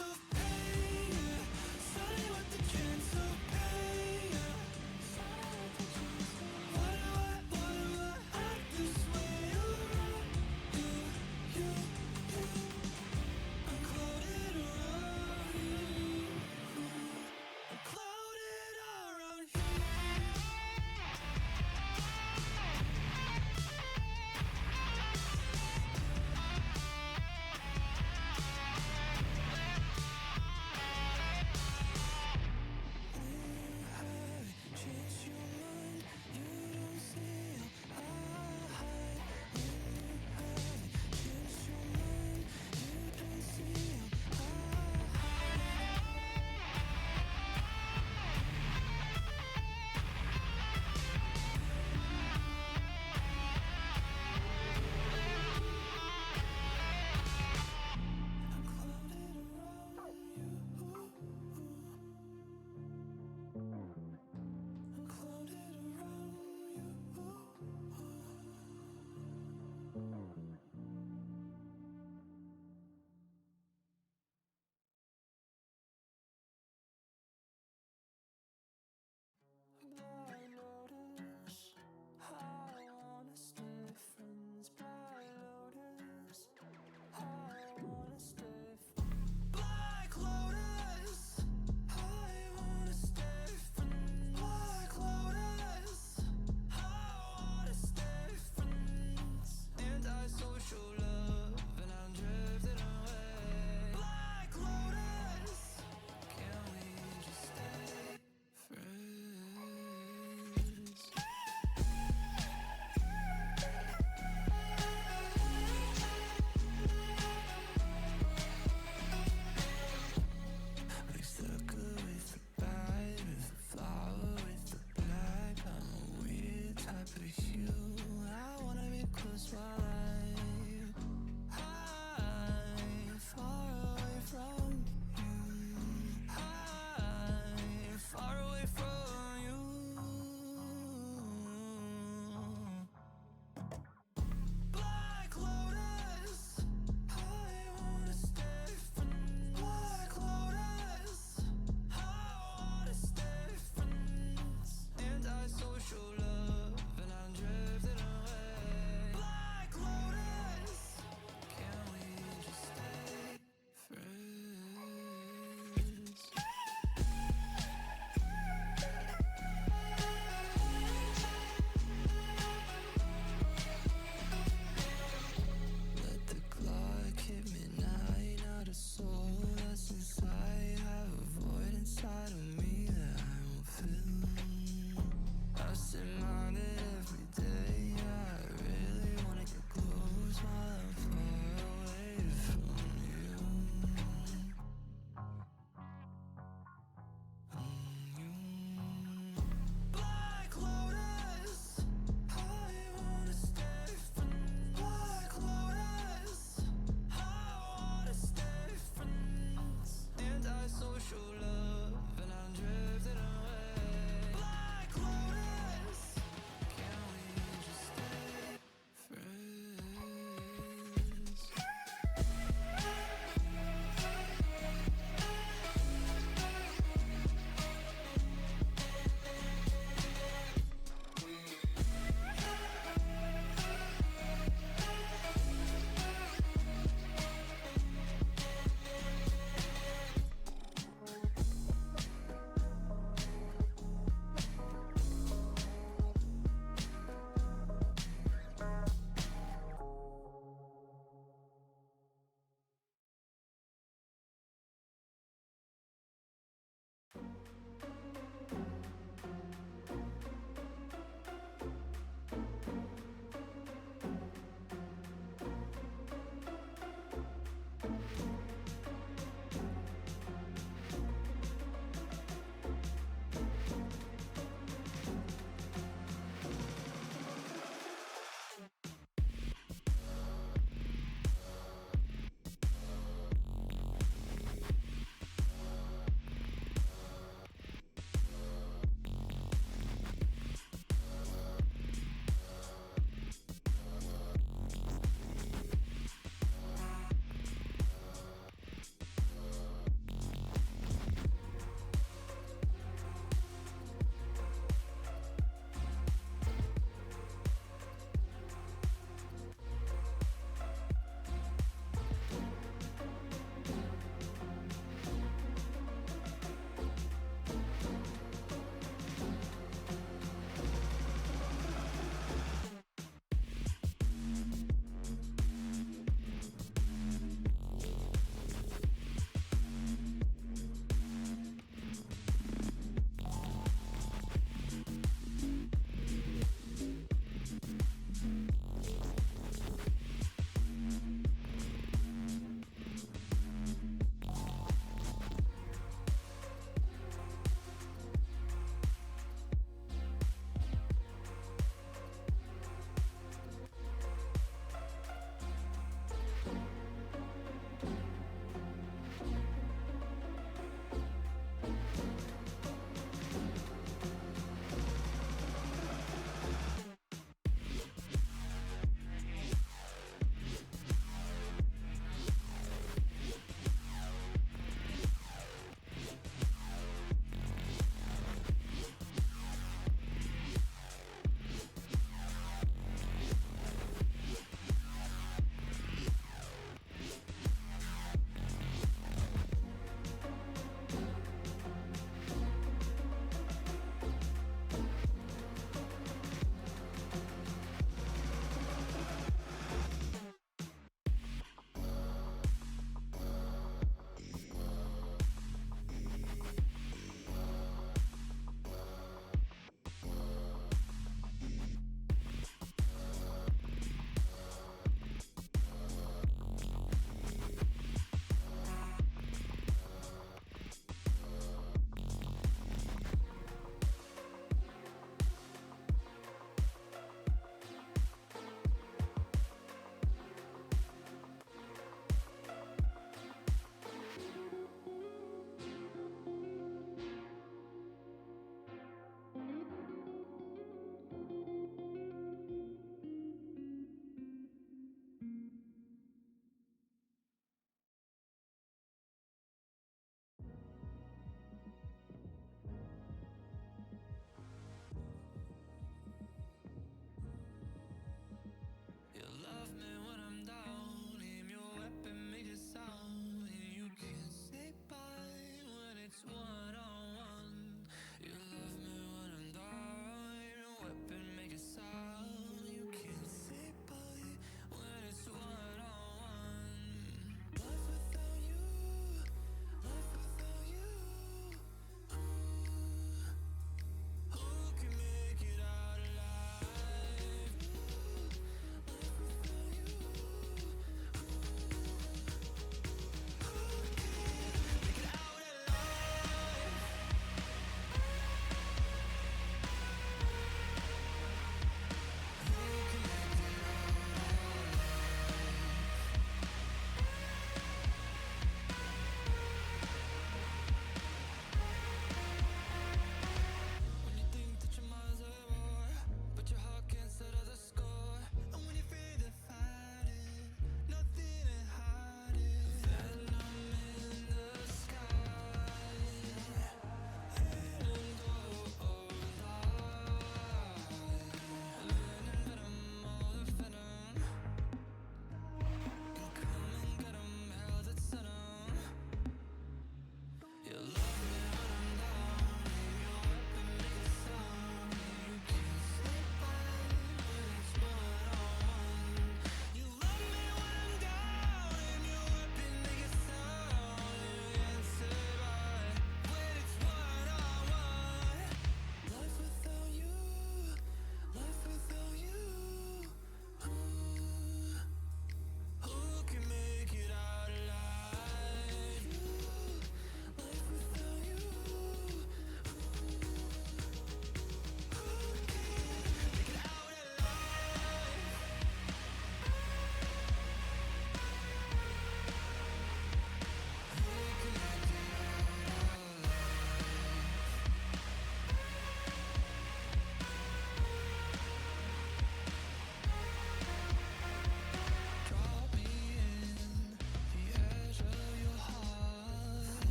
of pain, yeah. Starting with the chance of pain, yeah. Why do I act this way around you, you, you? I'm clouded around you. I'm clouded around you.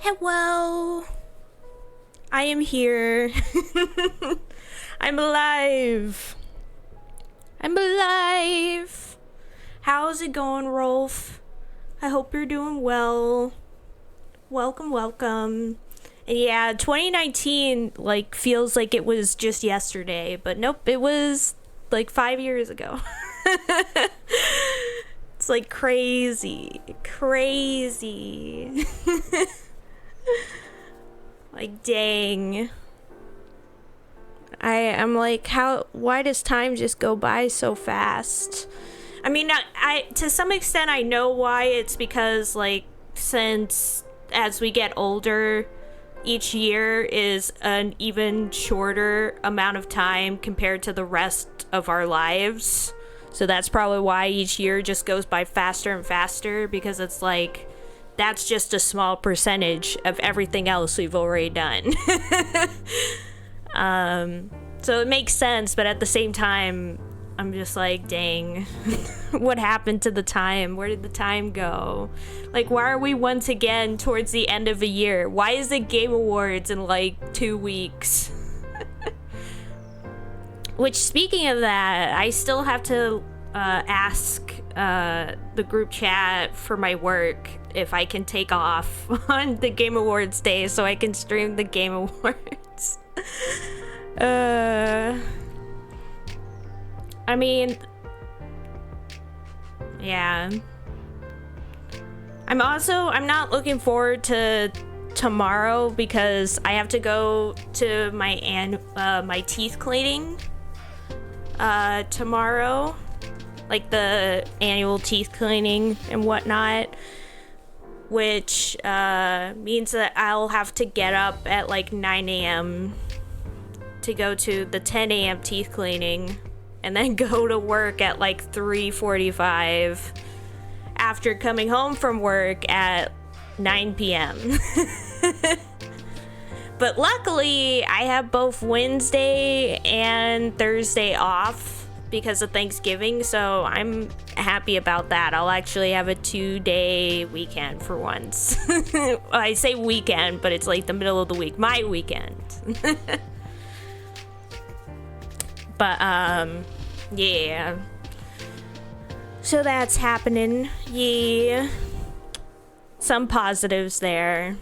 Hello. I am here. I'm alive. I'm alive. How's it going, Rolf? I hope you're doing well. Welcome, welcome. And yeah, 2019 like feels like it was just yesterday, but nope, it was like 5 years ago. It's like crazy. Like, dang. I'm like, why does time just go by so fast? I mean, I to some extent I know why. It's because, like, since as we get older, each year is an even shorter amount of time compared to the rest of our lives. So that's probably why each year just goes by faster and faster, because it's like, that's just a small percentage of everything else we've already done. So it makes sense, but at the same time, I'm just like, dang, what happened to the time? Where did the time go? Like, why are we once again towards the end of a year? Why is the Game Awards in like 2 weeks? Which, speaking of that, I still have to ask the group chat for my work if I can take off on the Game Awards day so I can stream the Game Awards. I mean, yeah. I'm not looking forward to tomorrow because I have to go to my teeth cleaning tomorrow, like the annual teeth cleaning and whatnot, which means that I'll have to get up at like 9 a.m. to go to the 10 a.m. teeth cleaning and then go to work at like 3:45 after coming home from work at 9 p.m. But luckily, I have both Wednesday and Thursday off because of Thanksgiving, so I'm happy about that. I'll actually have a 2-day weekend for once. I say weekend, but it's like the middle of the week. My weekend. But, yeah. So that's happening. Yeah. Some positives there.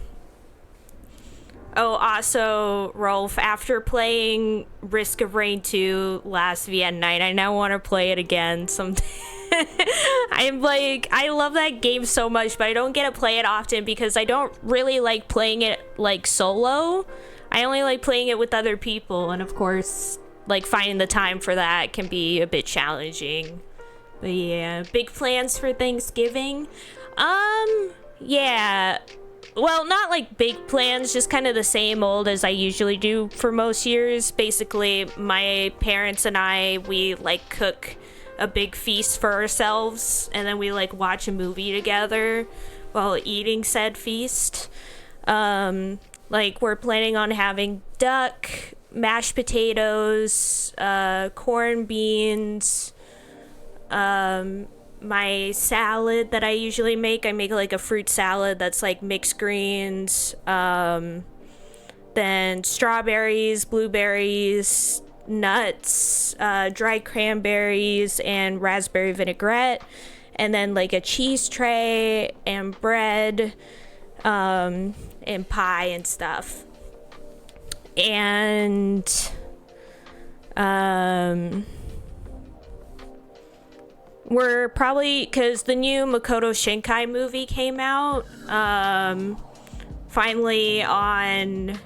Oh, also, Rolf, after playing Risk of Rain 2 last weekend night, I now want to play it again someday. I'm like, I love that game so much, but I don't get to play it often because I don't really like playing it, like, solo. I only like playing it with other people, and of course, like, finding the time for that can be a bit challenging. But yeah, big plans for Thanksgiving? Yeah. Well, not like big plans, just kind of the same old as I usually do for most years. Basically, my parents and we like cook a big feast for ourselves, and then we like watch a movie together while eating said feast. Like, we're planning on having duck, mashed potatoes, corned beans, my salad that I usually make. I make like a fruit salad that's like mixed greens, then strawberries, blueberries, nuts, dried cranberries, and raspberry vinaigrette, and then like a cheese tray and bread, and pie and stuff. And we're probably, because the new Makoto Shinkai movie came out finally on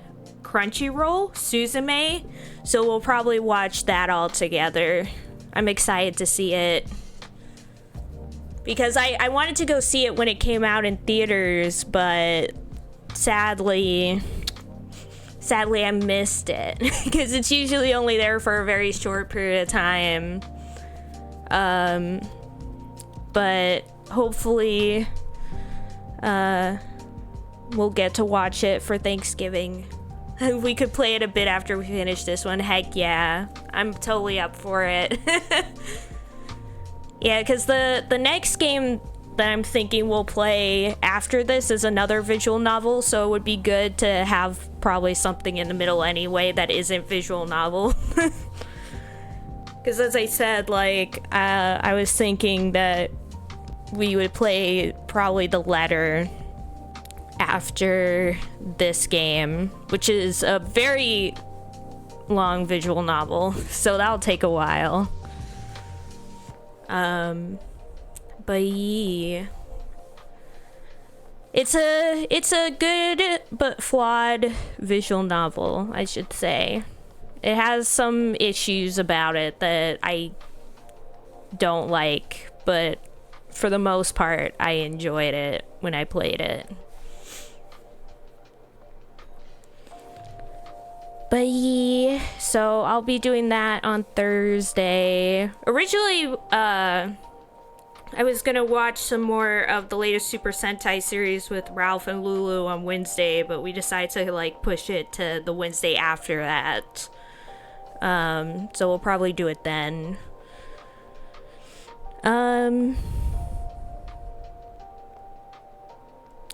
Crunchyroll, Suzume, so we'll probably watch that all together. I'm excited to see it because I wanted to go see it when it came out in theaters, but sadly I missed it because it's usually only there for a very short period of time. But hopefully we'll get to watch it for Thanksgiving. We could play it a bit after we finish this one. Heck yeah, I'm totally up for it. Yeah, because the next game that I'm thinking we'll play after this is another visual novel, so it would be good to have probably something in the middle anyway that isn't visual novel. Because as I said, like, I was thinking that we would play probably the letter after this game, which is a very long visual novel, so that'll take a while. But yeah, it's a good but flawed visual novel, I should say. It has some issues about it that I don't like, but for the most part, I enjoyed it when I played it. But yeah, so I'll be doing that on Thursday. Originally, I was gonna watch some more of the latest Super Sentai series with Rolf and Lulu on Wednesday, but we decided to like push it to the Wednesday after that. So we'll probably do it then.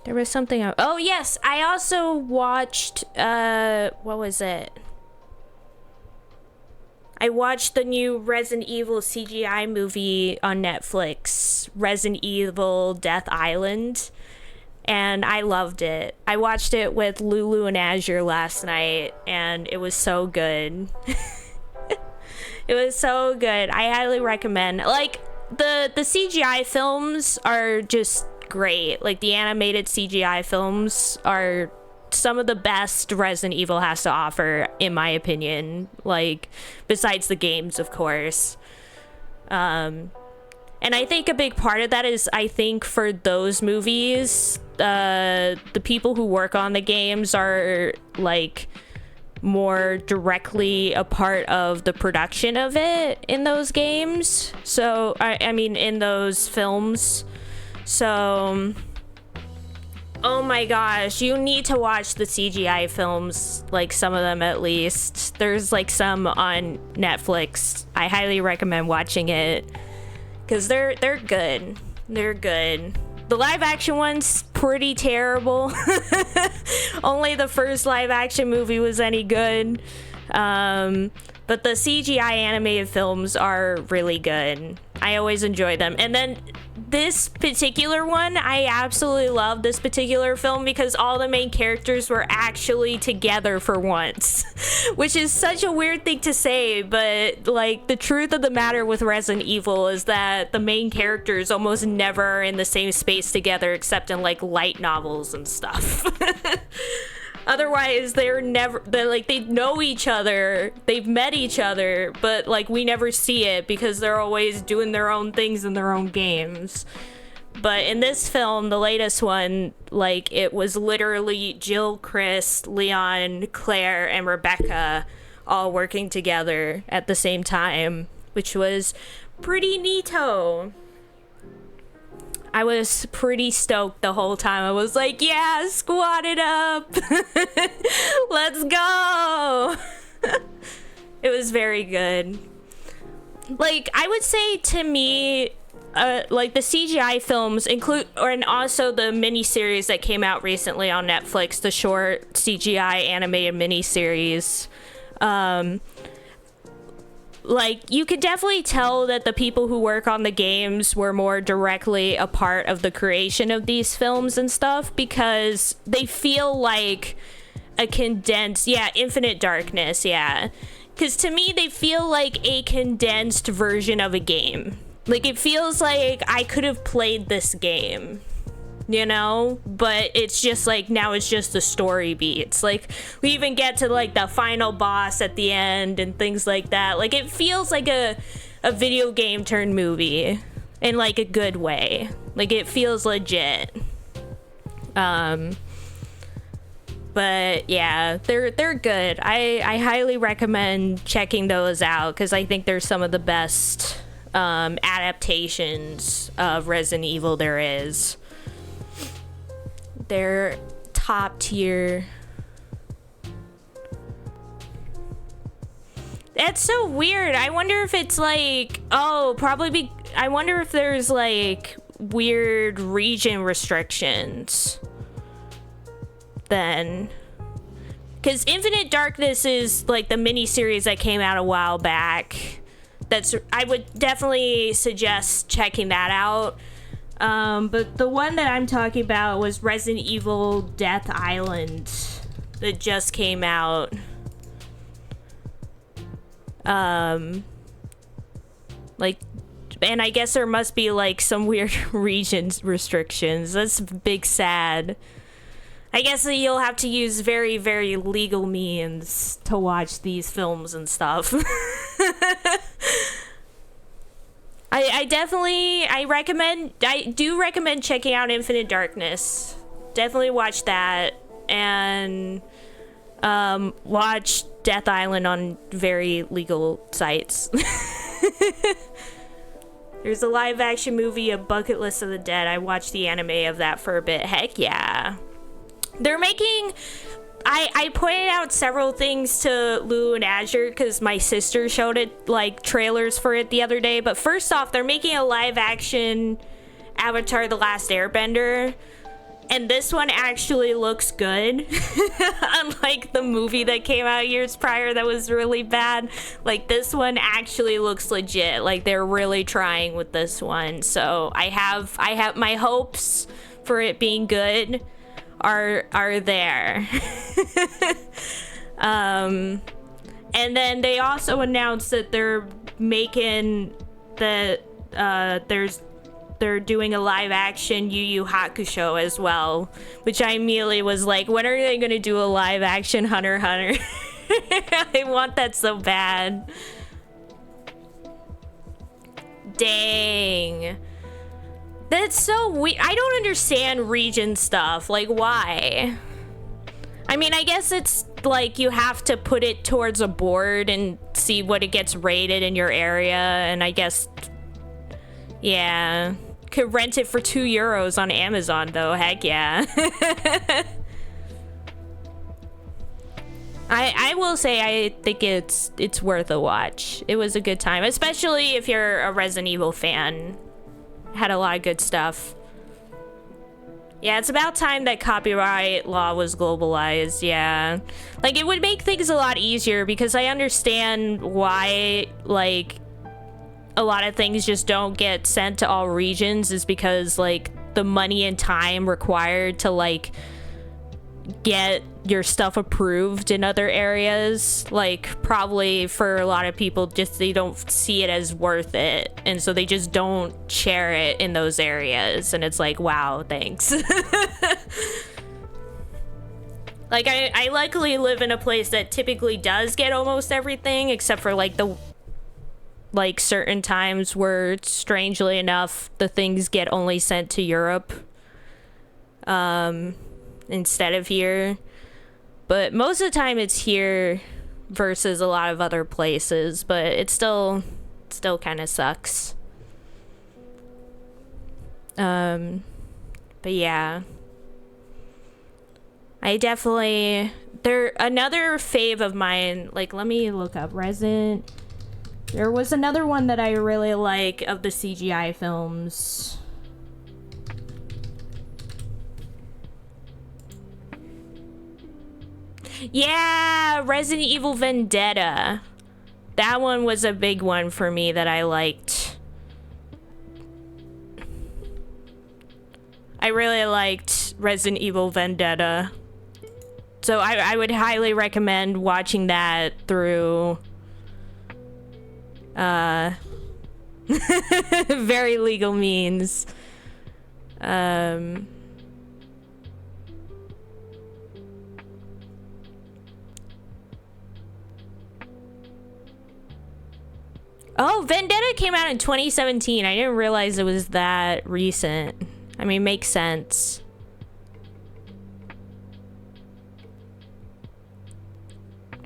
There was something else. Oh yes, I also watched what was it? I watched the new Resident Evil CGI movie on Netflix, Resident Evil Death Island, and I loved it. I watched it with Lulu and Azure last night, and it was so good. It was so good. I highly recommend. Like, the CGI films are just great. Like, the animated CGI films are some of the best Resident Evil has to offer, in my opinion, like, besides the games, of course. And I think a big part of that is, I think for those movies, the people who work on the games are like more directly a part of the production of it in those games. So I mean in those films. So oh my gosh, you need to watch the CGI films, like some of them at least. There's like some on Netflix. I highly recommend watching it because they're good. They're good. The live action one's pretty terrible. Only the first live action movie was any good. But the CGI animated films are really good. I always enjoy them. And then this particular one, I absolutely love this particular film because all the main characters were actually together for once, which is such a weird thing to say, but like the truth of the matter with Resident Evil is that the main characters almost never are in the same space together except in like light novels and stuff. Otherwise, they're like, they know each other, they've met each other, but like we never see it because they're always doing their own things in their own games. But in this film, the latest one, like it was literally Jill, Chris, Leon, Claire, and Rebecca all working together at the same time, which was pretty neato. I was pretty stoked the whole time. I was like, yeah, squat it up. Let's go. It was very good. Like, I would say to me, like the CGI films and also the miniseries that came out recently on Netflix, the short CGI animated miniseries, like, you could definitely tell that the people who work on the games were more directly a part of the creation of these films and stuff because they feel like a condensed, Infinite Darkness, because to me they feel like a condensed version of a game. Like, it feels like I could have played this game, you know, but it's just like now it's just the story beats. Like, we even get to like the final boss at the end and things like that. Like, it feels like a video game turned movie in like a good way. Like, it feels legit. But yeah, they're good. I highly recommend checking those out because I think they're some of the best adaptations of Resident Evil there is. They're top tier. That's so weird. I wonder if it's like, I wonder if there's like weird region restrictions then. Because Infinite Darkness is like the miniseries that came out a while back. I would definitely suggest checking that out. But the one that I'm talking about was Resident Evil Death Island that just came out. Like, and I guess there must be like some weird regions restrictions. That's big sad. I guess that you'll have to use very, very legal means to watch these films and stuff. I do recommend checking out Infinite Darkness. Definitely watch that, and watch Death Island on very legal sites. There's a live action movie, A Bucket List of the Dead. I watched the anime of that for a bit. Heck yeah. They're making... I pointed out several things to Lou and Azure because my sister showed it, like, trailers for it the other day. But first off, they're making a live action Avatar The Last Airbender. And this one actually looks good. Unlike the movie that came out years prior that was really bad. Like, this one actually looks legit. Like, they're really trying with this one. So I have my hopes for it being good are there. And then they also announced that they're making they're doing a live action Yu Yu Hakusho as well, which I immediately was like, when are they gonna do a live action Hunter x Hunter? I want that so bad. Dang. That's so weird. I don't understand region stuff. Like, why? I mean, I guess it's like you have to put it towards a board and see what it gets rated in your area. And I guess, yeah. Could rent it for €2 on Amazon, though. Heck yeah. I will say I think it's worth a watch. It was a good time, especially if you're a Resident Evil fan. Had a lot of good stuff. Yeah, it's about time that copyright law was globalized. Yeah, like it would make things a lot easier because I understand why like a lot of things just don't get sent to all regions is because like the money and time required to like get your stuff approved in other areas, like probably for a lot of people just they don't see it as worth it, and so they just don't share it in those areas, and it's like, wow, thanks. Like I luckily live in a place that typically does get almost everything except for like the like certain times where strangely enough the things get only sent to Europe instead of here. But most of the time it's here versus a lot of other places, but it still kind of sucks. But yeah. I definitely another fave of mine, like let me look up Resident. There was another one that I really like of the CGI films. Yeah, Resident Evil Vendetta. That one was a big one for me that I liked. I really liked Resident Evil Vendetta. So I would highly recommend watching that through very legal means. Oh, Vendetta came out in 2017. I didn't realize it was that recent. I mean, makes sense.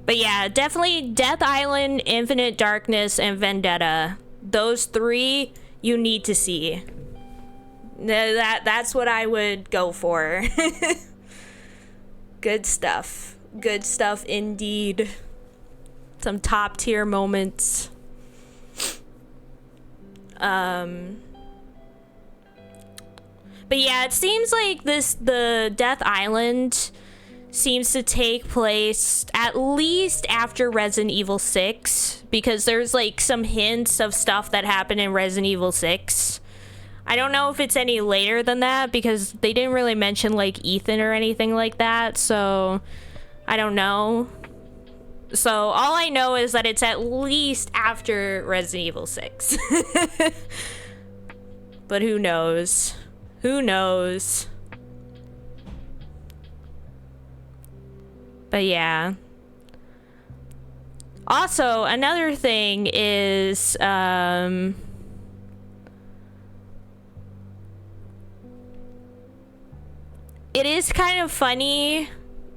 But yeah, definitely Death Island, Infinite Darkness, and Vendetta. Those three you need to see. That's what I would go for. Good stuff. Good stuff indeed. Some top tier moments. But yeah, it seems like the Death Island seems to take place at least after Resident Evil 6, because there's like some hints of stuff that happened in Resident Evil 6. I don't know if it's any later than that, because they didn't really mention like Ethan or anything like that, so I don't know. So all I know is that it's at least after Resident Evil 6. But who knows? Who knows? But yeah. Also, another thing is, it is kind of funny,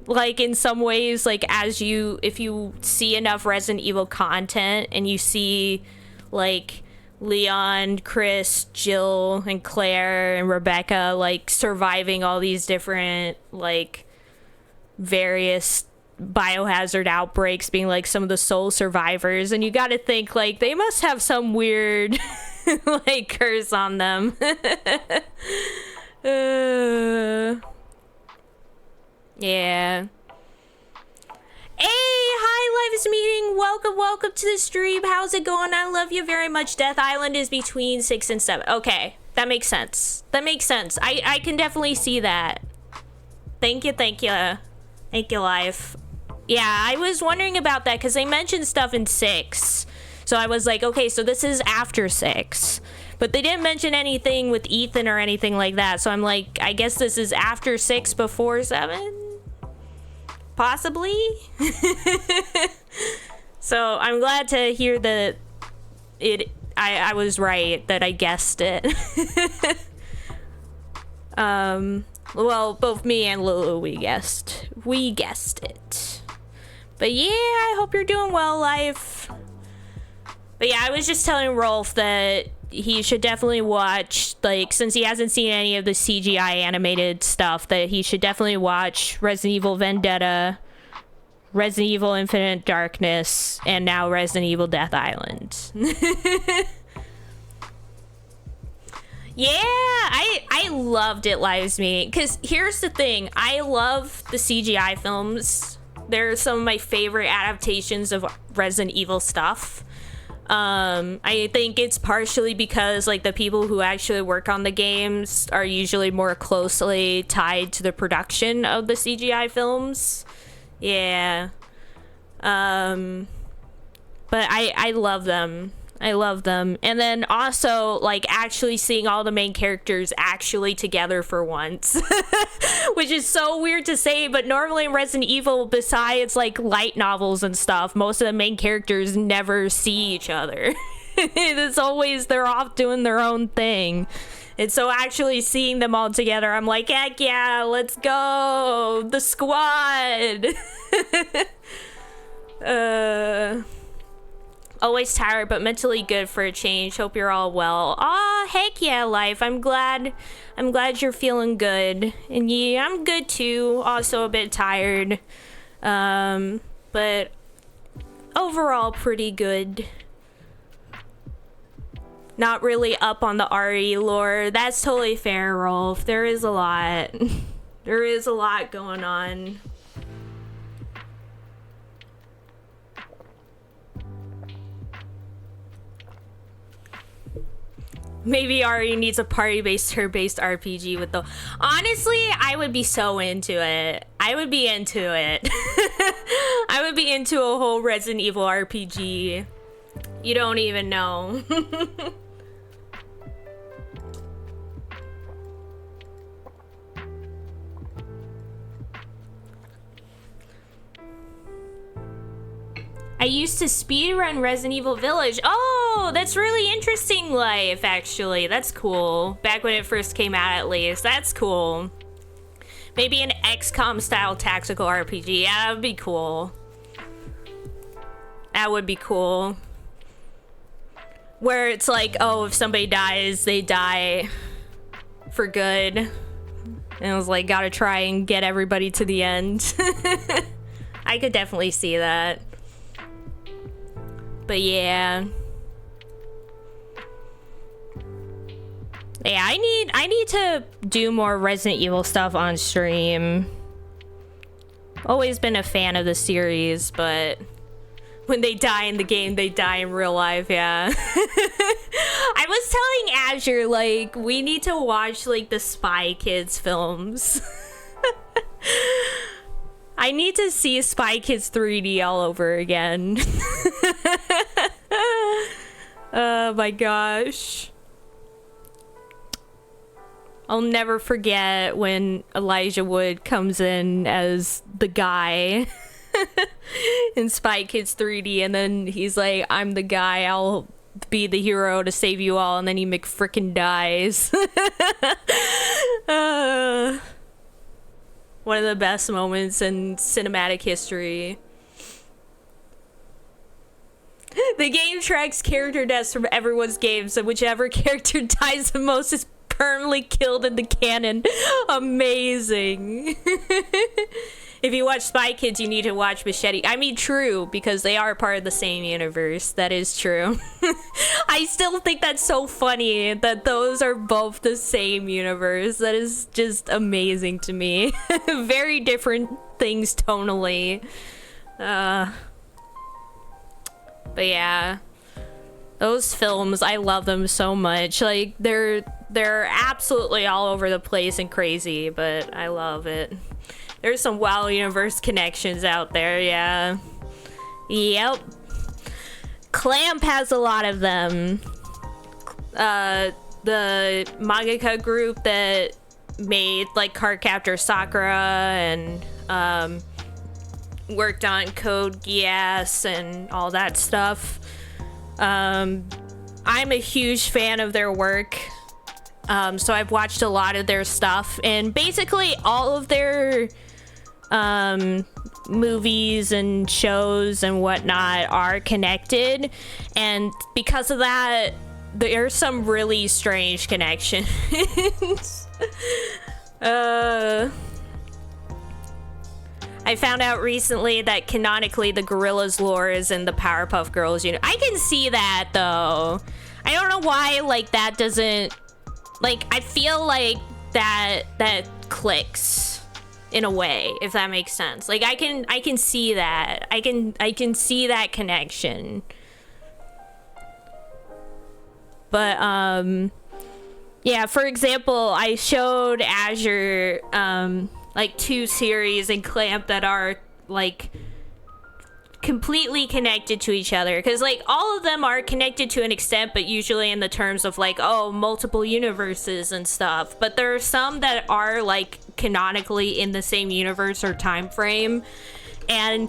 like in some ways, like if you see enough Resident Evil content and you see like Leon, Chris, Jill, and Claire, and Rebecca like surviving all these different like various biohazard outbreaks, being like some of the sole survivors, and you got to think like they must have some weird like curse on them. Yeah. Hey, hi, Lives Meeting. Welcome to the stream. How's it going? I love you very much. Death Island is between 6 and 7. Okay, that makes sense. I can definitely see that. Thank you. Thank you, Life. Yeah, I was wondering about that because they mentioned stuff in 6. So I was like, okay, so this is after 6. But they didn't mention anything with Ethan or anything like that. So I'm like, I guess this is after 6, before 7? Possibly? So I'm glad to hear that I was right, that I guessed it. Well, both me and Lulu, we guessed it. But yeah, I hope you're doing well, Life. But yeah, I was just telling Rolf that he should definitely watch, like, since he hasn't seen any of the CGI animated stuff, that he should definitely watch Resident Evil Vendetta, Resident Evil Infinite Darkness, and now Resident Evil Death Island. Yeah, I loved it, Lives Me, because here's the thing, I love the CGI films. They're some of my favorite adaptations of Resident Evil stuff. I think it's partially because like the people who actually work on the games are usually more closely tied to the production of the CGI films. Yeah. But I love them. And then also like actually seeing all the main characters actually together for once, which is so weird to say, but normally in Resident Evil, besides like light novels and stuff, most of the main characters never see each other. It's always they're off doing their own thing. And so actually seeing them all together, I'm like, heck yeah, let's go, the squad. Always tired, but mentally good for a change. Hope you're all well. Aw, heck yeah, Life. I'm glad you're feeling good. And yeah, I'm good too. Also a bit tired. But overall pretty good. Not really up on the RE lore. That's totally fair, Rolf. There is a lot. There is a lot going on. Maybe Ari needs a party-based, turn-based RPG with the... Honestly, I would be so into it. I would be into it. I would be into a whole Resident Evil RPG. You don't even know. I used to speedrun Resident Evil Village. Oh, that's really interesting, Life, actually. That's cool. Back when it first came out, at least. That's cool. Maybe an XCOM style tactical RPG. Yeah, that would be cool. That would be cool. Where it's like, oh, if somebody dies, they die for good. And it was like, gotta try and get everybody to the end. I could definitely see that. But yeah. Yeah, I need to do more Resident Evil stuff on stream. Always been a fan of the series, but when they die in the game, they die in real life, yeah. I was telling Azure, like, we need to watch, like, the Spy Kids films. I need to see Spy Kids 3D all over again. Oh my gosh. I'll never forget when Elijah Wood comes in as the guy in Spy Kids 3D, and then he's like, I'm the guy, I'll be the hero to save you all, and then he McFrickin' dies. One of the best moments in cinematic history. The game tracks character deaths from everyone's games, and whichever character dies the most is permanently killed in the canon. Amazing. If you watch Spy Kids, you need to watch Machete. I mean, true, because they are part of the same universe. That is true. I still think that's so funny that those are both the same universe. That is just amazing to me. Very different things tonally. But yeah, those films, I love them so much. Like, they're absolutely all over the place and crazy, but I love it. There's some WoW universe connections out there, yeah. Yep. Clamp has a lot of them. The mangaka group that made, like, Cardcaptor Sakura and worked on Code Geass and all that stuff. I'm a huge fan of their work. So I've watched a lot of their stuff, and basically all of their movies and shows and whatnot are connected, and because of that, there's some really strange connections. I found out recently that canonically the Gorillaz lore is in the Powerpuff Girls unit. I can see that, though. I don't know why, like, that doesn't... Like, I feel like that clicks in a way, if that makes sense. Like, I can see that. I can see that connection. But, yeah, for example, I showed Azure, like, 2 series in Clamp that are, like, completely connected to each other, because, like, all of them are connected to an extent, but usually in the terms of, like, oh, multiple universes and stuff. But there are some that are, like, canonically in the same universe or time frame, and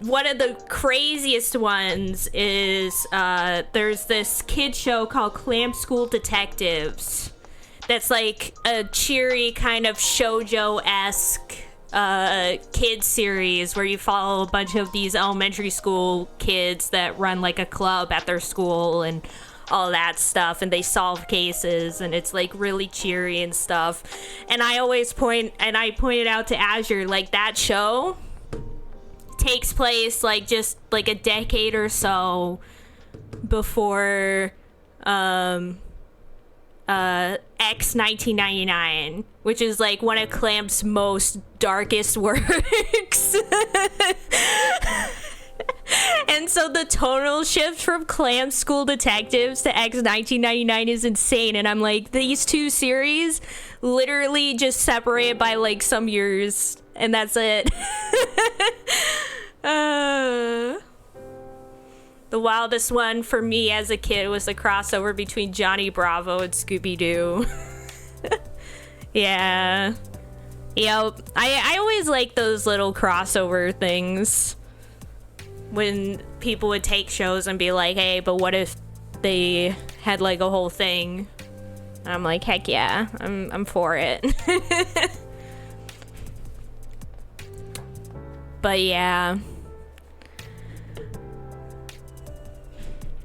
one of the craziest ones is there's this kid show called Clamp School Detectives that's like a cheery kind of shoujo-esque kid series where you follow a bunch of these elementary school kids that run like a club at their school and all that stuff, and they solve cases, and it's like really cheery and stuff. And I pointed out to Azure, like, that show takes place like just like a decade or so before X 1999, which is like one of Clamp's most darkest works. And so the tonal shift from Clamp School Detectives to X 1999 is insane, and I'm like, these 2 series literally just separated by like some years, and that's it. The wildest one for me as a kid was the crossover between Johnny Bravo and Scooby-Doo. Yeah. Yep. I always like those little crossover things when people would take shows and be like, hey, but what if they had like a whole thing? And I'm like, heck yeah, I'm for it. But yeah.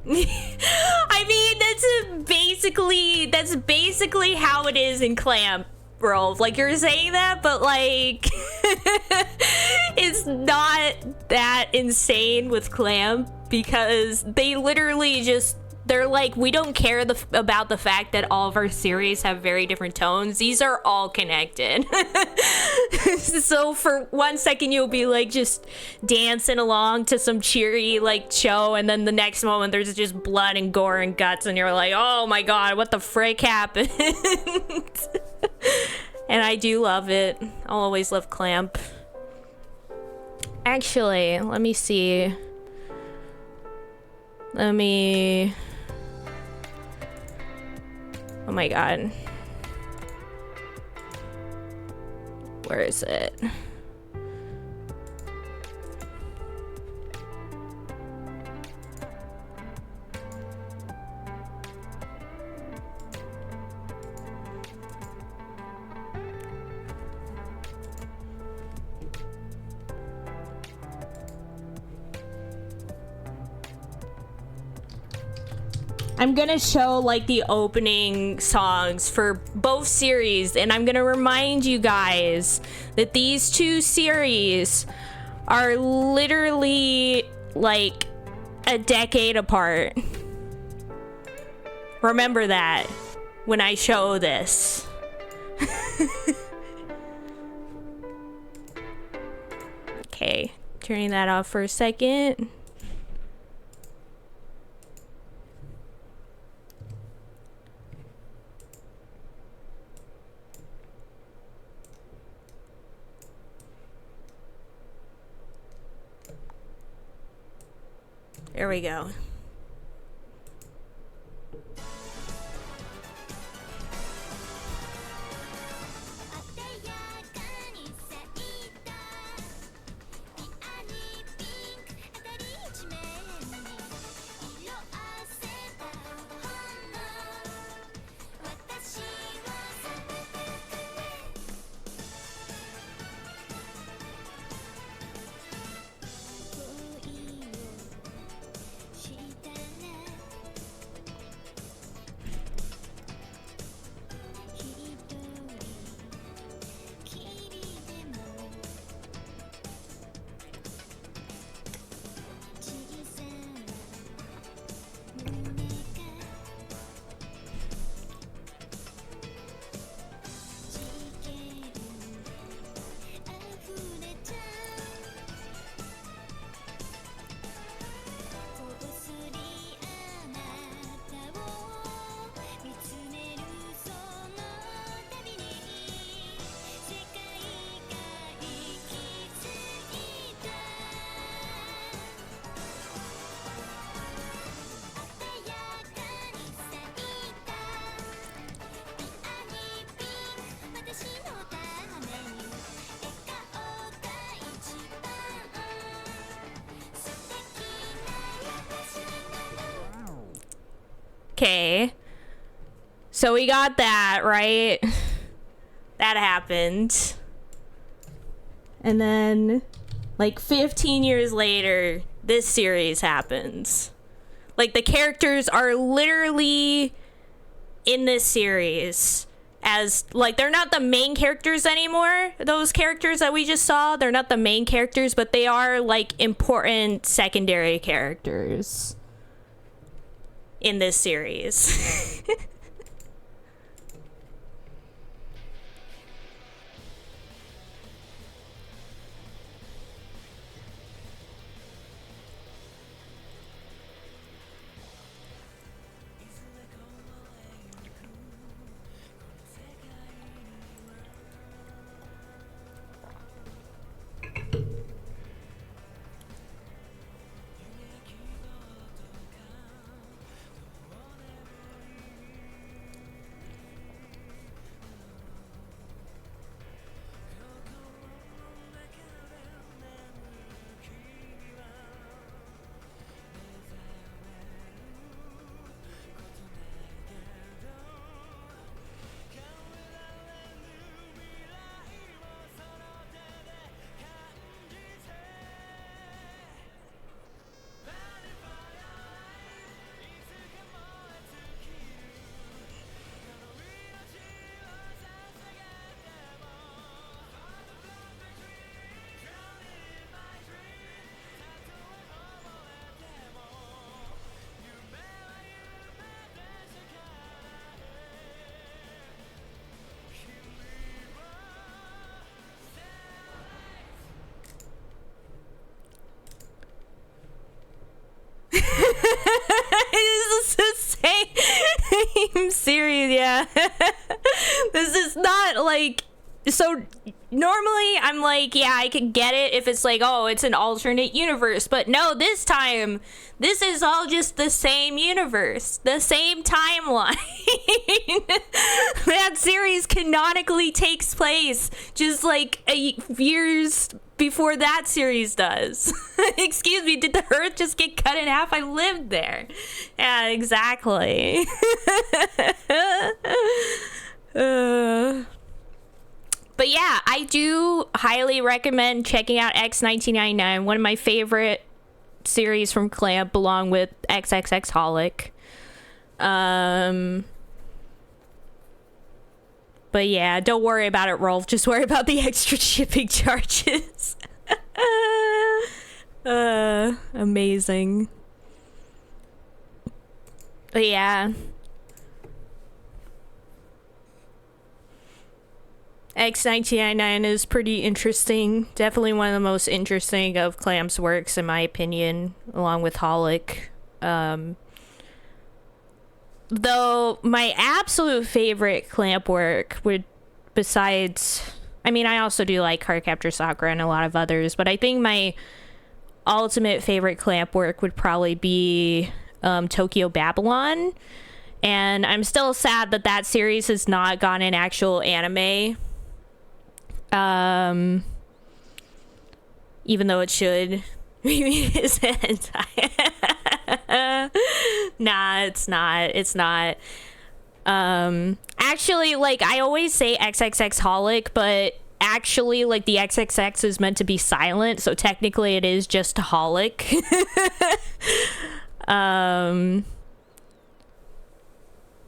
I mean, that's basically how it is in Clamp, Rolf. Like, you're saying that, but like it's not that insane with Clamp, because they literally just they're like, we don't care about the fact that all of our series have very different tones. These are all connected. So for 1 second you'll be like just dancing along to some cheery like show, and then the next moment there's just blood and gore and guts, and you're like, oh my god, what the frick happened? And I do love it. I'll always love Clamp. Actually, let me see. Oh my god. Where is it? I'm gonna show like the opening songs for both series, and I'm gonna remind you guys that these two series are literally like a decade apart. Remember that when I show this. Okay, turning that off for a second. There we go. Okay. So we got that, right? That happened. And then, like 15 years later, this series happens. Like, the characters are literally in this series as, like, they're not the main characters anymore. Those characters that we just saw, they're not the main characters, but they are, like, important secondary characters in this series. This is not like, so normally I'm like, yeah, I could get it if it's like, oh, it's an alternate universe, but no, this time this is all just the same universe, the same timeline. That series canonically takes place just like years before that series does. Excuse me, did the earth just get cut in half? I lived there. Yeah, exactly. But yeah, I do highly recommend checking out X1999, one of my favorite series from Clamp, along with XXX Holic. But yeah, don't worry about it, Rolf. Just worry about the extra shipping charges. Amazing. But yeah. X1999 is pretty interesting. Definitely one of the most interesting of Clamp's works, in my opinion, along with Holic. Though my absolute favorite Clamp work would, besides, I mean, I also do like Cardcaptor Sakura and a lot of others, but I think my ultimate favorite Clamp work would probably be Tokyo Babylon. And I'm still sad that that series has not gotten an actual anime. Even though it should. It's nah, it's not. Actually, like, I always say XXX Holic, but actually, like, the XXX is meant to be silent, so technically it is just Holic.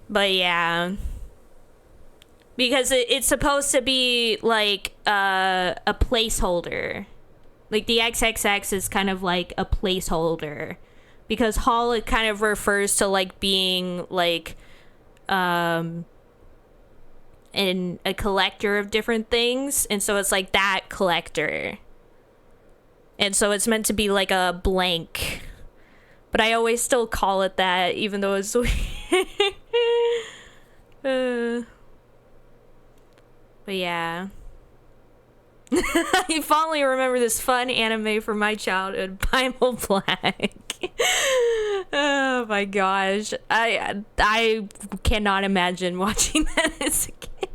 But yeah, because it's supposed to be like a placeholder. Like, the XXX is kind of like a placeholder, because Holic kind of refers to like being like in a collector of different things, and so it's like that collector, and so it's meant to be like a blank, but I always still call it that, even though it's weird. But yeah. I fondly remember this fun anime from my childhood, Primal Black. Oh my gosh. I cannot imagine watching that as a kid.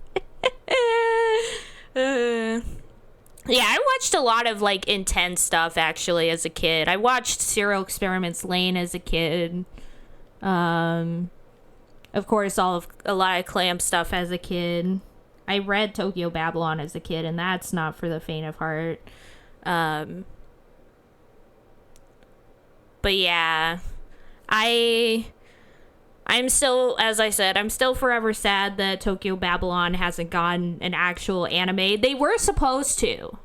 Yeah, I watched a lot of like intense stuff actually as a kid. I watched Serial Experiments Lain as a kid. Of course, a lot of Clamp stuff as a kid. I read Tokyo Babylon as a kid, and that's not for the faint of heart. But yeah, I'm still, as I said, I'm still forever sad that Tokyo Babylon hasn't gotten an actual anime. They were supposed to.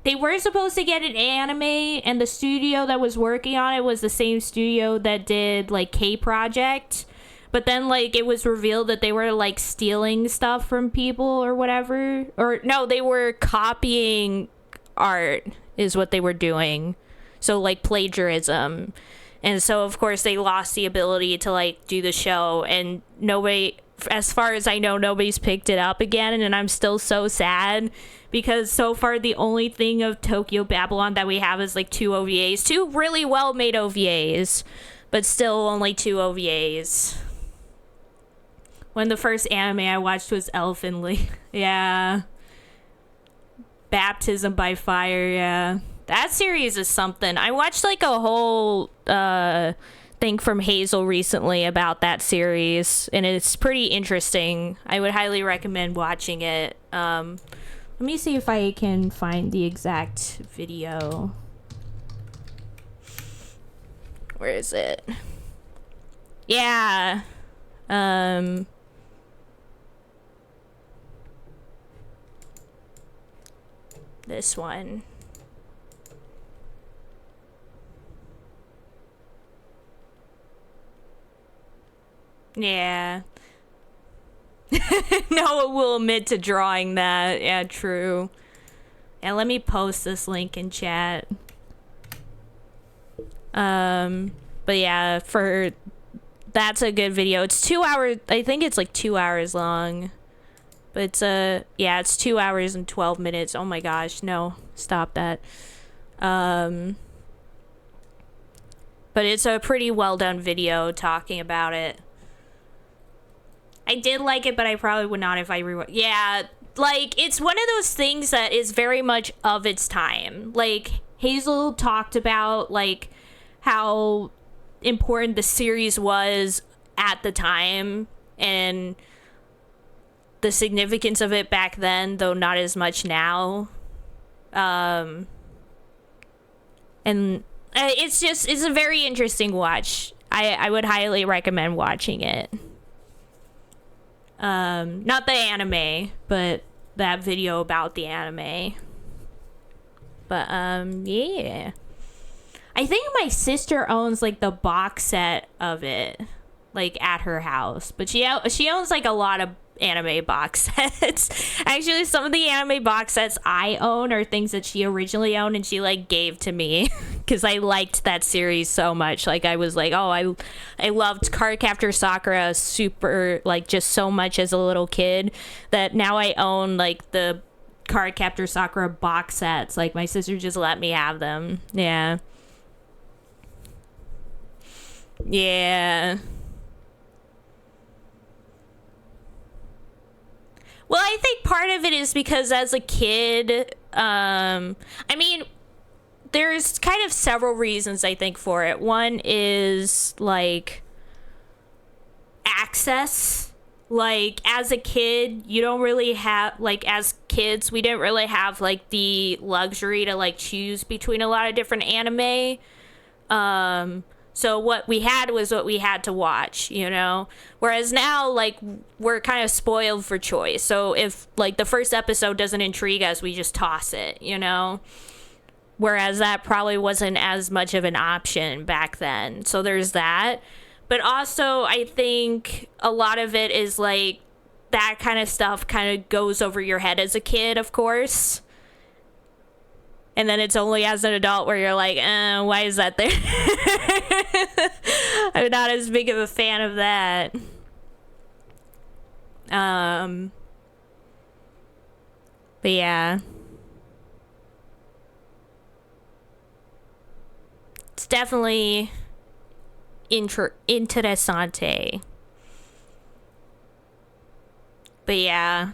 They were supposed to get an anime, and the studio that was working on it was the same studio that did, like, K-Project. But then, like, it was revealed that they were, like, stealing stuff from people or whatever. Or, no, they were copying art is what they were doing. So, like, plagiarism. And so, of course, they lost the ability to, like, do the show. And nobody, as far as I know, nobody's picked it up again. And I'm still so sad. Because so far, the only thing of Tokyo Babylon that we have is, like, 2 OVAs. 2 really well-made OVAs. But still only 2 OVAs. When the first anime I watched was Elfen Lied. Yeah. Baptism by Fire, yeah. That series is something. I watched like a whole thing from Hazel recently about that series, and it's pretty interesting. I would highly recommend watching it. Let me see if I can find the exact video. Where is it? Yeah. This one. Yeah. Noah will admit to drawing that. Yeah, true. Yeah, let me post this link in chat. But yeah, that's a good video. It's 2 hours. I think it's like 2 hours long. But it's yeah, it's 2 hours and 12 minutes. Oh my gosh, no, stop that. But it's a pretty well done video talking about it. I did like it, but I probably would not if I yeah, like, it's one of those things that is very much of its time. Like, Hazel talked about, like, how important the series was at the time and the significance of it back then, though not as much now. And it's a very interesting watch. I would highly recommend watching it. Not the anime, but that video about the anime. But yeah, I think my sister owns like the box set of it, like at her house. But she owns like a lot of anime box sets. Actually, some of the anime box sets I own are things that she originally owned and she like gave to me because I liked that series so much. Like, I was like, oh, I loved Cardcaptor Sakura super, like, just so much as a little kid that now I own like the Cardcaptor Sakura box sets. Like, my sister just let me have them. Yeah. Well, I think part of it is because as a kid, I mean, there's kind of several reasons I think for it. One is like access. Like, as a kid, you don't really have, like, as kids, we didn't really have like the luxury to like choose between a lot of different anime. So what we had was what we had to watch, you know? Whereas now, like, we're kind of spoiled for choice. So if, like, the first episode doesn't intrigue us, we just toss it, you know? Whereas that probably wasn't as much of an option back then. So there's that. But also, I think a lot of it is, like, that kind of stuff kind of goes over your head as a kid, of course. And then it's only as an adult where you're like, why is that there? I'm not as big of a fan of that. But yeah. It's definitely interessante. But yeah.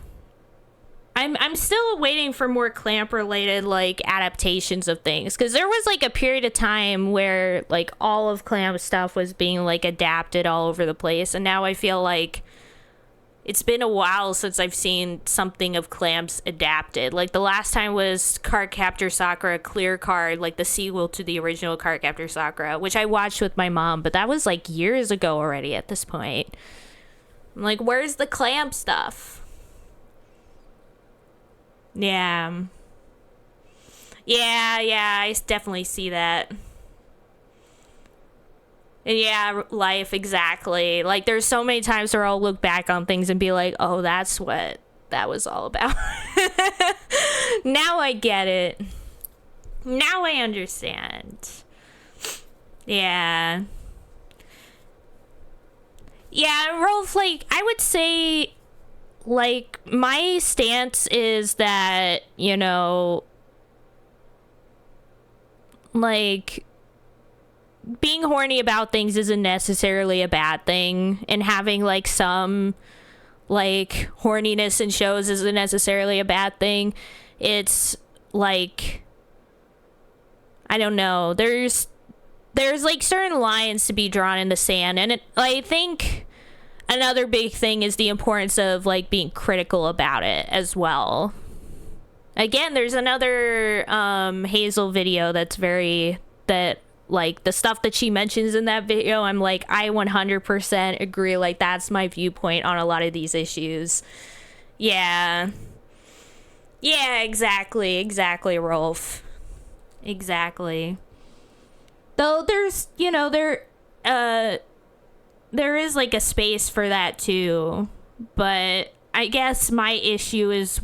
I'm still waiting for more Clamp related like adaptations of things, because there was like a period of time where like all of Clamp stuff was being like adapted all over the place, and now I feel like it's been a while since I've seen something of Clamp's adapted. Like, the last time was Cardcaptor Sakura Clear Card, like the sequel to the original Cardcaptor Sakura, which I watched with my mom, but that was like years ago already at this point. I'm like, where's the Clamp stuff? Yeah, I definitely see that. And yeah, life, exactly. Like, there's so many times where I'll look back on things and be like, oh, that's what that was all about. Now I get it. Now I understand. Yeah. Yeah, Rolf, like, I would say, like, my stance is that, you know, like, being horny about things isn't necessarily a bad thing, and having like some like horniness in shows isn't necessarily a bad thing. It's like, I don't know, there's like certain lines to be drawn in the sand, and I think another big thing is the importance of like being critical about it as well. Again, there's another Hazel video that like the stuff that she mentions in that video, I'm like, I 100% agree. Like, that's my viewpoint on a lot of these issues. Yeah, exactly, Rolf. Exactly. Though there's, you know, there is like a space for that too, but I guess my issue is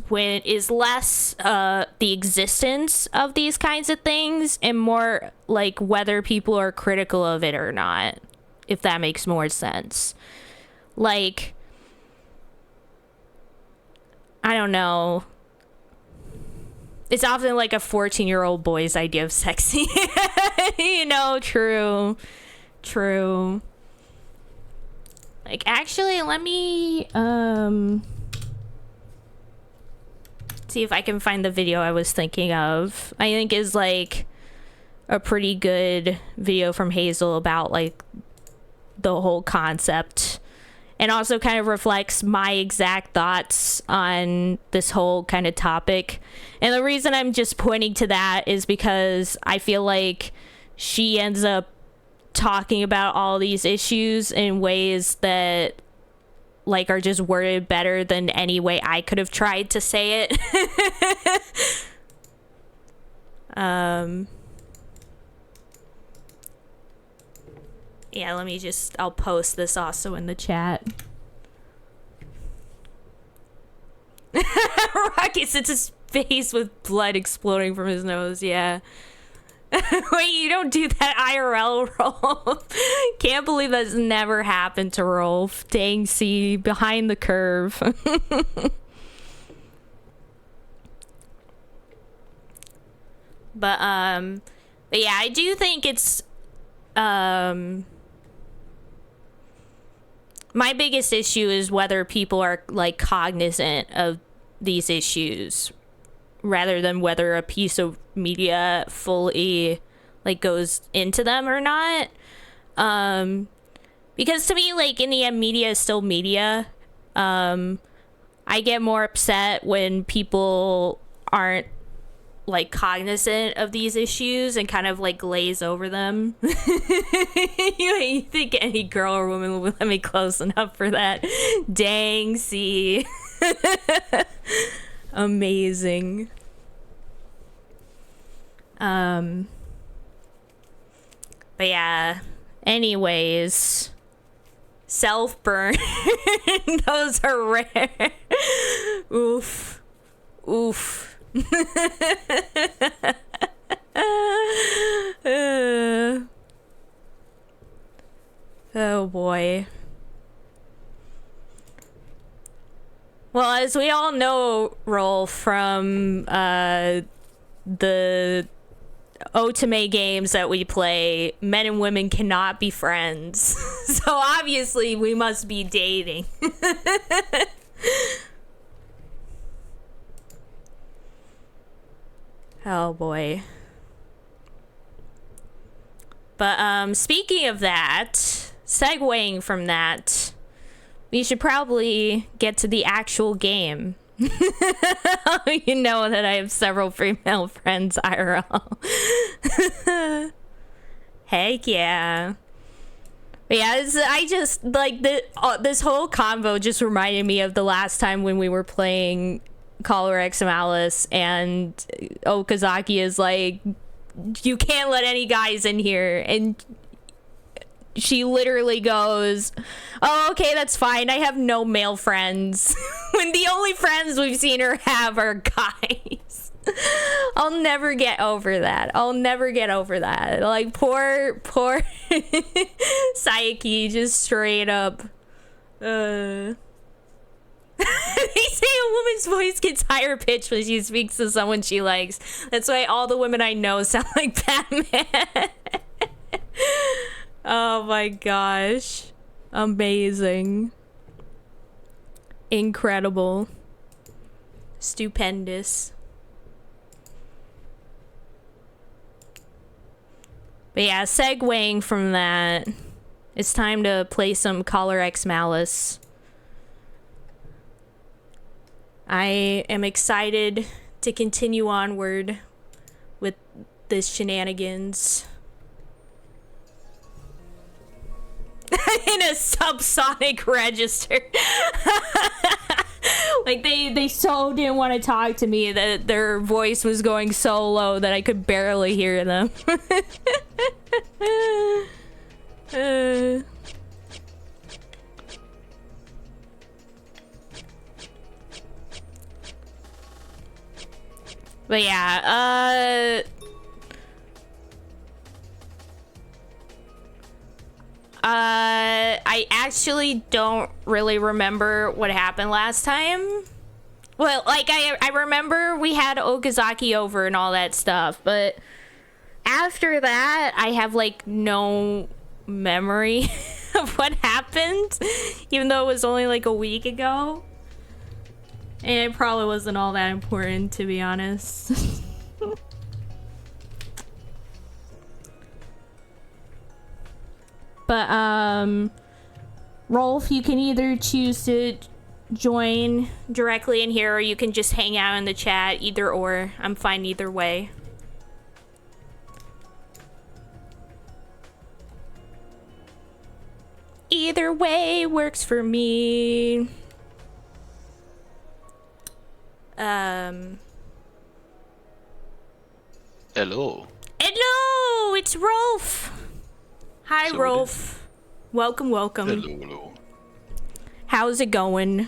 less the existence of these kinds of things and more like whether people are critical of it or not, if that makes more sense. Like, don't know. It's often like a 14-year-old boy's idea of sexy. You know, true. Like, actually, let me see if I can find the video I was thinking of. I think is like a pretty good video from Hazel about like the whole concept, and also kind of reflects my exact thoughts on this whole kind of topic. And the reason I'm just pointing to that is because I feel like she ends up talking about all these issues in ways that like are just worded better than any way I could have tried to say it. Yeah, I'll post this also in the chat. Rocky sits his face with blood exploding from his nose, yeah. Wait, you don't do that IRL, Rolf? Can't believe that's never happened to Rolf. Dang, see, behind the curve. But yeah, I do think it's my biggest issue is whether people are like cognizant of these issues rather than whether a piece of media fully like goes into them or not. Because to me, like, in the end, media is still media. I get more upset when people aren't like cognizant of these issues and kind of like glaze over them. You think any girl or woman will let me close enough for that? Dang, see. Amazing. But yeah, anyways, self-burn. Those are rare. Oof. Oh boy. Well, as we all know, Rolf, from the otome games that we play, men and women cannot be friends. So obviously we must be dating. Oh boy. But speaking of that, segueing from that, we should probably get to the actual game. You know that I have several female friends IRL. Heck yeah. But yeah, I just like this whole convo just reminded me of the last time when we were playing Caller X Malice, and Okazaki is like, you can't let any guys in here, and she literally goes, oh, okay, that's fine, I have no male friends. When the only friends we've seen her have are guys. I'll never get over that. Like, poor Sayaki, just straight up they say a woman's voice gets higher pitched when she speaks to someone she likes. That's why all the women I know sound like Batman. Oh my gosh. Amazing. Incredible. Stupendous. But yeah, segueing from that, it's time to play some Caller X Malice. I am excited to continue onward with this shenanigans. In a subsonic register. Like they so didn't want to talk to me that their voice was going so low that I could barely hear them. But yeah, I actually don't really remember what happened last time. Well, like, I remember we had Okazaki over and all that stuff, but after that, I have, like, no memory of what happened, even though it was only, like, a week ago. And it probably wasn't all that important, to be honest. But, Rolf, you can either choose to join directly in here, or you can just hang out in the chat. Either or. I'm fine either way. Either way works for me. Hello. Hello, it's Rolf. Hi, So Rolf. Welcome. Hello. How's it going?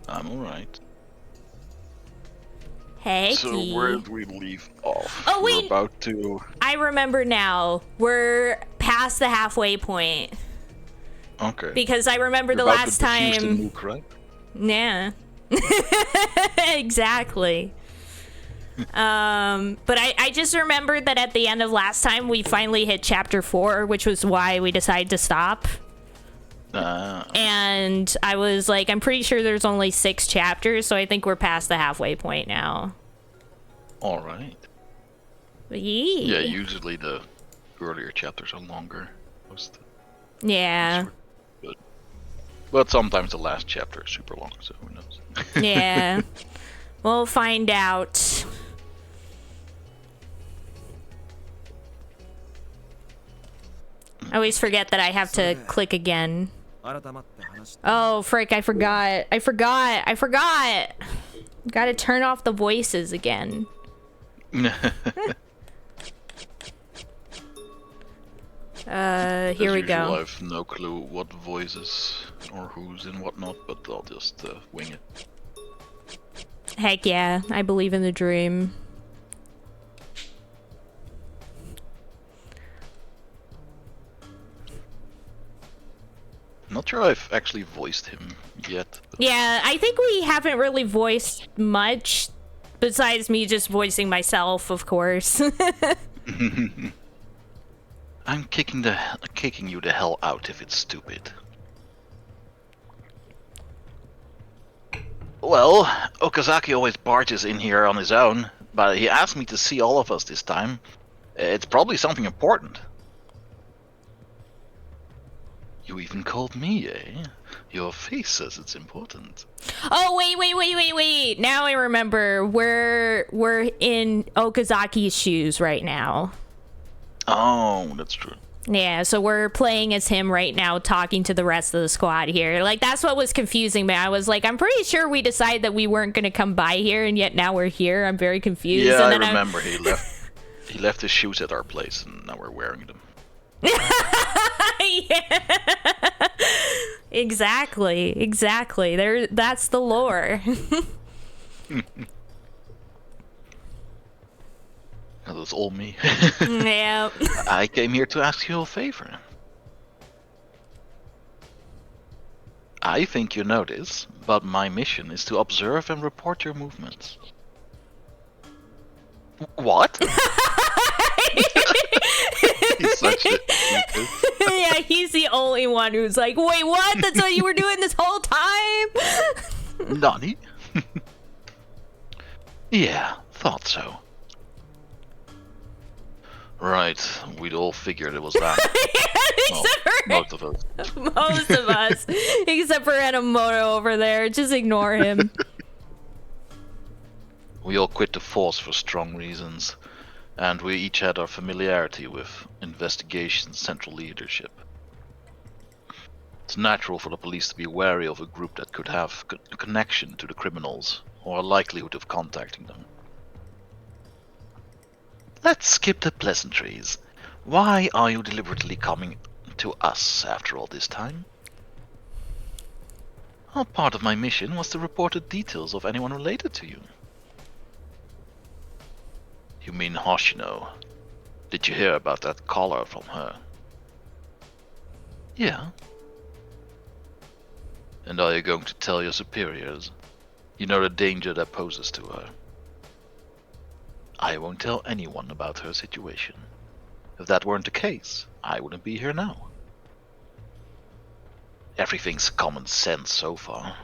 I'm alright. Hey, So where did we leave off? Oh, We're wait. about to... I remember now. We're past the halfway point. Okay. Because I remember We're the about last to defuse time. the nuke, right? Yeah. Exactly. But I just remembered that at the end of last time we finally hit chapter 4, which was why we decided to stop. And I was like, I'm pretty sure there's only 6 chapters, so I think we're past the halfway point now. Alright. Yeah, usually the earlier chapters are longer. Yeah. But sometimes the last chapter is super long, so who knows? Yeah. We'll find out. I always forget that I have to click again. Oh, frick, I forgot. Gotta turn off the voices again. Here we go. I have no clue what voices or who's and whatnot, but I'll just wing it. Heck yeah, I believe in the dream. Not sure I've actually voiced him yet. Yeah, I think we haven't really voiced much, besides me just voicing myself, of course. I'm kicking you the hell out if it's stupid. Well, Okazaki always barges in here on his own, but he asked me to see all of us this time. It's probably something important. You even called me, eh? Your face says it's important. Oh, wait. Now I remember. We're in Okazaki's shoes right now. Oh, that's true. Yeah, so we're playing as him right now, talking to the rest of the squad here. Like, that's what was confusing me. I was like, I'm pretty sure we decided that we weren't going to come by here, and yet now we're here. I'm very confused. Yeah, and then I remember. He left his shoes at our place, and now we're wearing them. Yeah. Exactly. That's the lore. That was all me. Yeah. I came here to ask you a favor. I think you know this, but my mission is to observe and report your movements. What? He's such a stupid. Yeah, he's the only one who's like, wait, what? That's what you were doing this whole time? Nani? Yeah, thought so. Right, we'd all figured it was that. Well, most of us. Most of us. Except for Enomoto over there. Just ignore him. We all quit the force for strong reasons, and we each had our familiarity with investigation central leadership. It's natural for the police to be wary of a group that could have a connection to the criminals, or a likelihood of contacting them. Let's skip the pleasantries. Why are you deliberately coming to us after all this time? Well, part of my mission was to report the details of anyone related to you. You mean Hoshino? Did you hear about that caller from her? Yeah. And are you going to tell your superiors? You know the danger that poses to her. I won't tell anyone about her situation. If that weren't the case, I wouldn't be here now. Everything's common sense so far.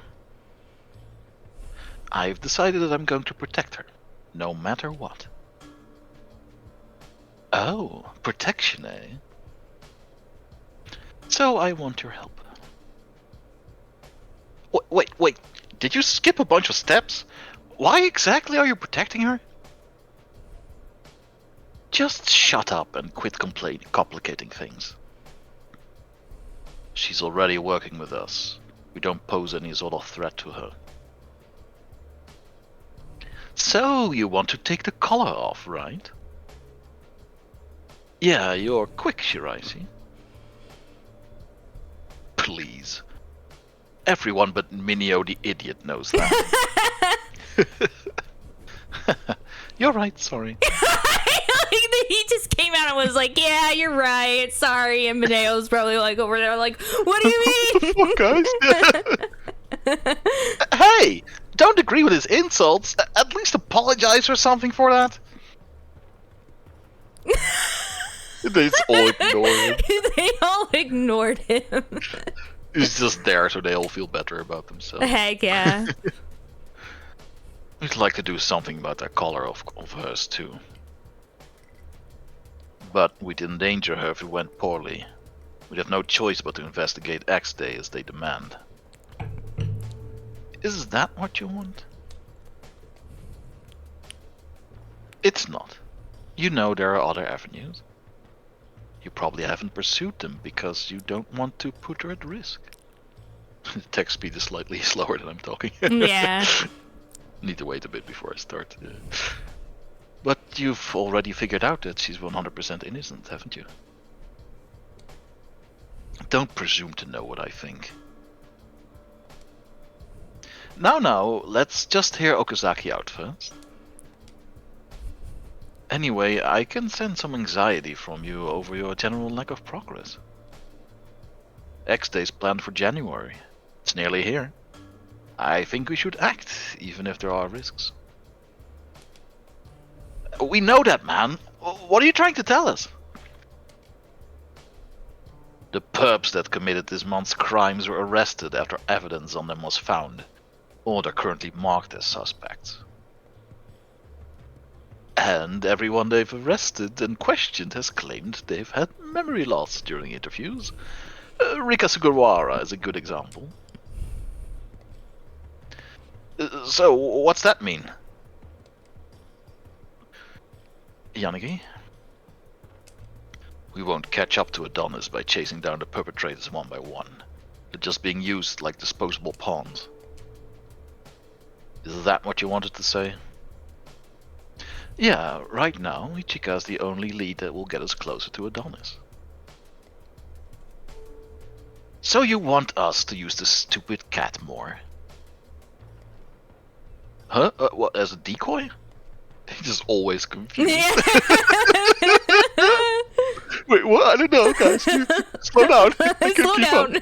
I've decided that I'm going to protect her, no matter what. Oh, protection, eh? So I want your help. Wait, did you skip a bunch of steps? Why exactly are you protecting her? Just shut up and quit complicating things. She's already working with us. We don't pose any sort of threat to her. So, you want to take the collar off, right? Yeah, you're quick, Shiraisi. Please. Everyone but Minio the idiot knows that. You're right, sorry. Like he just came out and was like, "Yeah, you're right. Sorry." And Maneo's probably like over there, like, "What do you mean?" Guys. Hey, don't agree with his insults. At least apologize or something for that. They all ignored him. They all ignored him. He's just there so they all feel better about themselves. Heck yeah. We'd like to do something about that collar of hers too. But we'd endanger her if it went poorly. We'd have no choice but to investigate X Day as they demand. Is that what you want? It's not. You know there are other avenues. You probably haven't pursued them because you don't want to put her at risk. The text speed is slightly slower than I'm talking. Yeah. Need to wait a bit before I start. But you've already figured out that she's 100% innocent, haven't you? Don't presume to know what I think. Now, let's just hear Okazaki out first. Anyway, I can sense some anxiety from you over your general lack of progress. X-Day's planned for January. It's nearly here. I think we should act, even if there are risks. We know that, man. What are you trying to tell us? The perps that committed this month's crimes were arrested after evidence on them was found, or they're currently marked as suspects. And everyone they've arrested and questioned has claimed they've had memory loss during interviews. Rika Sugawara is a good example. So, what's that mean? Yanagi? We won't catch up to Adonis by chasing down the perpetrators one by one. They're just being used like disposable pawns. Is that what you wanted to say? Yeah, right now, Ichika's the only lead that will get us closer to Adonis. So you want us to use the stupid cat more? Huh? What, as a decoy? He's just always confused. Yeah. Wait, what? I don't know, guys. Slow down. Slow down.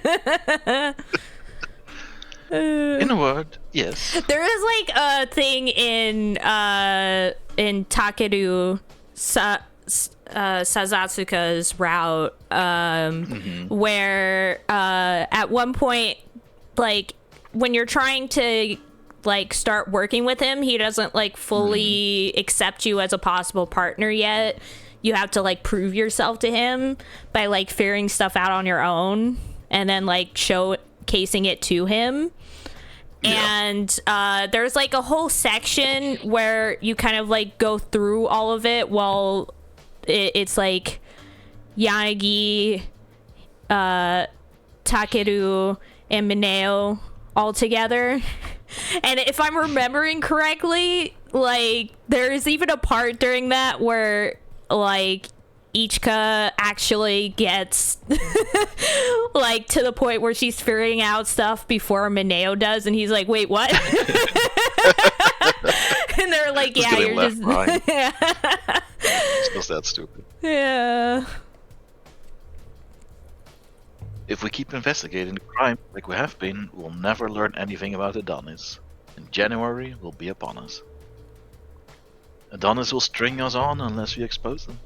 In a word, yes. There is like a thing in Takeru Sazatsuka's route where at one point, like when you're trying to like start working with him, he doesn't like fully accept you as a possible partner yet. You have to like prove yourself to him by like figuring stuff out on your own and then like showcasing it to him. Yeah. And there's like a whole section where you kind of like go through all of it while it's like Yanagi, Takeru, and Mineo all together. And if I'm remembering correctly, like there's even a part during that where like Ichika actually gets like to the point where she's figuring out stuff before Mineo does, and he's like, wait, what? And they're like, yeah, you're just yeah. It's just that stupid. Yeah. If we keep investigating the crime like we have been, we'll never learn anything about Adonis. And January will be upon us. Adonis will string us on unless we expose them.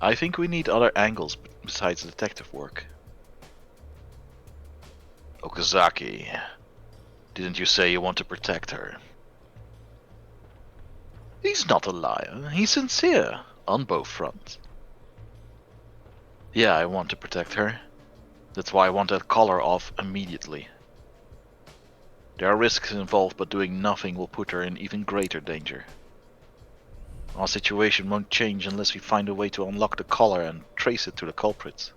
I think we need other angles besides detective work. Okazaki, didn't you say you want to protect her? He's not a liar. He's sincere on both fronts. Yeah, I want to protect her. That's why I want that collar off immediately. There are risks involved, but doing nothing will put her in even greater danger. Our situation won't change unless we find a way to unlock the collar and trace it to the culprits.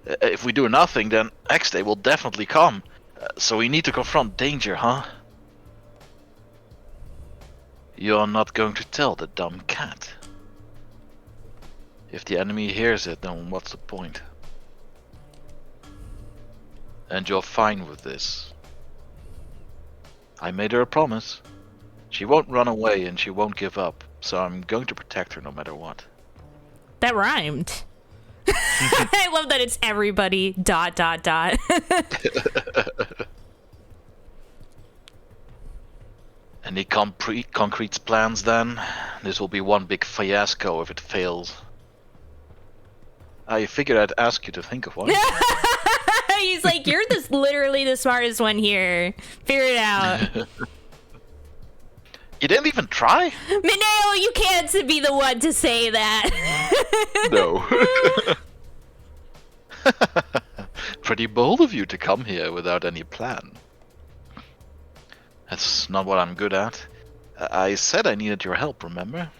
If we do nothing, then X-Day will definitely come. So we need to confront danger, huh? You're not going to tell the dumb cat. If the enemy hears it, then what's the point? And you're fine with this. I made her a promise. She won't run away and she won't give up, so I'm going to protect her no matter what. That rhymed. I love that it's everybody, ... Any concrete plans then? This will be one big fiasco if it fails. I figured I'd ask you to think of one. He's like, you're literally the smartest one here. Figure it out. You didn't even try? Mineo, you can't be the one to say that. No. Pretty bold of you to come here without any plan. That's not what I'm good at. I said I needed your help, remember?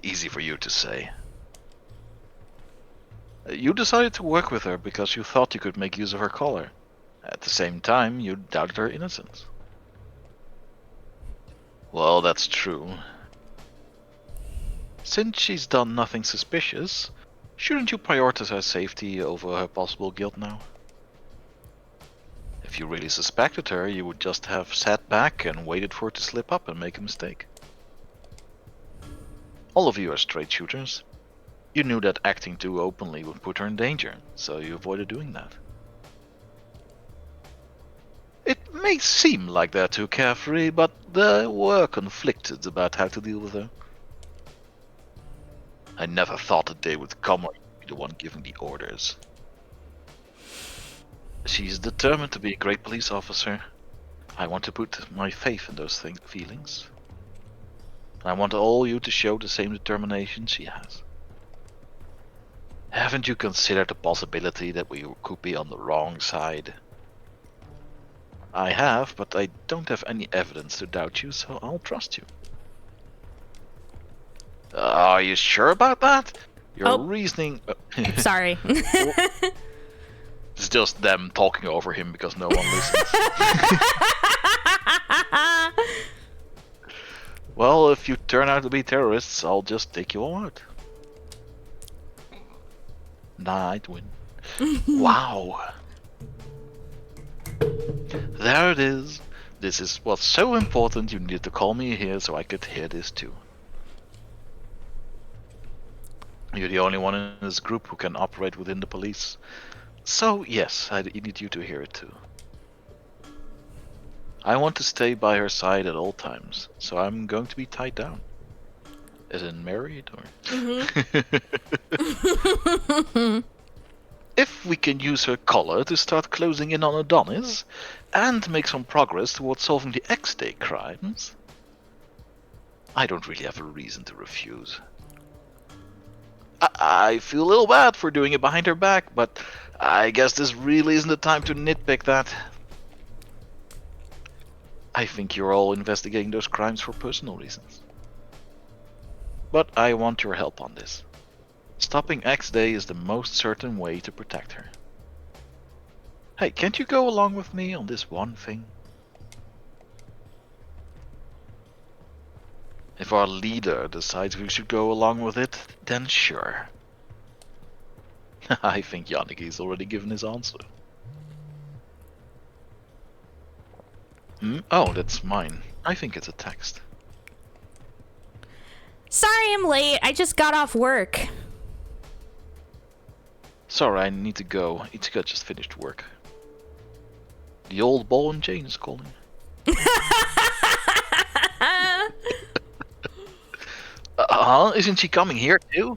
Easy for you to say. You decided to work with her because you thought you could make use of her collar. At the same time, you doubted her innocence. Well, that's true. Since she's done nothing suspicious, shouldn't you prioritize her safety over her possible guilt now? If you really suspected her, you would just have sat back and waited for her to slip up and make a mistake. All of you are straight shooters. You knew that acting too openly would put her in danger, so you avoided doing that. It may seem like they're too carefree, but they were conflicted about how to deal with her. I never thought the day would come where you'd be the one giving the orders. She's determined to be a great police officer. I want to put my faith in those feelings. I want all you to show the same determination she has. Haven't you considered the possibility that we could be on the wrong side? I have, but I don't have any evidence to doubt you, so I'll trust you. Are you sure about that? Your reasoning... Sorry. It's just them talking over him because no one listens. Well, if you turn out to be terrorists, I'll just take you all out. Nightwind. Wow. There it is. This is what's so important you needed to call me here so I could hear this too. You're the only one in this group who can operate within the police. So yes, I need you to hear it too. I want to stay by her side at all times, so I'm going to be tied down. As in married, or? If we can use her collar to start closing in on Adonis, and make some progress towards solving the X-Day crimes, I don't really have a reason to refuse. I feel a little bad for doing it behind her back, but I guess this really isn't the time to nitpick that. I think you're all investigating those crimes for personal reasons. But I want your help on this. Stopping X-Day is the most certain way to protect her. Hey, can't you go along with me on this one thing? If our leader decides we should go along with it, then sure. I think Yannick's already given his answer. Oh, that's mine. I think it's a text. Sorry I'm late. I just got off work. Sorry, I need to go. Ichika just finished work. The old ball and chain is calling. Isn't she coming here too?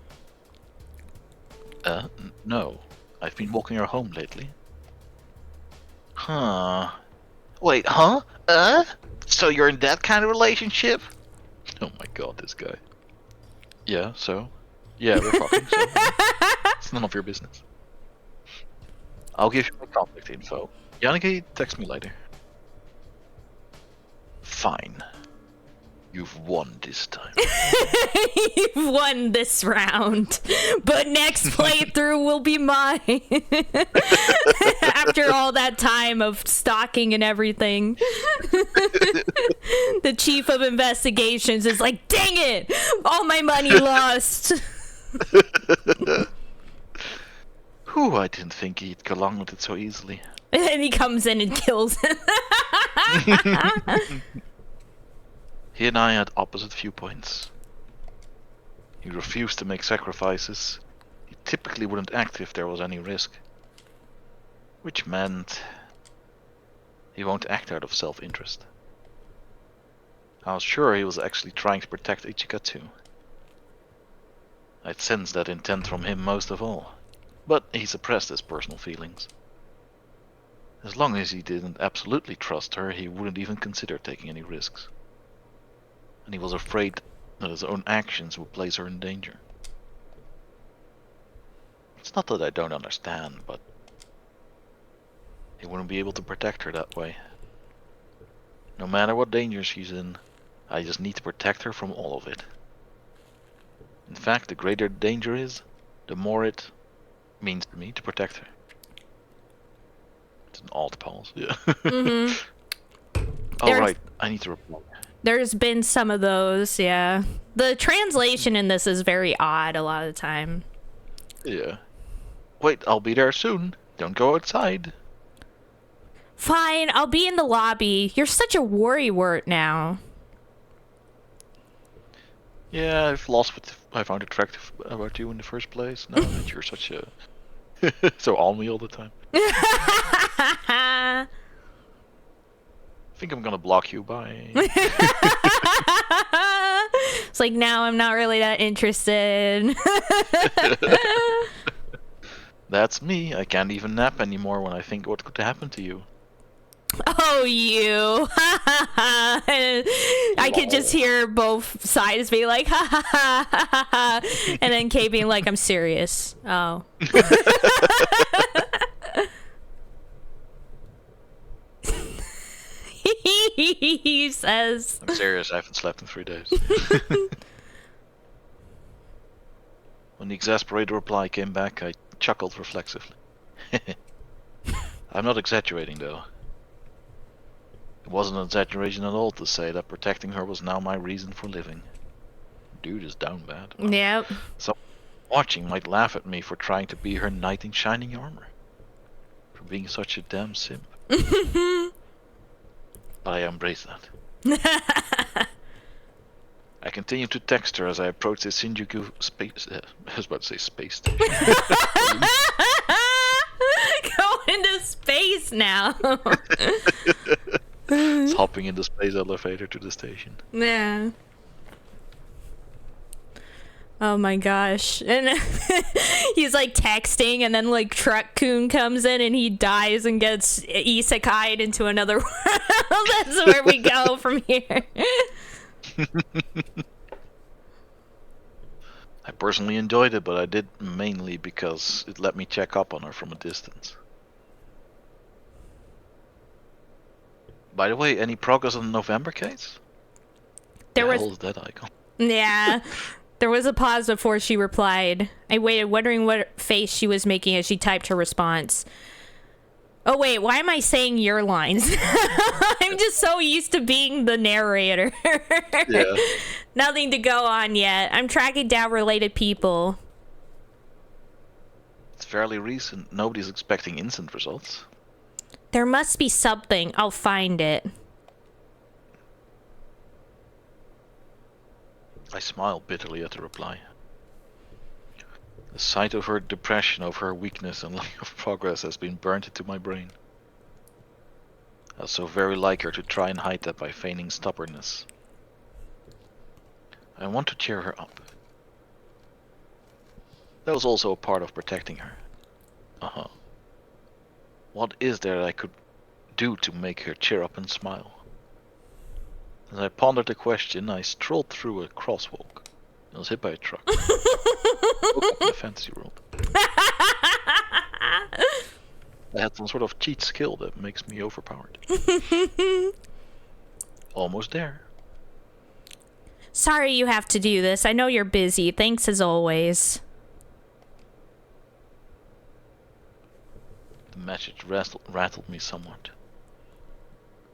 No. I've been walking her home lately. Huh. Wait, huh? So you're in that kind of relationship? Oh my god, this guy. Yeah, so? Yeah, we're fucking, so. It's none of your business. I'll give you my contact info. Janneke, text me later. Fine. You've won this time. You've won this round, but next playthrough will be mine. After all that time of stalking and everything, the chief of investigations is like, dang it, all my money lost. Whew, I didn't think he'd go along with it so easily. And then he comes in and kills him. He and I had opposite viewpoints. He refused to make sacrifices. He typically wouldn't act if there was any risk. Which meant he won't act out of self-interest. I was sure he was actually trying to protect Ichika too. I'd sensed that intent from him most of all, but he suppressed his personal feelings. As long as he didn't absolutely trust her, he wouldn't even consider taking any risks. And he was afraid that his own actions would place her in danger. It's not that I don't understand, but he wouldn't be able to protect her that way. No matter what danger she's in, I just need to protect her from all of it. In fact, the greater the danger is, the more it means to me to protect her. It's an odd pause, yeah. Mm-hmm. Alright, I need to reply. There's been some of those, yeah. The translation in this is very odd a lot of the time. Yeah. Wait, I'll be there soon. Don't go outside. Fine, I'll be in the lobby. You're such a worrywart now. Yeah, I've lost what I found attractive about you in the first place. Now that you're such a... so on me all the time. I think I'm gonna block you, bye. It's like, now I'm not really that interested. That's me. I can't even nap anymore when I think what could happen to you. Oh, you. I could just hear both sides be like, ha ha ha ha ha. And then Kay being like, I'm serious. Oh. He says. I'm serious, I haven't slept in 3 days. When the exasperated reply came back, I chuckled reflexively. I'm not exaggerating, though. It wasn't an exaggeration at all to say that protecting her was now my reason for living. Dude is down bad. Yep. Someone watching might laugh at me for trying to be her knight in shining armor. For being such a damn simp. But I embrace that. I continue to text her as I approach the Shinjuku space... I was about to say space station. Go into space now. It's hopping in the space elevator to the station. Yeah. Oh my gosh. And he's like texting, and then like Truck-kun comes in and he dies and gets isekai'd into another world. That's where we go from here. I personally enjoyed it, but I did mainly because it let me check up on her from a distance. By the way, any progress on the November case? There the was hell is that icon? Yeah. There was a pause before she replied. I waited, wondering what face she was making as she typed her response. Oh wait, why am I saying your lines? I'm just so used to being the narrator. Yeah. Nothing to go on yet. I'm tracking down related people. It's fairly recent. Nobody's expecting instant results. There must be something. I'll find it. I smile bitterly at the reply. The sight of her depression over her weakness and lack of progress has been burnt into my brain. I was so very like her to try and hide that by feigning stubbornness. I want to cheer her up. That was also a part of protecting her. Uh-huh. What is there that I could do to make her cheer up and smile? As I pondered the question, I strolled through a crosswalk. I was hit by a truck. Welcome to the fantasy world. I had some sort of cheat skill that makes me overpowered. Almost there. Sorry you have to do this. I know you're busy. Thanks as always. The message rattled me somewhat.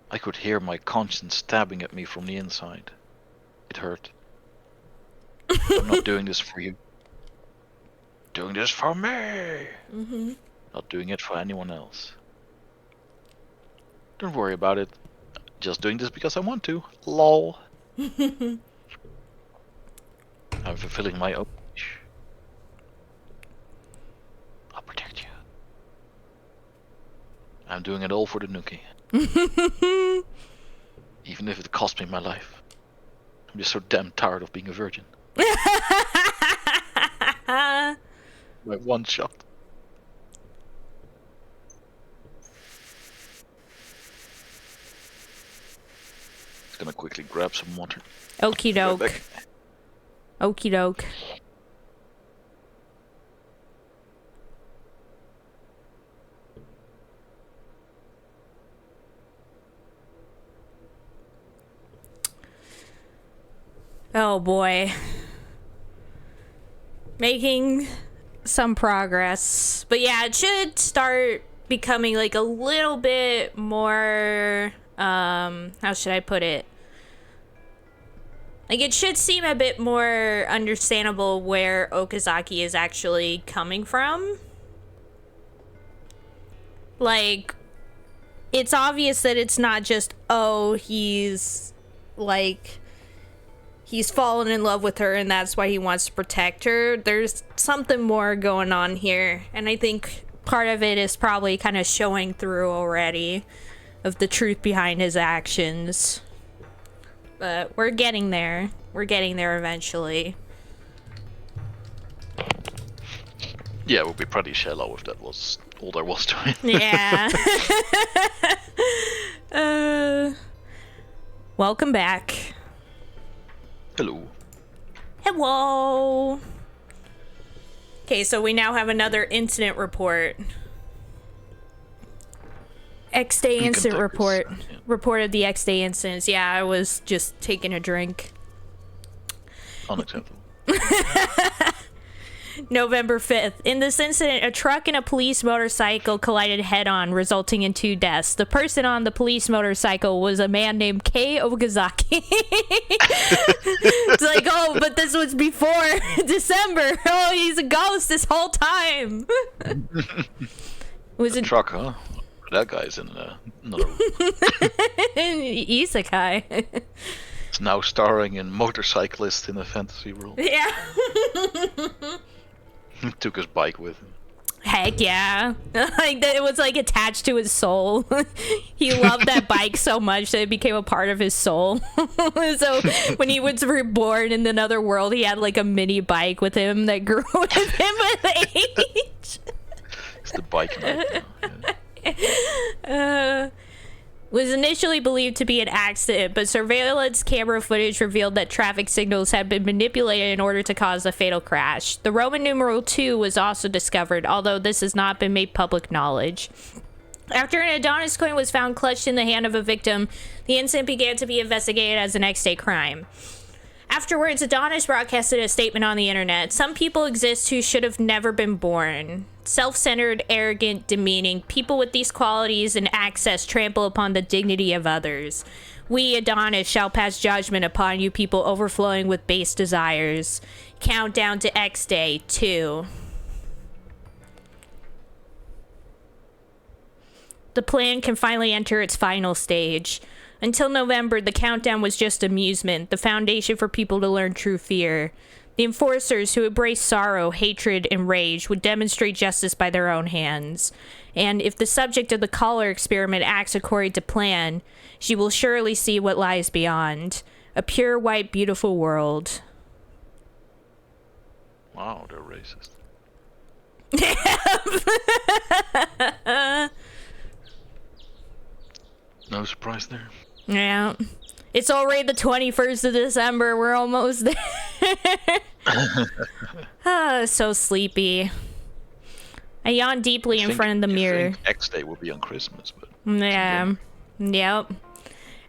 I could hear my conscience stabbing at me from the inside. It hurt. I'm not doing this for you. Doing this for me. Mm-hmm. Not doing it for anyone else. Don't worry about it. Just doing this because I want to. Lol. I'm fulfilling my own wish. I'll protect you. I'm doing it all for the Nookie. Even if it cost me my life. I'm just so damn tired of being a virgin. My one shot. Just gonna quickly grab some water. Okie Right doke. back. Okie doke. Oh boy. Making some progress. But yeah, it should start becoming like a little bit more, how should I put it? Like, it should seem a bit more understandable where Okazaki is actually coming from. Like, it's obvious that it's not just, oh, he's, like, he's fallen in love with her and that's why he wants to protect her. There's something more going on here. And I think part of it is probably kind of showing through already of the truth behind his actions. But we're getting there. We're getting there eventually. Yeah, it would be pretty shallow if that was all there was to it. Yeah. Welcome back. Hello. Hello. Okay, so we now have another incident report. X-Day You can incident take report. this, yeah. Reported the X-Day incidents. Yeah, I was just taking a drink. Unacceptable. November 5th. In this incident, a truck and a police motorcycle collided head-on, resulting in 2 deaths. The person on the police motorcycle was a man named Kei Okazaki. It's like, oh, but this was before December. Oh, he's a ghost this whole time. Was The it truck, huh? That guy's in another room. Isekai? It's now starring in Motorcyclist in a Fantasy World. Yeah. He took his bike with him. Heck yeah. Like, that it was like attached to his soul. He loved that bike so much that it became a part of his soul. So when he was reborn in another world, he had like a mini bike with him that grew with him with age. It's the bike night now. Yeah. Was initially believed to be an accident, but surveillance camera footage revealed that traffic signals had been manipulated in order to cause the fatal crash. The Roman numeral 2 was also discovered, although this has not been made public knowledge. After an Adonis coin was found clutched in the hand of a victim, the incident began to be investigated as an X-Day crime. Afterwards, Adonis broadcasted a statement on the internet. Some people exist who should have never been born. Self-centered, arrogant, demeaning. People with these qualities and access trample upon the dignity of others. We, Adonis, shall pass judgment upon you people overflowing with base desires. Countdown to X-Day 2. The plan can finally enter its final stage. Until November, the countdown was just amusement, the foundation for people to learn true fear. The enforcers who embrace sorrow, hatred, and rage would demonstrate justice by their own hands. And if the subject of the collar experiment acts according to plan, she will surely see what lies beyond. A pure, white, beautiful world. Wow, they're racist. No surprise there. Yeah. It's already the 21st of December. We're almost there. So sleepy. I yawn deeply in front of the mirror. X Day will be on Christmas, but... Yeah. Yep.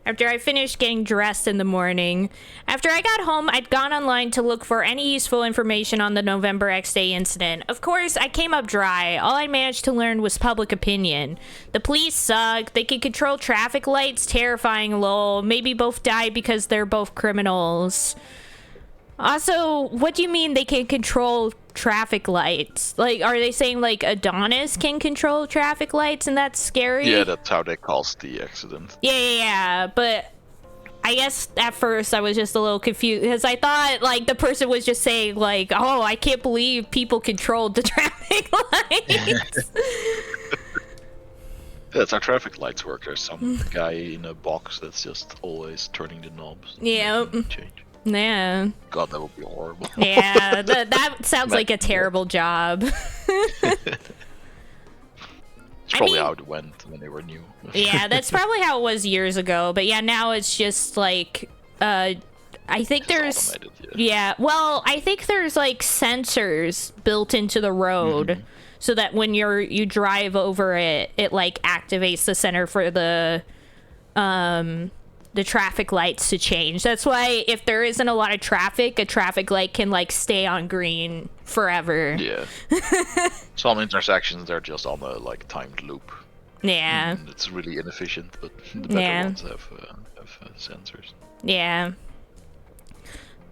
After I finished getting dressed in the morning. After I got home, I'd gone online to look for any useful information on the November X Day incident. Of course, I came up dry. All I managed to learn was public opinion. The police suck. They can control traffic lights. Terrifying, lol. Maybe both died because they're both criminals. Also, what do you mean they can control traffic lights? Like, are they saying, like, Adonis can control traffic lights and that's scary? Yeah, that's how they caused the accident. Yeah, but I guess at first I was just a little confused because I thought, like, the person was just saying, like, oh, I can't believe people controlled the traffic lights. That's how traffic lights work. There's some guy in a box that's just always turning the knobs. Yeah. Change. Yeah. God, that would be horrible. Yeah, that sounds like a terrible job. It's probably how it went when they were new. Yeah, that's probably how it was years ago. But yeah, now it's just like, I think there's, yeah, well, I think there's like sensors built into the road so that when you drive over it, it like activates the center for the traffic lights to change. That's why if there isn't a lot of traffic, a traffic light can like stay on green forever. Yeah. Some intersections they're just on a like timed loop. Yeah. And it's really inefficient, but the better ones have sensors. Yeah.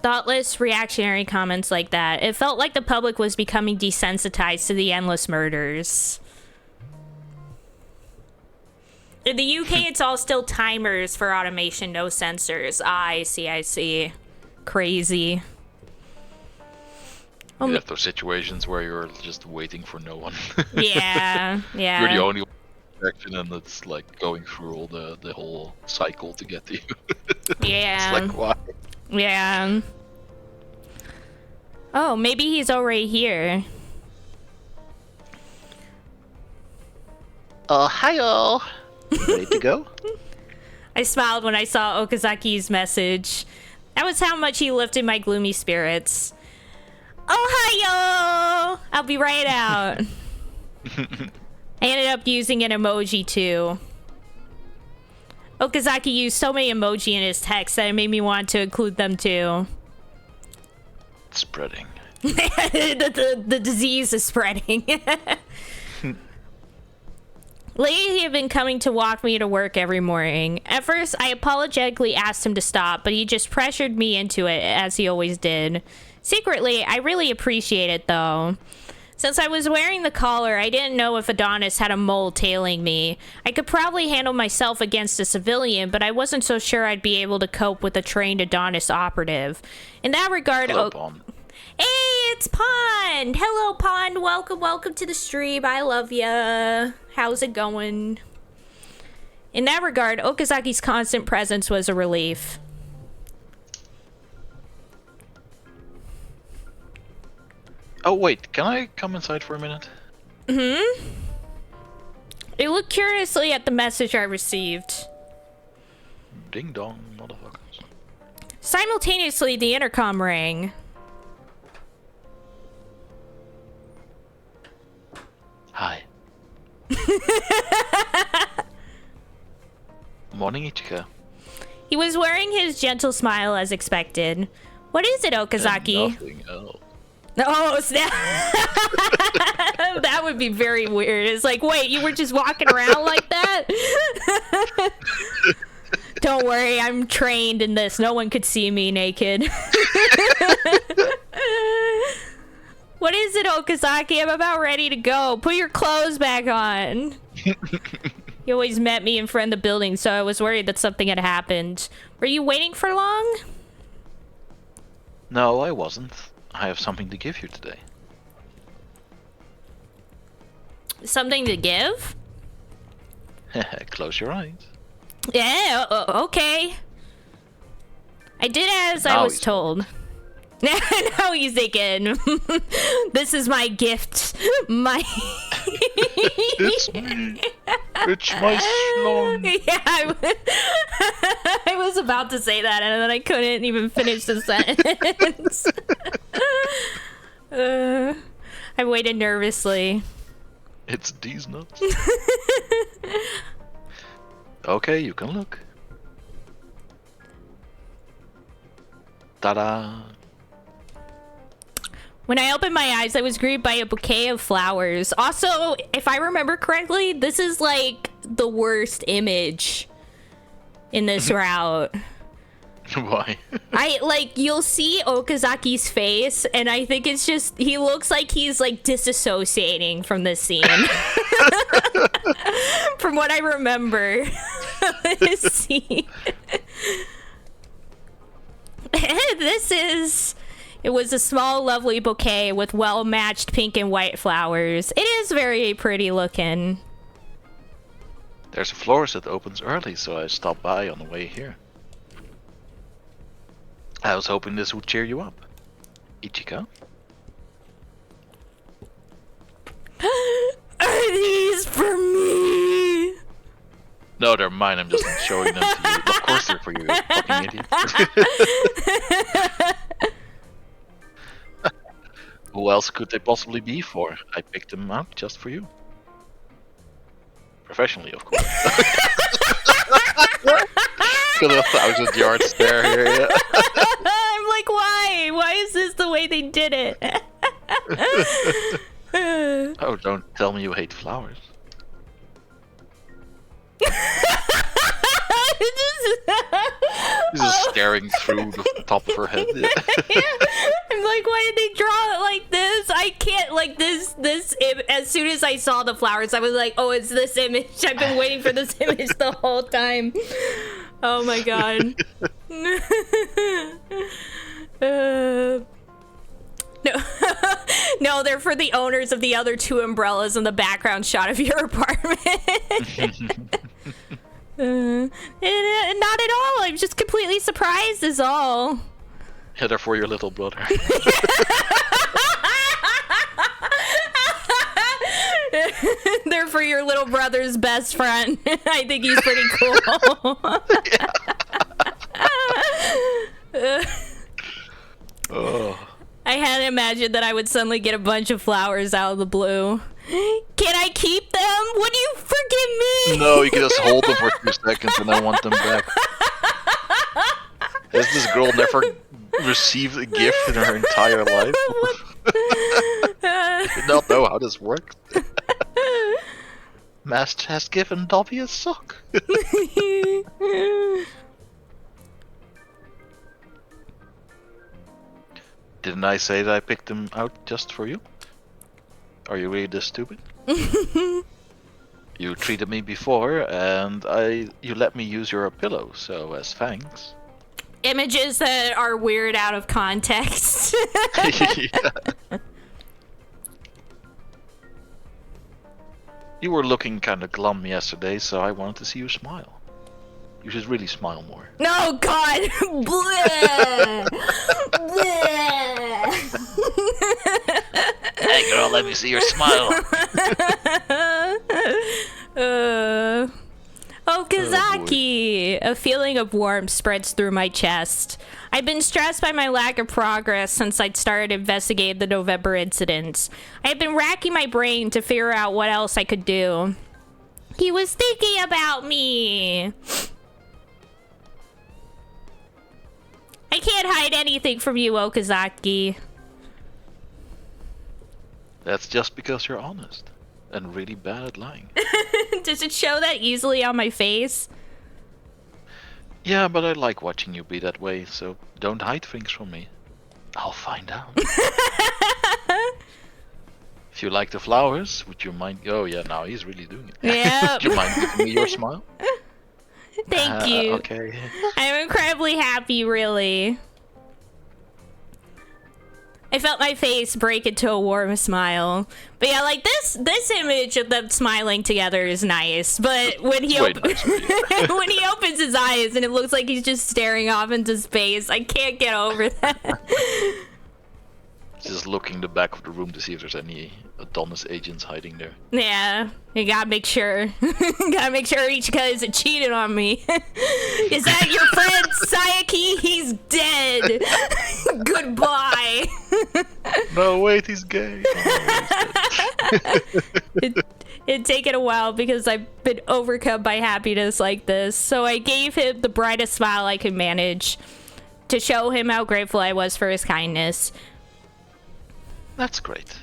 Thoughtless, reactionary comments like that. It felt like the public was becoming desensitized to the endless murders. In the UK, it's all still timers for automation, no sensors. I see. Crazy. You have those situations where you're just waiting for no one. Yeah. You're the only one, and it's like going through all the whole cycle to get to you. Yeah. It's like, why? Yeah. Oh, maybe he's already here. Hi all. Ready to go? I smiled when I saw Okazaki's message. That was how much he lifted my gloomy spirits. Ohio! I'll be right out. I ended up using an emoji too. Okazaki used so many emoji in his text that it made me want to include them too. It's spreading. the disease is spreading. Lately, he had been coming to walk me to work every morning. At first, I apologetically asked him to stop, but he just pressured me into it, as he always did. Secretly, I really appreciate it, though. Since I was wearing the collar, I didn't know if Adonis had a mole tailing me. I could probably handle myself against a civilian, but I wasn't so sure I'd be able to cope with a trained Adonis operative. In that regard... Hello, Pond. Hey, it's Pond! Hello, Pond. Welcome to the stream. I love ya. How's it going? In that regard, Okazaki's constant presence was a relief. Oh wait, can I come inside for a minute? Mm-hmm. I looked curiously at the message I received. Ding dong, motherfuckers. Simultaneously, the intercom rang. Hi. Morning, Ichika. He was wearing his gentle smile as expected. What is it, Okazaki? Nothing else. Oh, snap. That would be very weird. It's like, wait, you were just walking around like that? Don't worry, I'm trained in this. No one could see me naked. What is it, Okazaki? I'm about ready to go. Put your clothes back on. You always met me in front of the building, so I was worried that something had happened. Were you waiting for long? No, I wasn't. I have something to give you today. Something to give? Close your eyes. Yeah, okay. I did as I Now was he's- told. Now he's thinking, this is my gift. My. It's me. It's my slong. Yeah, I was about to say that, and then I couldn't even finish the sentence. I waited nervously. It's these nuts. Okay, you can look. Ta-da! When I opened my eyes, I was greeted by a bouquet of flowers. Also, if I remember correctly, this is like the worst image in this route. Why? You'll see Okazaki's face, and I think it's just, he looks like he's like disassociating from this scene. From what I remember. This scene. It was a small, lovely bouquet with well-matched pink and white flowers. It is very pretty looking. There's a florist that opens early, so I stopped by on the way here. I was hoping this would cheer you up. Ichika? Are these for me? No, they're mine. I'm just showing them to you. Of course they're for you, fucking idiot. Who else could they possibly be for? I picked them out just for you. Professionally, of course. Got 1,000 yards there here, yeah. I'm like, why? Why is this the way they did it? Oh, don't tell me you hate flowers. She's just staring through the top of her head. I'm like, why did they draw it like this? I can't, like, this, as soon as I saw the flowers, I was like, oh, it's this image. I've been waiting for this image the whole time. Oh my god. No, no, they're for the owners of the other 2 umbrellas in the background shot of your apartment. Not at all. I'm just completely surprised is all. Yeah, they're for your little brother. They're for your little brother's best friend. I think he's pretty cool. Oh. I hadn't imagined that I would suddenly get a bunch of flowers out of the blue. Can I keep them? Would you forgive me? No, you can just hold them for 2 seconds and then want them back. Has this girl never received a gift in her entire life? I do not know how this works. Master has given Dobby a sock. Didn't I say that I picked them out just for you? Are you really this stupid? You treated me before, and you let me use your pillow, so as thanks. Images that are weird out of context. Yeah. You were looking kind of glum yesterday, so I wanted to see you smile. You should really smile more. No, God! Bleh! Bleh! Hey girl, let me see your smile. Okazaki! A feeling of warmth spreads through my chest. I've been stressed by my lack of progress since I'd started investigating the November incidents. I had been racking my brain to figure out what else I could do. He was thinking about me! I can't hide anything from you, Okazaki. That's just because you're honest and really bad at lying. Does it show that easily on my face? Yeah, but I like watching you be that way, so don't hide things from me. I'll find out. If you like the flowers, would you mind... Oh yeah, now he's really doing it. Yeah. Would you mind giving me your smile? Thank you. Okay. I'm incredibly happy, really. I felt my face break into a warm smile. But yeah, like this image of them smiling together is nice. But when he It's way nicer, yeah. when he opens his eyes and it looks like he's just staring off into space, I can't get over that. Just looking in the back of the room to see if there's any Adonis agents hiding there. Yeah, you gotta make sure. Gotta make sure Ichika isn't cheating on me. Is that your friend Sayaki? He's dead. Goodbye. No, wait, he's gay. Oh, he's dead. It'd taken a while because I've been overcome by happiness like this. So I gave him the brightest smile I could manage to show him how grateful I was for his kindness. That's great.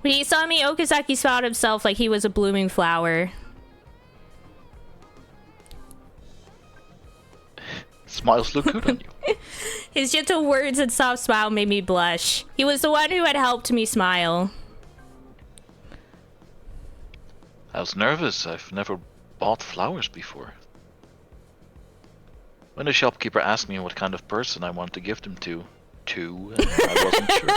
When he saw me, Okazaki smiled himself like he was a blooming flower. Smiles look good on you. His gentle words and soft smile made me blush. He was the one who had helped me smile. I was nervous. I've never bought flowers before. When the shopkeeper asked me what kind of person I wanted to give them to, I wasn't sure.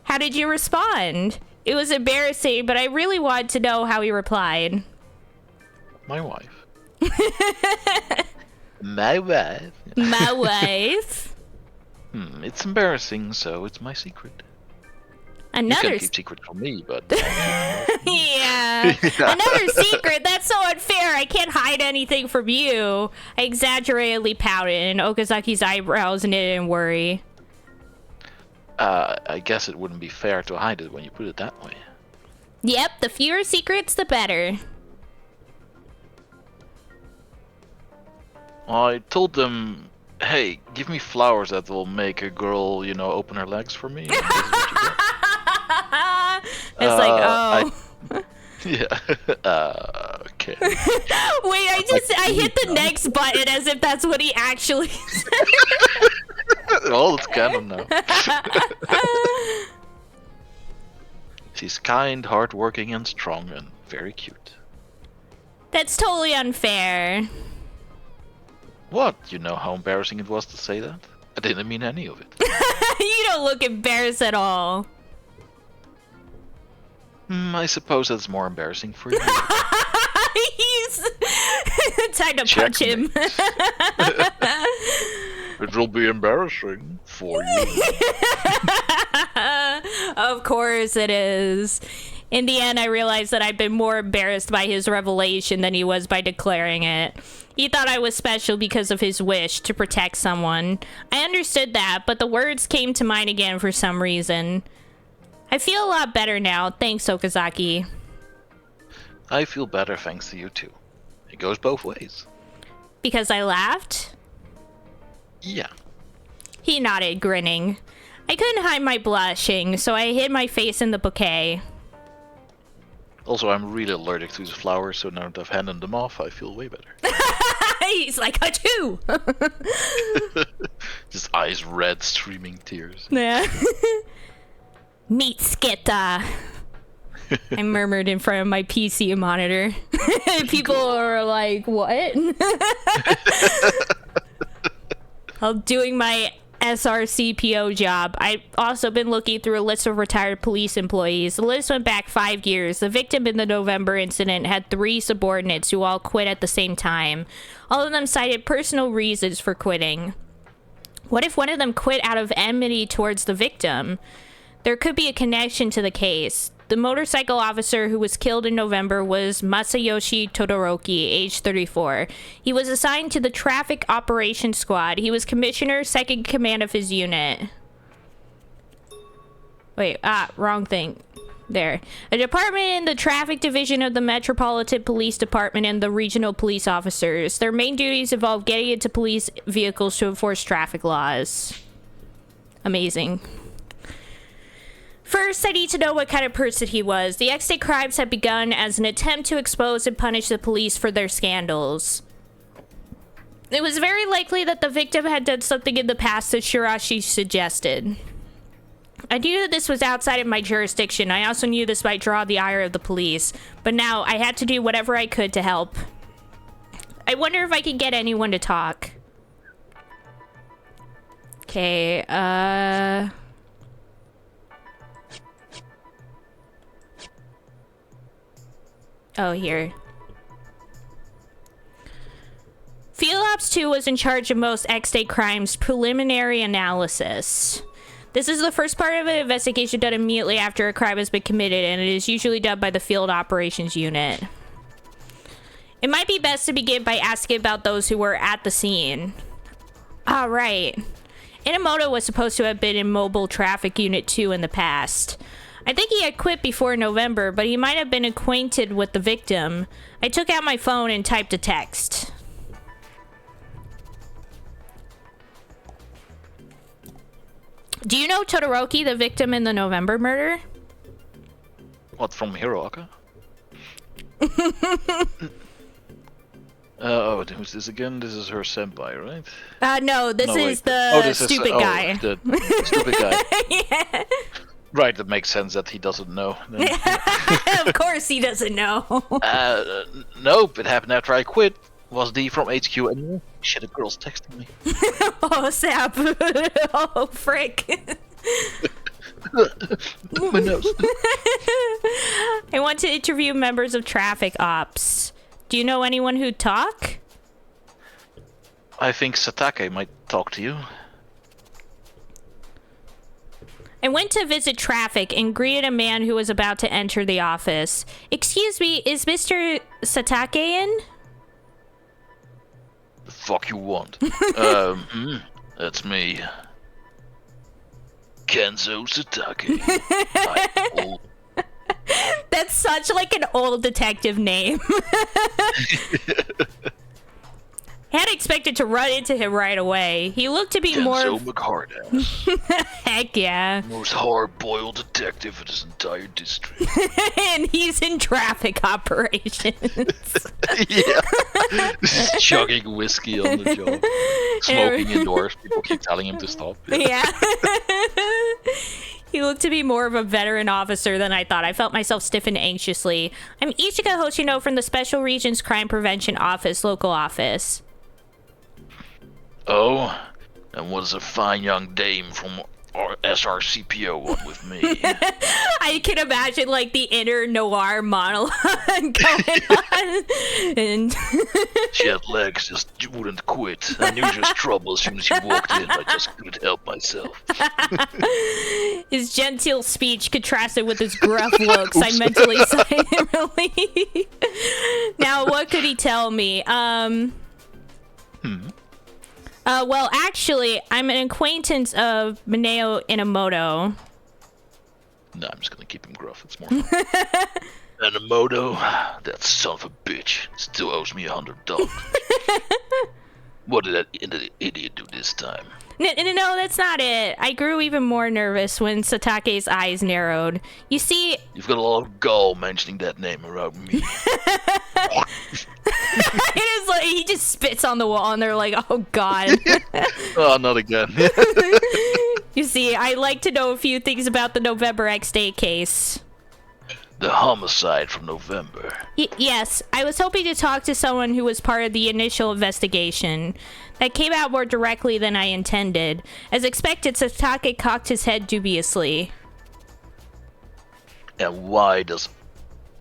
How did you respond? It was embarrassing, but I really wanted to know how he replied. My wife. My wife. My wife. It's embarrassing, so it's my secret. You Another can keep secret from me, but yeah. Another secret. That's so unfair. I can't hide anything from you. I exaggeratedly pouted, and Okazaki's eyebrows knitted in worry. I guess it wouldn't be fair to hide it when you put it that way. Yep, the fewer secrets, the better. I told them, hey, give me flowers that will make a girl, open her legs for me. And this is what you get. It's like, oh. Yeah. Okay. Wait, I hit the next button as if that's what he actually said. Well, it's canon now. She's kind, hardworking, and strong, and very cute. That's totally unfair. What? You know how embarrassing it was to say that? I didn't mean any of it. You don't look embarrassed at all. I suppose that's more embarrassing for you. He's time to punch him. It will be embarrassing for you. Of course it is. In the end, I realized that I'd been more embarrassed by his revelation than he was by declaring it. He thought I was special because of his wish to protect someone. I understood that, but the words came to mind again for some reason. I feel a lot better now, thanks, Okazaki. I feel better thanks to you too. It goes both ways. Because I laughed? Yeah. He nodded, grinning. I couldn't hide my blushing, so I hid my face in the bouquet. Also, I'm really allergic to these flowers, so now that I've handed them off, I feel way better. He's like, achoo! Just eyes red, streaming tears. Yeah. Meat skita. I murmured in front of my PC monitor. People are like, what? While doing my SRCPO job, I've also been looking through a list of retired police employees. The list went back 5 years. The victim in the November incident had 3 subordinates who all quit at the same time. All of them cited personal reasons for quitting. What if one of them quit out of enmity towards the victim? There could be a connection to the case. The motorcycle officer who was killed in November was Masayoshi Todoroki, age 34. He was assigned to the Traffic Operations Squad. He was commissioner, second command of his unit. Wait, wrong thing. There. A department in the traffic division of the Metropolitan Police Department and the regional police officers. Their main duties involve getting into police vehicles to enforce traffic laws. Amazing. First, I need to know what kind of person he was. The X-Day crimes had begun as an attempt to expose and punish the police for their scandals. It was very likely that the victim had done something in the past that Shirashi suggested. I knew that this was outside of my jurisdiction. I also knew this might draw the ire of the police. But now, I had to do whatever I could to help. I wonder if I can get anyone to talk. Okay, Oh, here. Field Ops 2 was in charge of most X-Day crimes preliminary analysis. This is the first part of an investigation done immediately after a crime has been committed, and it is usually done by the Field Operations Unit. It might be best to begin by asking about those who were at the scene. Ah, right. Inamoto was supposed to have been in Mobile Traffic Unit 2 in the past. I think he had quit before November, but he might have been acquainted with the victim. I took out my phone and typed a text. Do you know Todoroki, the victim in the November murder? What, from Hiroaka? Oh, who's this again? This is her senpai, right? No, this No, is wait. the stupid guy. The stupid guy. Yeah. Right, that makes sense that he doesn't know. Of course he doesn't know. Nope, it happened after I quit. Was D from HQ anyway? Shit, a girl's texting me. Oh, sap. Oh, frick. My nose. I want to interview members of Traffic Ops. Do you know anyone who'd talk? I think Satake might talk to you. I went to visit Traffic and greeted a man who was about to enter the office. Excuse me, is Mr. Satake in? The fuck you want? That's me. Kenzo Satake. I'm old. That's such like an old detective name. I had expected to run into him right away. He looked to be Kenzo McHardass. Heck yeah. Most hard-boiled detective in this entire district. And he's in traffic operations. Yeah. Chugging whiskey on the job. Smoking indoors. People keep telling him to stop. Yeah. He looked to be more of a veteran officer than I thought. I felt myself stiffen anxiously. I'm Ichika Hoshino from the Special Regions Crime Prevention Office, local office. Oh? And what does a fine young dame from our SRCPO want with me? I can imagine like the inner noir monologue going on. And She had legs, just wouldn't quit. I knew she was trouble as soon as she walked in. I just couldn't help myself. his genteel speech contrasted with his gruff looks. I mentally sighed in relief. Now, what could he tell me? Well, actually, I'm an acquaintance of Mineo Inamoto. No, I'm just gonna keep him gruff. It's more fun. Inamoto, that son of a bitch, still owes me $100. What did that idiot do this time? No, that's not it. I grew even more nervous when Satake's eyes narrowed. You see... You've got a lot of gall mentioning that name around me. It is like he just spits on the wall and they're like, oh god. Oh, not again. You see, I like to know a few things about the November X-Day case. The homicide from November. Yes, I was hoping to talk to someone who was part of the initial investigation. That came out more directly than I intended. As expected, Satake cocked his head dubiously. And why does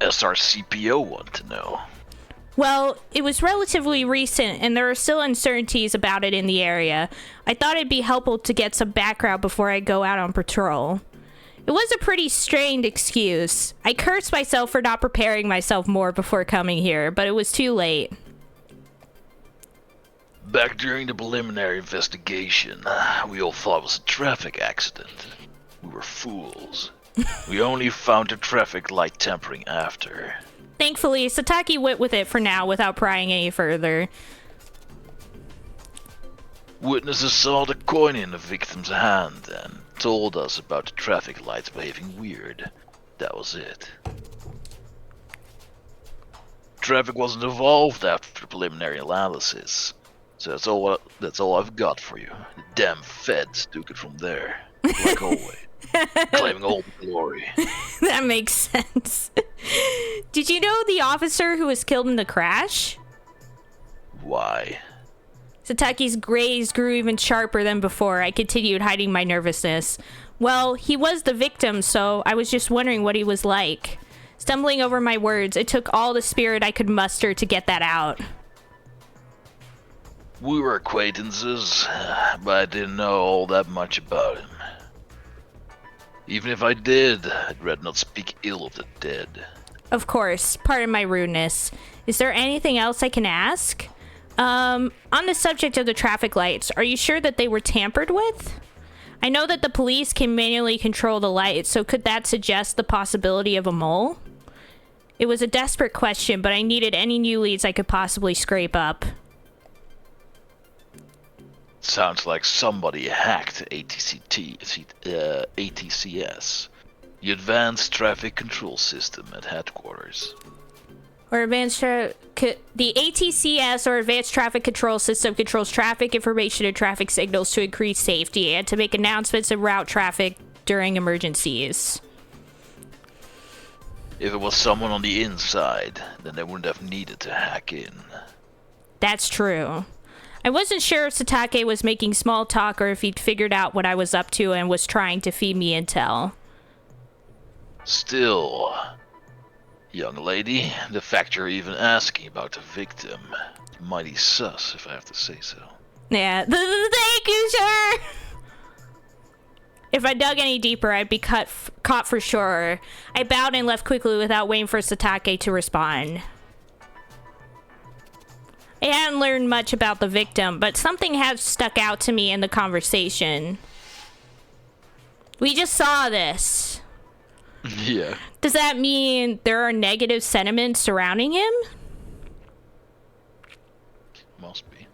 SRCPO want to know? Well, it was relatively recent, and there are still uncertainties about it in the area. I thought it'd be helpful to get some background before I go out on patrol. It was a pretty strained excuse. I cursed myself for not preparing myself more before coming here, but it was too late. Back during the preliminary investigation, we all thought it was a traffic accident. We were fools. We only found the traffic light tampering after. Thankfully, Satake went with it for now without prying any further. Witnesses saw the coin in the victim's hand and told us about the traffic lights behaving weird. That was it. Traffic wasn't involved after the preliminary analysis. So that's all I've got for you. The damn feds took it from there. Like always. Claiming all the glory. That makes sense. Did you know the officer who was killed in the crash? Why? Satake's gaze grew even sharper than before. I continued hiding my nervousness. Well, he was the victim, so I was just wondering what he was like. Stumbling over my words, it took all the spirit I could muster to get that out. We were acquaintances, but I didn't know all that much about him. Even if I did, I'd rather not speak ill of the dead. Of course, pardon my rudeness. Is there anything else I can ask? On the subject of the traffic lights, are you sure that they were tampered with? I know that the police can manually control the lights, so could that suggest the possibility of a mole? It was a desperate question, but I needed any new leads I could possibly scrape up. Sounds like somebody hacked ATCS, the Advanced Traffic Control System at headquarters. Or the ATCS, or Advanced Traffic Control System, controls traffic information and traffic signals to increase safety and to make announcements and route traffic during emergencies. If it was someone on the inside, then they wouldn't have needed to hack in. That's true. I wasn't sure if Satake was making small talk or if he'd figured out what I was up to and was trying to feed me intel. Still, young lady, the fact you're even asking about the victim, mighty sus, if I have to say so. Yeah, thank you, sir! If I dug any deeper, I'd be caught for sure. I bowed and left quickly without waiting for Satake to respond. I hadn't learned much about the victim, but something has stuck out to me in the conversation. We just saw this. Yeah. Does that mean there are negative sentiments surrounding him? Must be.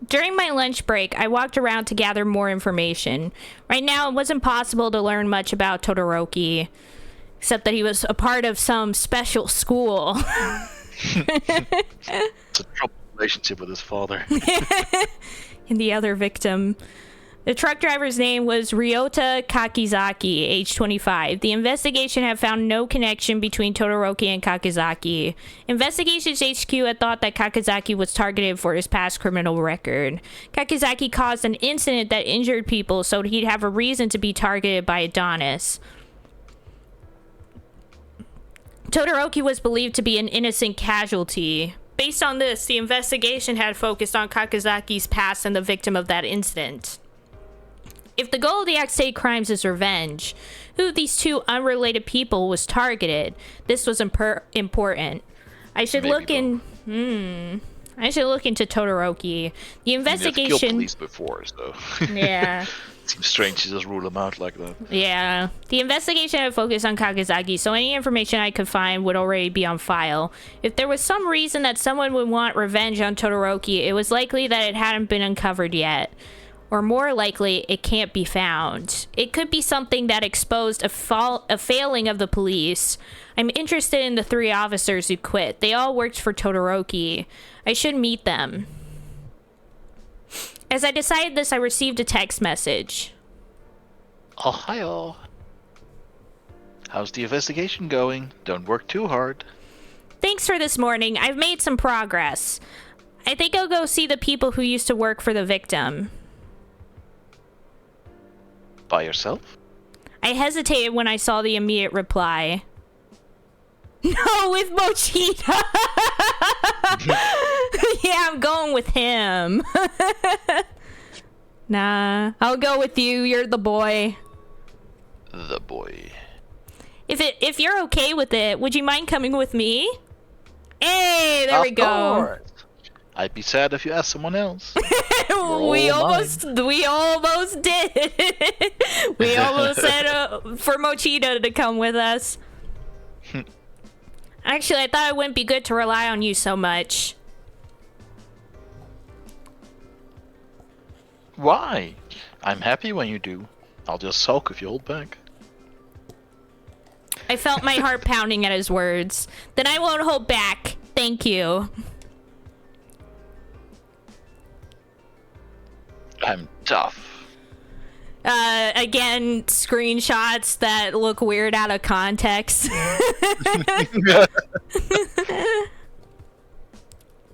During my lunch break, I walked around to gather more information. Right now, it wasn't possible to learn much about Todoroki, except that he was a part of some special school. It's a troubled relationship with his father. And the other victim. The truck driver's name was Ryota Kakizaki, age 25. The investigation had found no connection between Todoroki and Kakizaki. Investigations HQ had thought that Kakizaki was targeted for his past criminal record. Kakizaki caused an incident that injured people, so he'd have a reason to be targeted by Adonis. Todoroki was believed to be an innocent casualty. Based on this, the investigation had focused on Kakizaki's past and the victim of that incident. If the goal of the X-Day crimes is revenge, who of these two unrelated people was targeted? This was important. I should look into Todoroki. The investigation. He's killed police before, so. Yeah. Seems strange to just rule him out like that. Yeah. The investigation had focused on Kakizaki, so any information I could find would already be on file. If there was some reason that someone would want revenge on Todoroki, it was likely that it hadn't been uncovered yet. Or more likely, it can't be found. It could be something that exposed a failing of the police. I'm interested in the 3 officers who quit. They all worked for Todoroki. I should meet them. As I decided this, I received a text message. Oh, hi all. How's the investigation going? Don't work too hard. Thanks for this morning. I've made some progress. I think I'll go see the people who used to work for the victim. By yourself? I hesitated when I saw the immediate reply. No, with Mochita! Yeah, I'm going with him. Nah, I'll go with you. You're the boy. The boy. If you're okay with it, would you mind coming with me? Hey, there we go. Course. I'd be sad if you asked someone else. we almost did. We almost said for Mochita to come with us. Actually, I thought it wouldn't be good to rely on you so much. Why? I'm happy when you do. I'll just sulk if you hold back. I felt my heart pounding at his words. Then I won't hold back. Thank you. I'm tough. Again, screenshots that look weird out of context.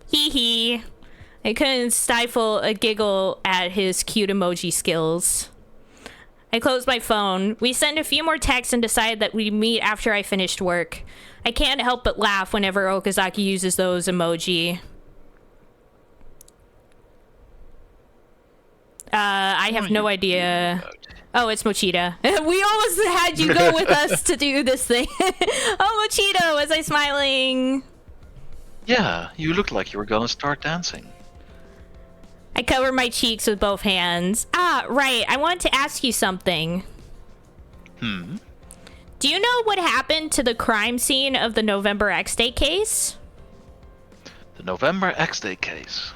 Hee hee. I couldn't stifle a giggle at his cute emoji skills. I closed my phone. We sent a few more texts and decided that we'd meet after I finished work. I can't help but laugh whenever Okazaki uses those emoji. I have no idea. Oh, it's Mochita. We almost had you go with us to do this thing. Oh, Mochito, was I smiling? Yeah, you looked like you were gonna start dancing. I cover my cheeks with both hands. Ah, right. I wanted to ask you something. Do you know what happened to the crime scene of the November X Day case? The November X Day case.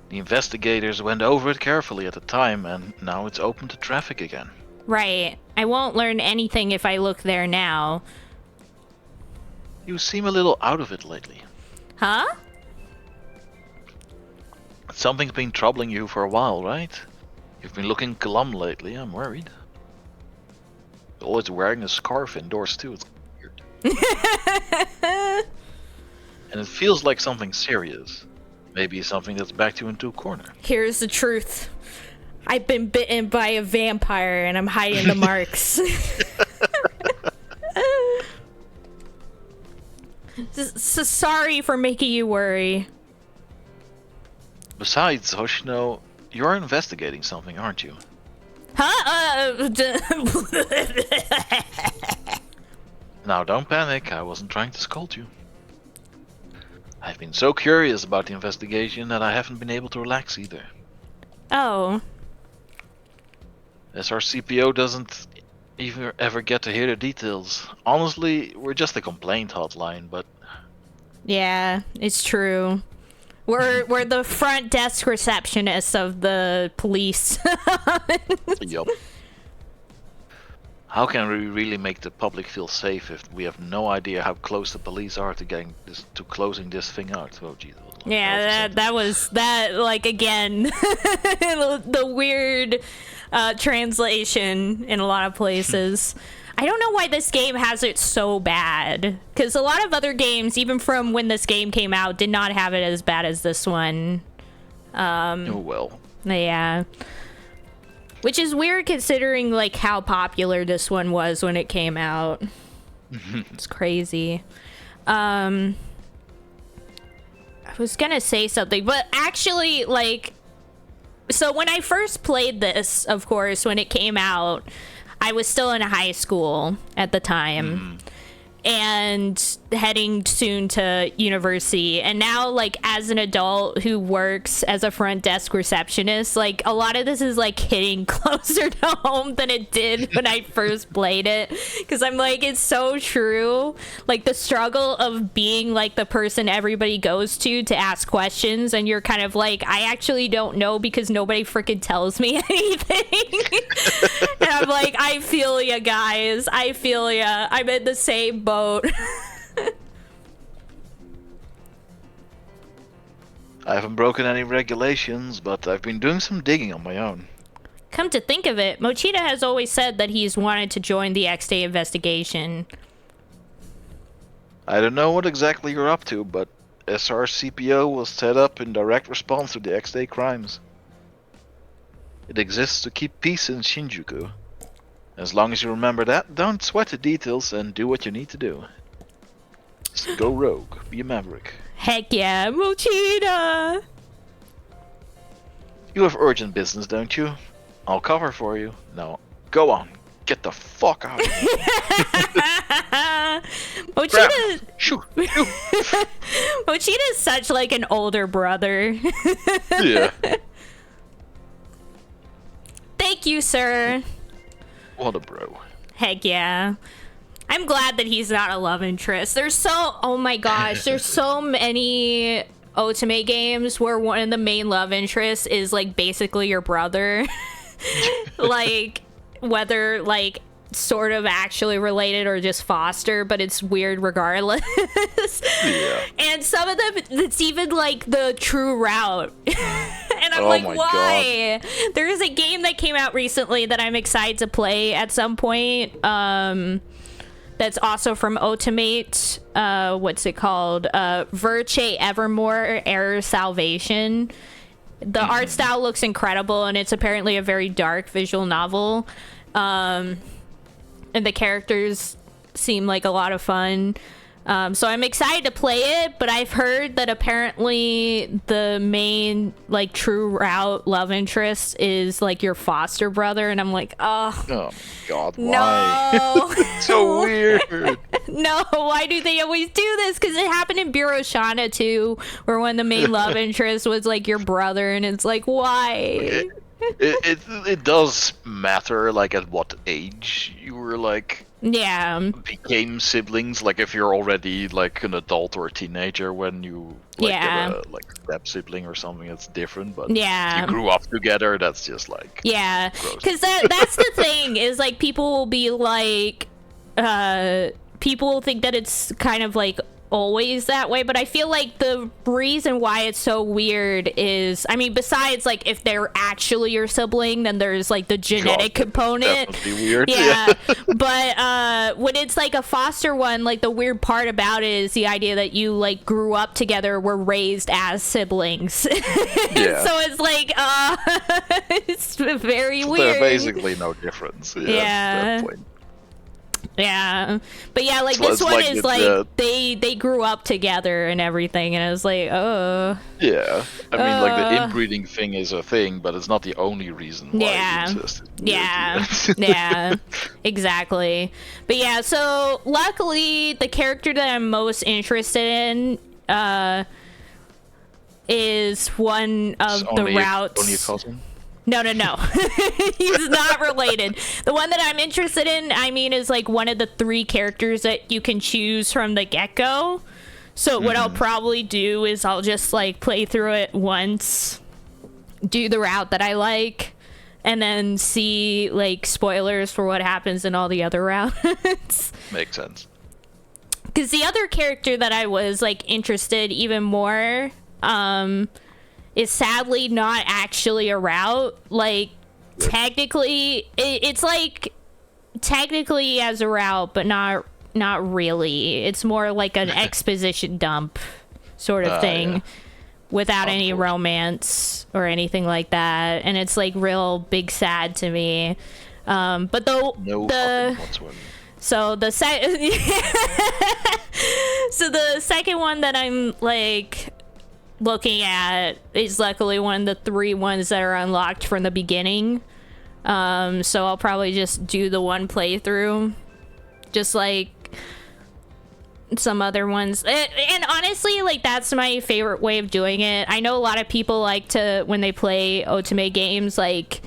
The investigators went over it carefully at the time, and now it's open to traffic again. Right. I won't learn anything if I look there now. You seem a little out of it lately. Huh? Something's been troubling you for a while, right? You've been looking glum lately, I'm worried. Always wearing a scarf indoors too, it's weird. And it feels like something serious. Maybe something that's backed you into a corner. Here's the truth. I've been bitten by a vampire and I'm hiding the marks. So sorry for making you worry. Besides, Hoshino, you're investigating something, aren't you? Huh? Now don't panic, I wasn't trying to scold you. I've been so curious about the investigation that I haven't been able to relax either. Oh. As our CPO doesn't even ever get to hear the details. Honestly, we're just a complaint hotline, but... Yeah, it's true. We're the front desk receptionists of the police. Yup. How can we really make the public feel safe if we have no idea how close the police are to closing this thing out? Oh, geez. Yeah, that was like again the weird translation in a lot of places. I don't know why this game has it so bad, because a lot of other games, even from when this game came out, did not have it as bad as this one. Oh well. Yeah. Which is weird considering like how popular this one was when it came out. It's crazy. I was gonna say something, but actually, like, so when I first played this, of course, when it came out, I was still in high school at the time. And heading soon to university, and now like as an adult who works as a front desk receptionist, like a lot of this is like hitting closer to home than it did when I first played it, because I'm like, it's so true, like the struggle of being like the person everybody goes to ask questions, and you're kind of like, I actually don't know because nobody freaking tells me anything. And I'm like, I feel ya guys, I feel ya, I'm in the same boat. I haven't broken any regulations, but I've been doing some digging on my own. Come to think of it, Mochita has always said that he's wanted to join the X-Day investigation. I don't know what exactly you're up to, but SRCPO was set up in direct response to the X-Day crimes. It exists to keep peace in Shinjuku. As long as you remember that, don't sweat the details and do what you need to do. Just go rogue, be a maverick. Heck yeah, Mochita! You have urgent business, don't you? I'll cover for you. No, go on. Get the fuck out of here. Mochita... Shoo. Mochita's such like an older brother. Yeah. Thank you, sir. What a bro. Heck yeah. I'm glad that he's not a love interest. Oh my gosh, there's so many Otome games where one of the main love interests is like basically your brother. Like, whether like sort of actually related or just foster, but it's weird regardless. Yeah. And some of them, it's even like the true route. And I'm like, why? God. There is a game that came out recently that I'm excited to play at some point. That's also from Automate. What's it called? Verce Evermore Error Salvation. The art style looks incredible, and it's apparently a very dark visual novel. And the characters seem like a lot of fun. So I'm excited to play it, but I've heard that apparently the main, like, true route love interest is, like, your foster brother, and I'm like, Oh God, why? no. So weird. No, why do they always do this? Because it happened in Bureau Shana too, where when the main love interest was like your brother, and it's like, why? It does matter, like, at what age you were, like, Yeah, became siblings. Like, if you're already, like, an adult or a teenager when you, like, Yeah. get a, like, step sibling or something, it's different. But Yeah. if you grew up together, that's just, like, yeah. gross. Because that's the thing is, like, people will be like, people will think that it's kind of like always that way, but I feel like the reason why it's so weird is, I mean, besides like if they're actually your sibling, then there's like the genetic component. Definitely weird. Yeah. But when it's like a foster one, like the weird part about it is the idea that you like grew up together, were raised as siblings. Yeah. So it's like it's very So weird. there's basically no difference. Yeah. Yeah. At that point. Yeah, but yeah, like So this it's one like is it's, like they grew up together and everything, and I was like, oh, Yeah. I mean, like, the inbreeding thing is a thing, but it's not the only reason why Yeah. it exists. yeah, yeah, exactly. But yeah, so luckily the character that I'm most interested in is one of the routes. Only a cousin? No. He's not related. The one that I'm interested in, I mean, is like one of the 3 characters that you can choose from the get-go. So what I'll probably do is I'll just like play through it once, do the route that I like, and then see like spoilers for what happens in all the other routes. Makes sense. Because the other character that I was like interested even more is sadly not actually a route. Like, technically, it's like technically as a route, but not really. It's more like an exposition dump sort of thing, Yeah. without any romance or anything like that. And it's like real big sad to me. But No fucking whatsoever. so the so the second one that I'm like looking at is luckily one of the 3 ones that are unlocked from the beginning. So I'll probably just do the one playthrough, just like some other ones. And honestly, like, that's my favorite way of doing it. I know a lot of people like to, when they play Otome games, like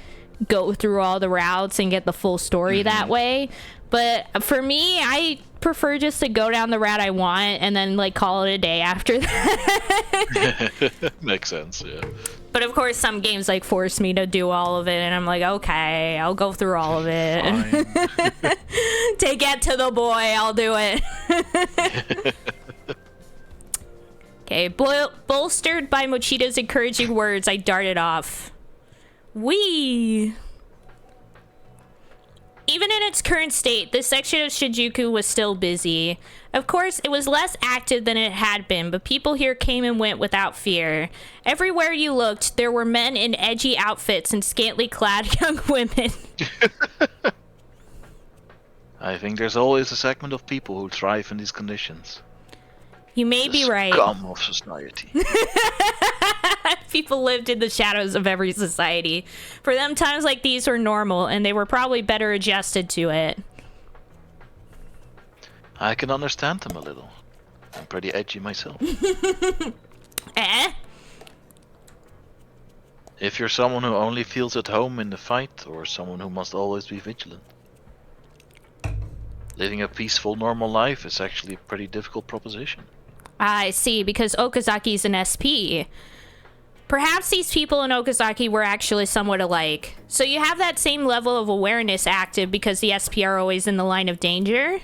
go through all the routes and get the full story that way. But for me, I prefer just to go down the route I want and then like call it a day after that. Makes sense, yeah. But of course, some games like force me to do all of it, and I'm like, okay, I'll go through all of it. To get to the boy, I'll do it. Okay, bolstered by Mochita's encouraging words, I darted off. Whee! Even in its current state, this section of Shinjuku was still busy. Of course, it was less active than it had been, but people here came and went without fear. Everywhere you looked, there were men in edgy outfits and scantily clad young women. I think there's always a segment of people who thrive in these conditions. You may be right. Scum of society. People lived in the shadows of every society. For them, times like these were normal, and they were probably better adjusted to it. I can understand them a little. I'm pretty edgy myself. Eh? If you're someone who only feels at home in the fight, or someone who must always be vigilant. Living a peaceful, normal life is actually a pretty difficult proposition. I see, because Okazaki's an SP. Perhaps these people in Okazaki were actually somewhat alike. So you have that same level of awareness active because the SP are always in the line of danger?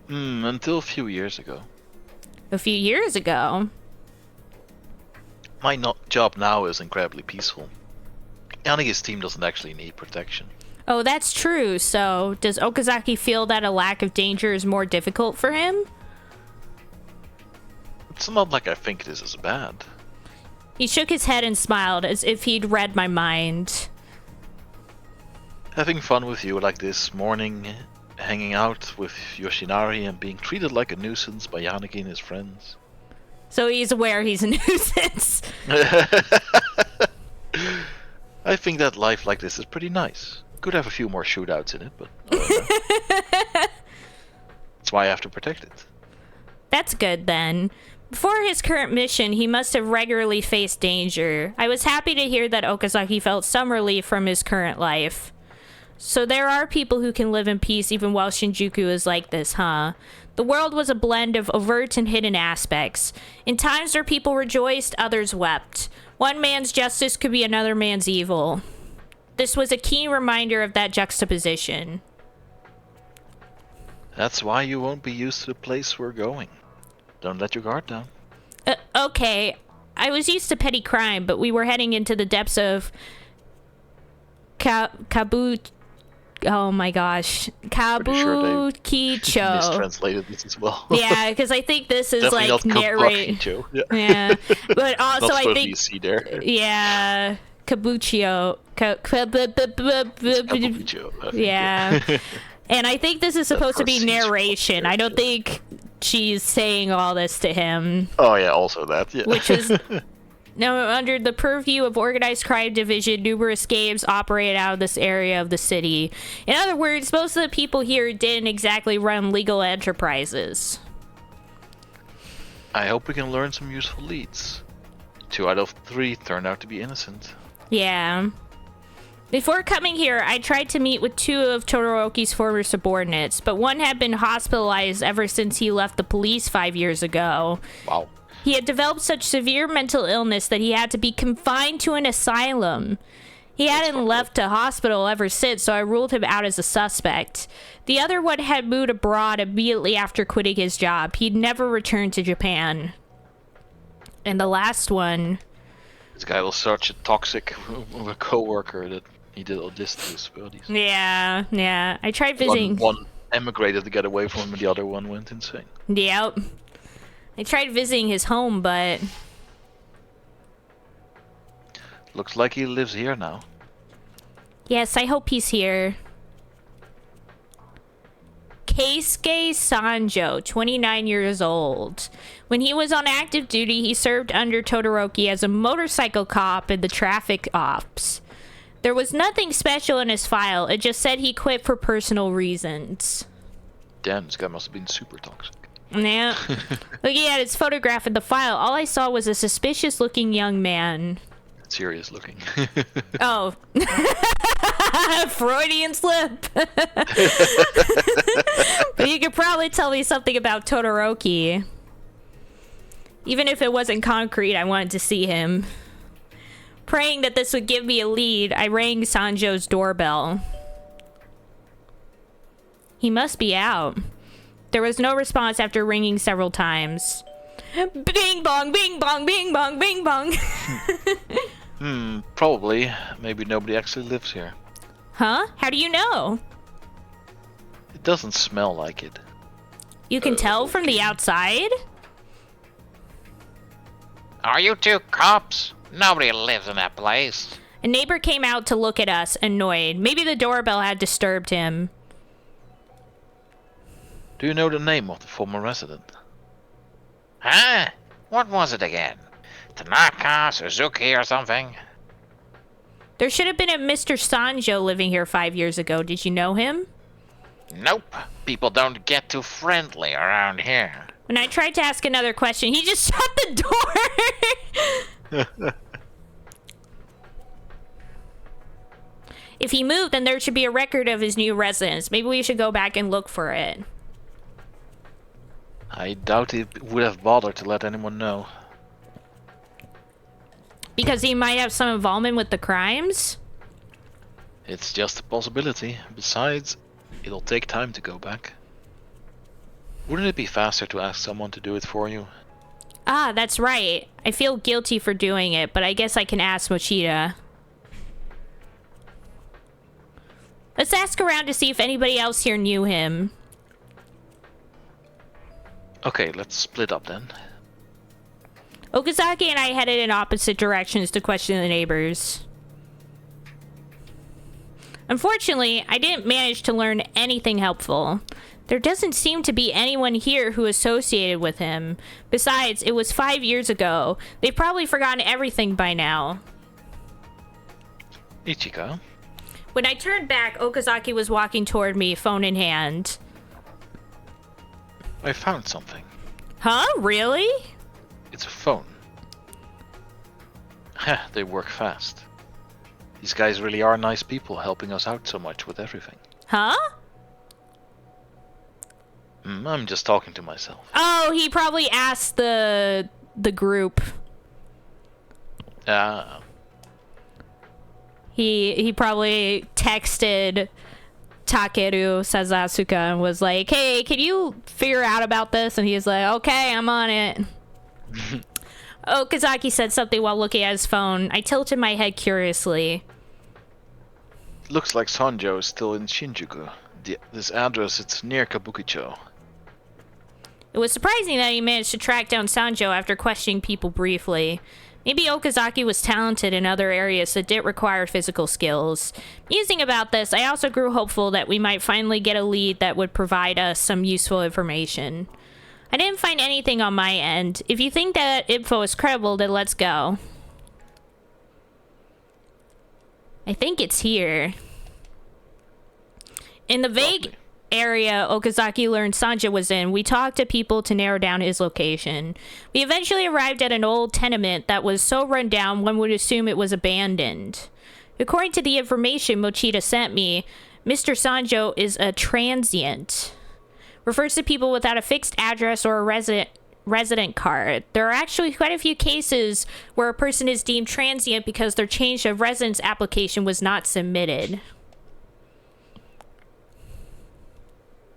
Until a few years ago. A few years ago? My job now is incredibly peaceful. Anya's team doesn't actually need protection. Oh, that's true. So, does Okazaki feel that a lack of danger is more difficult for him? It's not like I think this is bad. He shook his head and smiled as if he'd read my mind. Having fun with you like this morning, hanging out with Yoshinari and being treated like a nuisance by Yanagi and his friends. So he's aware he's a nuisance. I think that life like this is pretty nice. Could have a few more shootouts in it, but that's why I have to protect it. That's good then. Before his current mission, he must have regularly faced danger. I was happy to hear that Okazaki felt some relief from his current life. So there are people who can live in peace even while Shinjuku is like this, huh? The world was a blend of overt and hidden aspects. In times where people rejoiced, others wept. One man's justice could be another man's evil. This was a keen reminder of that juxtaposition. That's why you won't be used to the place we're going. Don't let your guard down. Okay, I was used to petty crime, but we were heading into the depths of Oh my gosh. Kabukicho. Mistranslated this as well. Yeah, because I think this is Definitely like not narrate. Kabukicho. Yeah. But also Not I supposed to be think a C there. yeah, Kabuchio. Kabukicho, I think, Yeah. And I think this is supposed to be narration. I don't think she's saying all this to him. Oh yeah, also that. Yeah. Which is now under the purview of Organized Crime Division. Numerous games operate out of this area of the city. In other words, most of the people here didn't exactly run legal enterprises. I hope we can learn some useful leads. 2 out of 3 turned out to be innocent. Yeah. Before coming here, I tried to meet with 2 of Todoroki's former subordinates, but one had been hospitalized ever since he left the police 5 years ago. Wow. He had developed such severe mental illness that he had to be confined to an asylum. He hadn't left a hospital ever since, so I ruled him out as a suspect. The other one had moved abroad immediately after quitting his job. He'd never returned to Japan. And the last one... This guy was such a toxic co-worker that he did all this to his buddies. Yeah. I tried visiting... One emigrated to get away from him, and the other one went insane. Yep. I tried visiting his home, but... Looks like he lives here now. Yes, I hope he's here. Keisuke Sanjo, 29 years old. When he was on active duty, he served under Todoroki as a motorcycle cop in the traffic ops. There was nothing special in his file. It just said he quit for personal reasons. Damn, this guy must have been super toxic. Yeah. Looking at his photograph in the file, all I saw was a suspicious-looking young man. Serious looking. Oh. Freudian slip. But you could probably tell me something about Todoroki. Even if it wasn't concrete, I wanted to see him. Praying that this would give me a lead, I rang Sanjo's doorbell. He must be out. There was no response after ringing several times. Bing bong, bing bong, bing bong, bing bong. Probably. Maybe nobody actually lives here. Huh? How do you know? It doesn't smell like it. You can tell from the outside? Are you 2 cops? Nobody lives in that place. A neighbor came out to look at us, annoyed. Maybe the doorbell had disturbed him. Do you know the name of the former resident? Huh? What was it again? Tanaka, Suzuki, or something? There should have been a Mr. Sanjo living here 5 years ago. Did you know him? Nope. People don't get too friendly around here. When I tried to ask another question, he just shut the door. If he moved, then there should be a record of his new residence. Maybe we should go back and look for it. I doubt he would have bothered to let anyone know. Because he might have some involvement with the crimes? It's just a possibility. Besides, it'll take time to go back. Wouldn't it be faster to ask someone to do it for you? Ah, that's right. I feel guilty for doing it, but I guess I can ask Mochida. Let's ask around to see if anybody else here knew him. Okay, let's split up then. Okazaki and I headed in opposite directions to question the neighbors. Unfortunately, I didn't manage to learn anything helpful. There doesn't seem to be anyone here who associated with him. Besides, it was 5 years ago. They've probably forgotten everything by now. Ichika, When I turned back, Okazaki was walking toward me, phone in hand. I found something. Huh? Really? It's a phone. Heh, they work fast. These guys really are nice people, helping us out so much with everything. Huh? I'm just talking to myself. Oh, he probably asked the group. Ah, He probably texted Takeru Sazasuka and was like, "Hey, can you figure out about this?" And he's like, "Okay, I'm on it." Okazaki said something while looking at his phone. I tilted my head curiously. looks like Sanjo is still in Shinjuku. This address, it's near Kabukicho. It was surprising that he managed to track down Sanjo after questioning people briefly. Maybe Okazaki was talented in other areas that didn't require physical skills. Musing about this, I also grew hopeful that we might finally get a lead that would provide us some useful information. I didn't find anything on my end. If you think that info is credible, then let's go. I think it's here. In the vague Lovely. area Okazaki learned Sanjo was in, we talked to people to narrow down his location. We eventually arrived at an old tenement that was so run down one would assume it was abandoned. According to the information Mochita sent me, Mr. Sanjo is a transient. Refers to people without a fixed address or a resident card. There are actually quite a few cases where a person is deemed transient because their change of residence application was not submitted.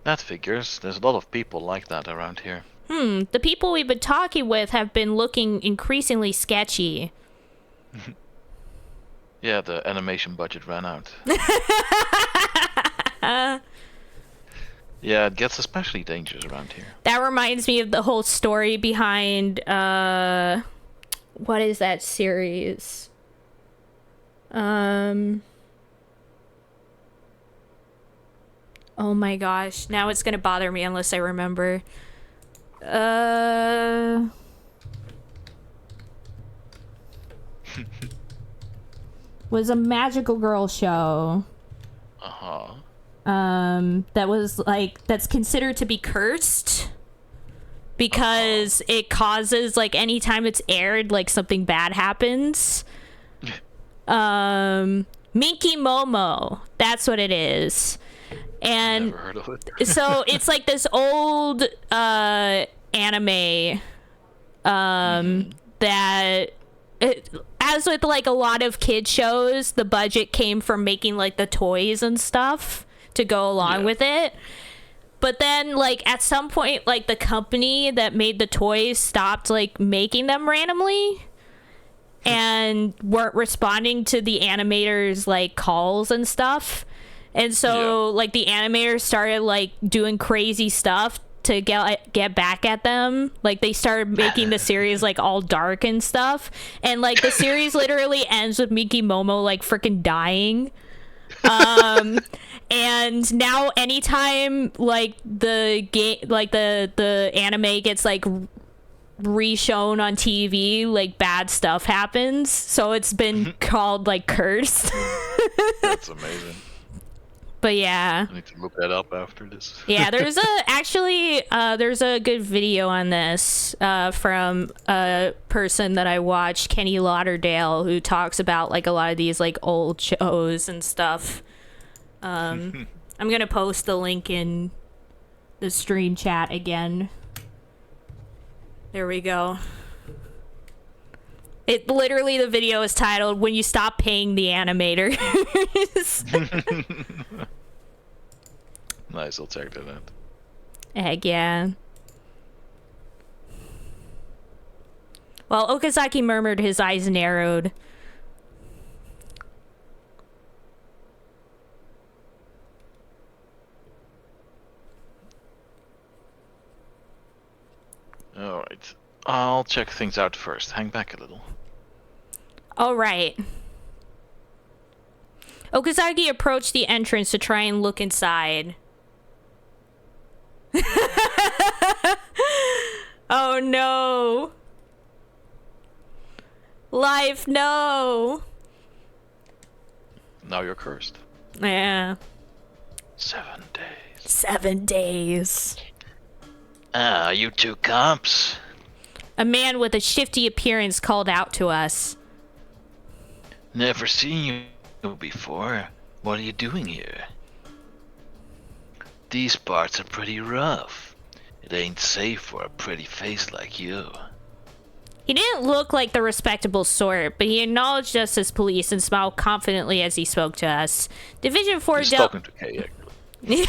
That figures. There's a lot of people like that around here. The people we've been talking with have been looking increasingly sketchy. Yeah, the animation budget ran out. Yeah, it gets especially dangerous around here. That reminds me of the whole story behind, what is that series? Oh my gosh, now it's gonna bother me unless I remember. Was a magical girl show. Uh-huh. That was like, that's considered to be cursed because it causes, like, anytime it's aired, like, something bad happens. Minky Momo, that's what it is. And Never heard of it. so it's like this old anime that as with like a lot of kid shows, the budget came from making like the toys and stuff to go along with it. But then like at some point, like the company that made the toys stopped like making them randomly and weren't responding to the animators like calls and stuff. And so like the animators started like doing crazy stuff to get back at them. Like they started making the series like all dark and stuff. And like the series literally ends with Miki Momo like freaking dying. And now anytime like the game, like the anime gets like re-shown on TV, like bad stuff happens. So it's been called like cursed. That's amazing. But yeah. I need to look that up after this. Yeah, there's a good video on this from a person that I watched, Kenny Lauderdale, who talks about like a lot of these like old shows and stuff. I'm gonna post the link in the stream chat again. There we go. It literally, the video is titled "When You Stop Paying the Animators." Nice, I'll check that out. Heck yeah. Well, Okazaki murmured, his eyes narrowed. Alright. I'll check things out first. Hang back a little. All right. Okazaki approached the entrance to try and look inside. Oh no. Life, no. Now you're cursed. Yeah. 7 days. 7 days. Ah, you two cops. A man with a shifty appearance called out to us. Never seen you before. What are you doing here? These parts are pretty rough. It ain't safe for a pretty face like you. He didn't look like the respectable sort, but he acknowledged us as police and smiled confidently as he spoke to us. Division 4 He's dealt... talking to Kay, actually.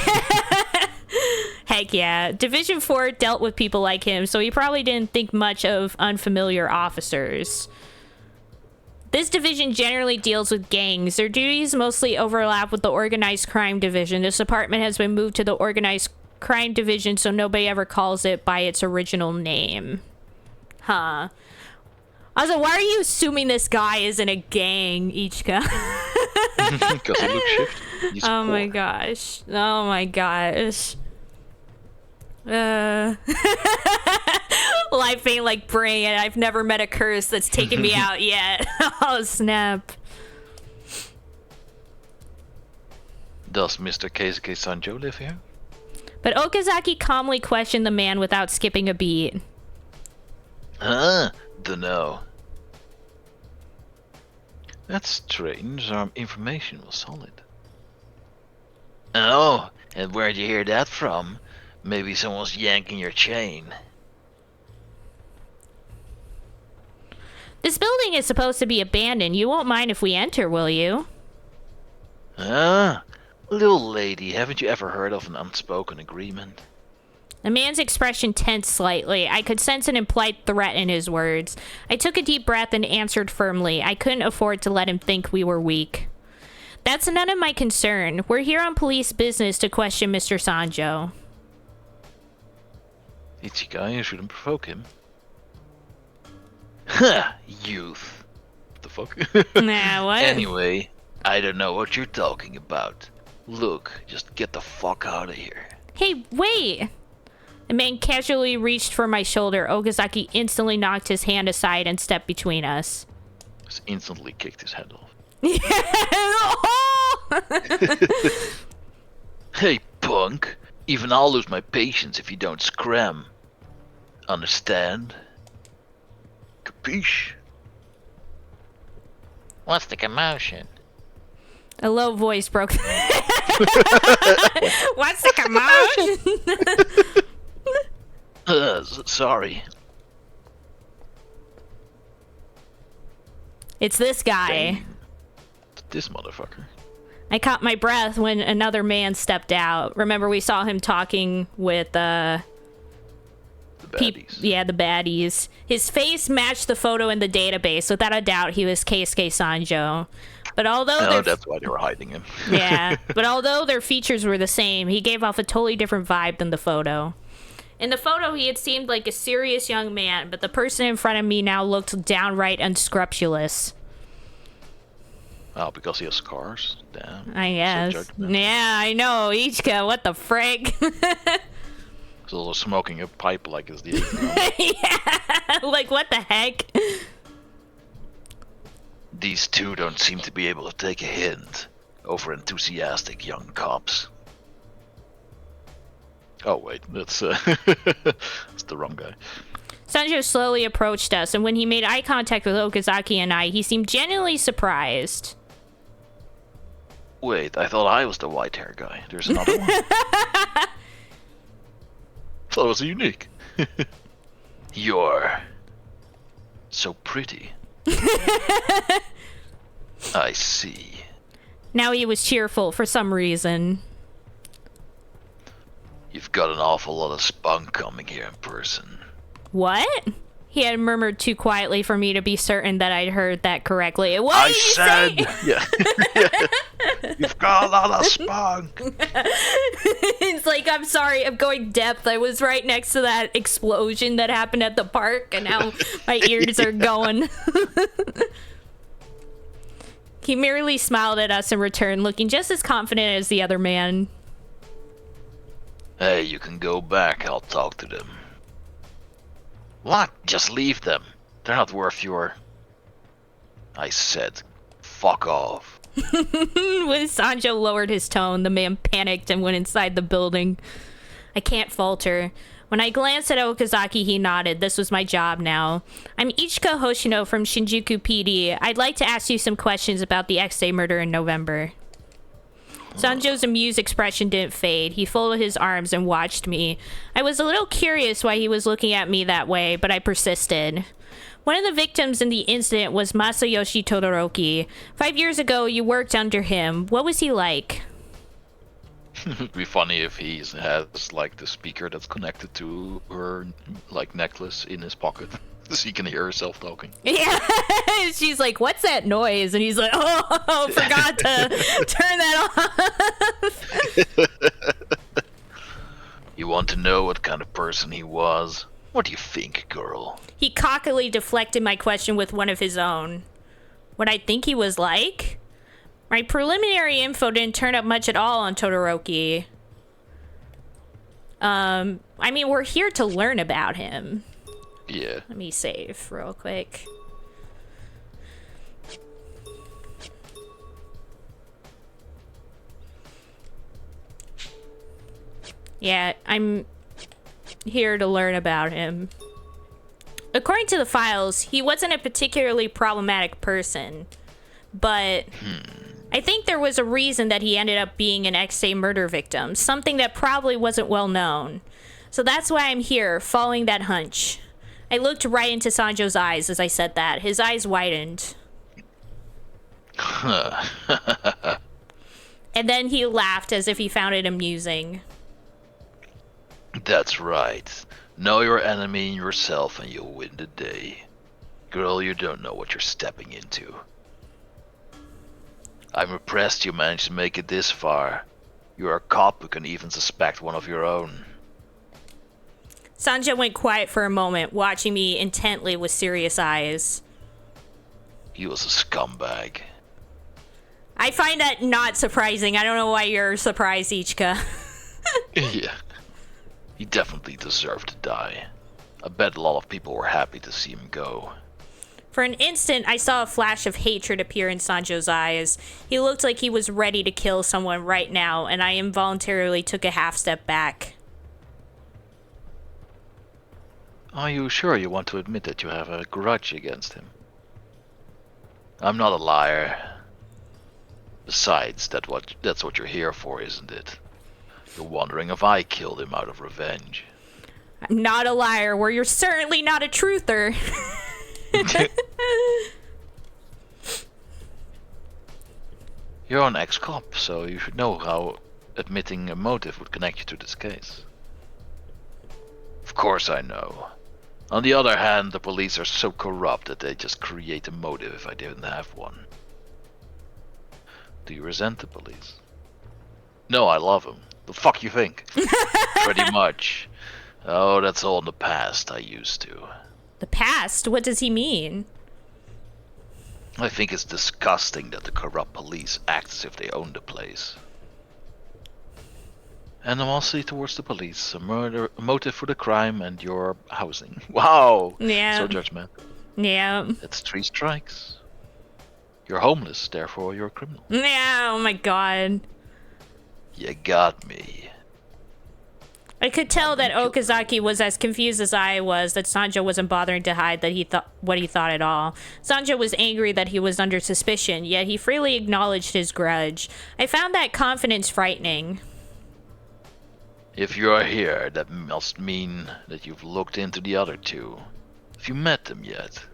Heck yeah. Division 4 dealt with people like him, so he probably didn't think much of unfamiliar officers. This division generally deals with gangs. Their duties mostly overlap with the organized crime division. This department has been moved to the organized crime division, so nobody ever calls it by its original name. Huh. Also, why are you assuming this guy is in a gang, Ichika? Because he looks shifty. He's Oh my poor. gosh. Oh my gosh. Life ain't like brain, and I've never met a curse that's taken me out yet. Oh snap. Does Mr. Keisuke Sanjo live here? But Okazaki calmly questioned the man without skipping a beat. Huh? Dunno. That's strange. Our information was solid. Oh, and where'd you hear that from? Maybe someone's yanking your chain. This building is supposed to be abandoned. You won't mind if we enter, will you? Huh? Little lady, haven't you ever heard of an unspoken agreement? The man's expression tensed slightly. I could sense an implied threat in his words. I took a deep breath and answered firmly. I couldn't afford to let him think we were weak. That's none of my concern. We're here on police business to question Mr. Sanjo. Ichikai, you shouldn't provoke him. Huh, youth. What the fuck? Nah, what? Anyway, I don't know what you're talking about. Look, just get the fuck out of here. Hey, wait! The man casually reached for my shoulder. Okazaki instantly knocked his hand aside and stepped between us. Just instantly kicked his head off. Hey, punk. Even I'll lose my patience if you don't scram. Understand? Capiche? What's the commotion? A low voice broke. What's the commotion? Sorry. It's this guy. Dang. This motherfucker. I caught my breath when another man stepped out. Remember, we saw him talking with The baddies. the baddies. His face matched the photo in the database. Without a doubt, he was Keisuke Sanjo. But although Oh, that's why they were hiding him. yeah, but although their features were the same, he gave off a totally different vibe than the photo. In the photo, he had seemed like a serious young man, but the person in front of me now looked downright unscrupulous. Oh, because he has scars? Damn. I guess. Yeah, I know. Ichika, what the frick? He's also smoking a pipe like it's the Yeah, like what the heck? These two don't seem to be able to take a hint. Over-enthusiastic young cops. Oh wait, that's that's the wrong guy. Sanjo slowly approached us, and when he made eye contact with Okazaki and I, he seemed genuinely surprised. Wait, I thought I was the white hair guy. There's another one. Thought it was unique. You're so pretty. I see. Now he was cheerful for some reason. You've got an awful lot of spunk coming here in person. What? He had murmured too quietly for me to be certain that I'd heard that correctly. What did you say? Yeah. You've got a lot of spunk. It's like, I'm sorry, I'm going deaf. I was right next to that explosion that happened at the park, and now my ears are going. He merely smiled at us in return, looking just as confident as the other man. Hey, you can go back. I'll talk to them. What? Just leave them. They're not worth your... I said, fuck off. When Sanjo lowered his tone, the man panicked and went inside the building. I can't falter. When I glanced at Okazaki, he nodded. This was my job now. I'm Ichika Hoshino from Shinjuku PD. I'd like to ask you some questions about the X-Day murder in November. Sanjo's amused expression didn't fade. He folded his arms and watched me. I was a little curious why he was looking at me that way, but I persisted. One of the victims in the incident was Masayoshi Todoroki. 5 years ago, you worked under him. What was he like? It'd be funny if he has like the speaker that's connected to her like necklace in his pocket, so he can hear herself talking. Yeah, she's like, "What's that noise?" And he's like, "Oh, forgot to turn that off." You want to know what kind of person he was? What do you think, girl? He cockily deflected my question with one of his own. What I think he was like? My preliminary info didn't turn up much at all on Todoroki. I mean, we're here to learn about him. Yeah. Let me save real quick. Yeah, I'm here to learn about him. According to the files, he wasn't a particularly problematic person, but I think there was a reason that he ended up being an X-Day murder victim, something that probably wasn't well known. So that's why I'm here, following that hunch. I looked right into Sanjo's eyes as I said that. His eyes widened. And then he laughed as if he found it amusing. That's right. Know your enemy and yourself and you'll win the day. Girl, you don't know what you're stepping into. I'm impressed you managed to make it this far. You're a cop who can even suspect one of your own. Sanjo went quiet for a moment, watching me intently with serious eyes. He was a scumbag. I find that not surprising. I don't know why you're surprised, Ichika. Yeah. He definitely deserved to die. I bet a lot of people were happy to see him go. For an instant, I saw a flash of hatred appear in Sanjo's eyes. He looked like he was ready to kill someone right now, and I involuntarily took a half step back. Are you sure you want to admit that you have a grudge against him? I'm not a liar. Besides, that's what you're here for, isn't it? You're wondering if I killed him out of revenge. I'm not a liar, where you're certainly not a truther. You're an ex-cop, so you should know how admitting a motive would connect you to this case. Of course I know. On the other hand, the police are so corrupt that they just create a motive if I didn't have one. Do you resent the police? No, I love them. The fuck you think? Pretty much. Oh, that's all in the past. I used to. The past? What does he mean? I think it's disgusting that the corrupt police act as if they own the place. Animosity towards the police, a motive for the crime, and your housing. Wow! Yeah. So judgmental. Yeah. That's 3 strikes. You're homeless, therefore you're a criminal. Yeah, oh my god. You got me. I could tell that Okazaki was as confused as I was, that Sanjo wasn't bothering to hide that he thought what he thought at all. Sanjo was angry that he was under suspicion, yet he freely acknowledged his grudge. I found that confidence frightening. If you're here, that must mean that you've looked into the other 2. Have you met them yet?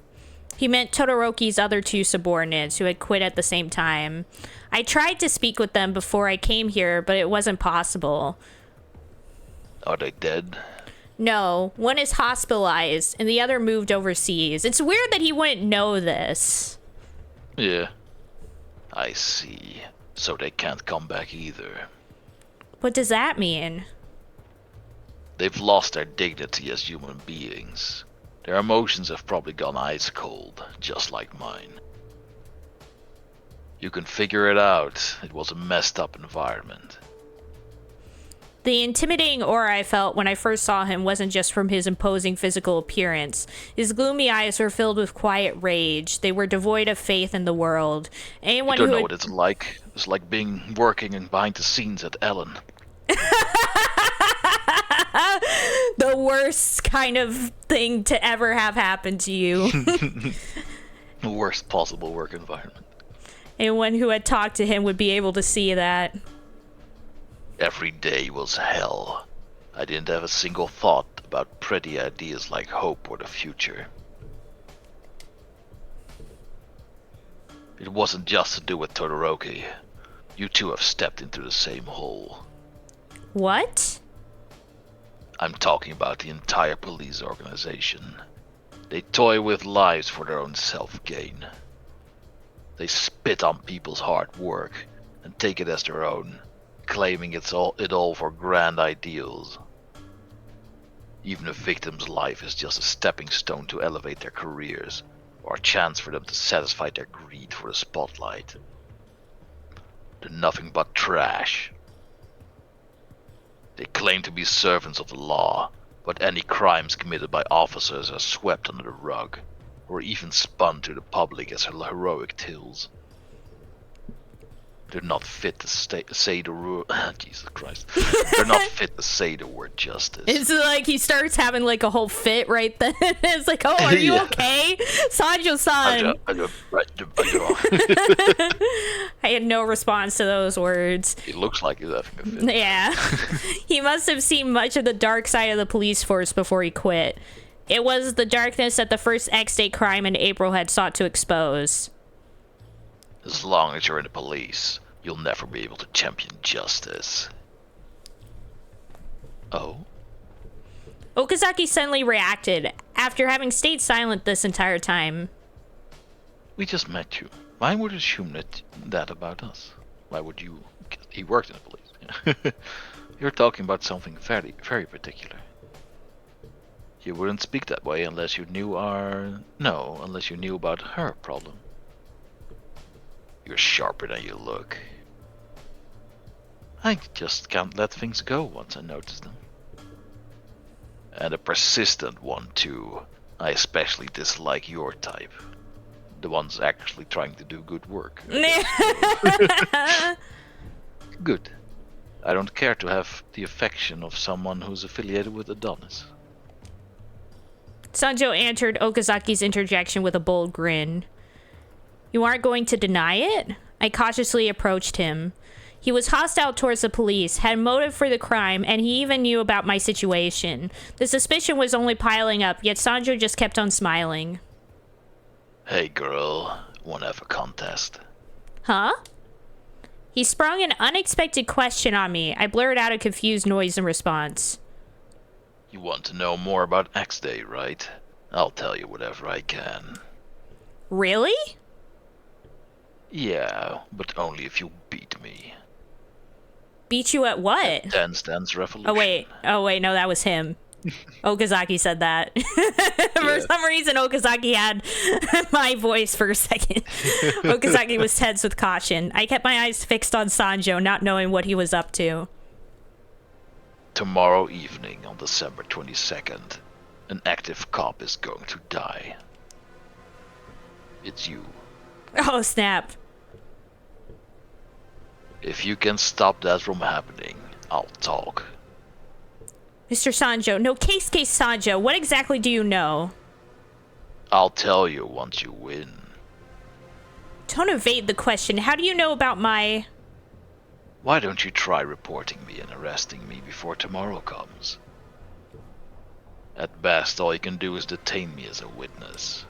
He meant Todoroki's other 2 subordinates who had quit at the same time. I tried to speak with them before I came here, but it wasn't possible. Are they dead? No, one is hospitalized and the other moved overseas. It's weird that he wouldn't know this. Yeah. I see. So they can't come back either. What does that mean? They've lost their dignity as human beings. Their emotions have probably gone ice cold, just like mine. You can figure it out. It was a messed up environment. The intimidating aura I felt when I first saw him wasn't just from his imposing physical appearance. His gloomy eyes were filled with quiet rage. They were devoid of faith in the world. Anyone You don't who know what it's like. It's like working and behind the scenes at Ellen. the worst kind of thing to ever have happened to you. The worst possible work environment. Anyone who had talked to him would be able to see that. Every day was hell. I didn't have a single thought about pretty ideas like hope or the future. It wasn't just to do with Todoroki. You two have stepped into the same hole. What? I'm talking about the entire police organization. They toy with lives for their own self-gain. They spit on people's hard work and take it as their own, claiming it all for grand ideals. Even a victim's life is just a stepping stone to elevate their careers, or a chance for them to satisfy their greed for the spotlight. They're nothing but trash. They claim to be servants of the law, but any crimes committed by officers are swept under the rug, or even spun to the public as heroic tales. They're not fit to say the word. Jesus Christ. They're not fit to say the word justice. It's like he starts having like a whole fit right then. It's like, oh, are you Yeah. okay? Sanjo-san. I had no response to those words. He looks like he's having a fit. Yeah. He must have seen much of the dark side of the police force before he quit. It was the darkness that the first X-Day crime in April had sought to expose. As long as you're in the police, you'll never be able to champion justice. Oh? Okazaki suddenly reacted, after having stayed silent this entire time. We just met you. Why would you assume that about us? Why would you? He worked in the police. You're talking about something very, very particular. You wouldn't speak that way unless you knew unless you knew about her problem. You're sharper than you look. I just can't let things go once I notice them. And a persistent one, too. I especially dislike your type. The ones actually trying to do good work. Good. I don't care to have the affection of someone who's affiliated with Adonis. Sanjo answered Okazaki's interjection with a bold grin. You aren't going to deny it? I cautiously approached him. He was hostile towards the police, had motive for the crime, and he even knew about my situation. The suspicion was only piling up, yet Sanjo just kept on smiling. Hey girl, wanna have a contest? Huh? He sprung an unexpected question on me. I blurted out a confused noise in response. You want to know more about X-Day, right? I'll tell you whatever I can. Really? Yeah, but only if you beat me. Beat you at what? Dance Dance Revolution. Oh wait, no, that was him. Okazaki said that. For some reason, Okazaki had my voice for a second. Okazaki was tense with caution. I kept my eyes fixed on Sanjo, not knowing what he was up to. Tomorrow evening on December 22nd, an active cop is going to die. It's you. Oh, snap. If you can stop that from happening, I'll talk. Mr. Sanjo, no, case Sanjo, what exactly do you know? I'll tell you once you win. Don't evade the question. How do you know about my... Why don't you try reporting me and arresting me before tomorrow comes? At best, all you can do is detain me as a witness.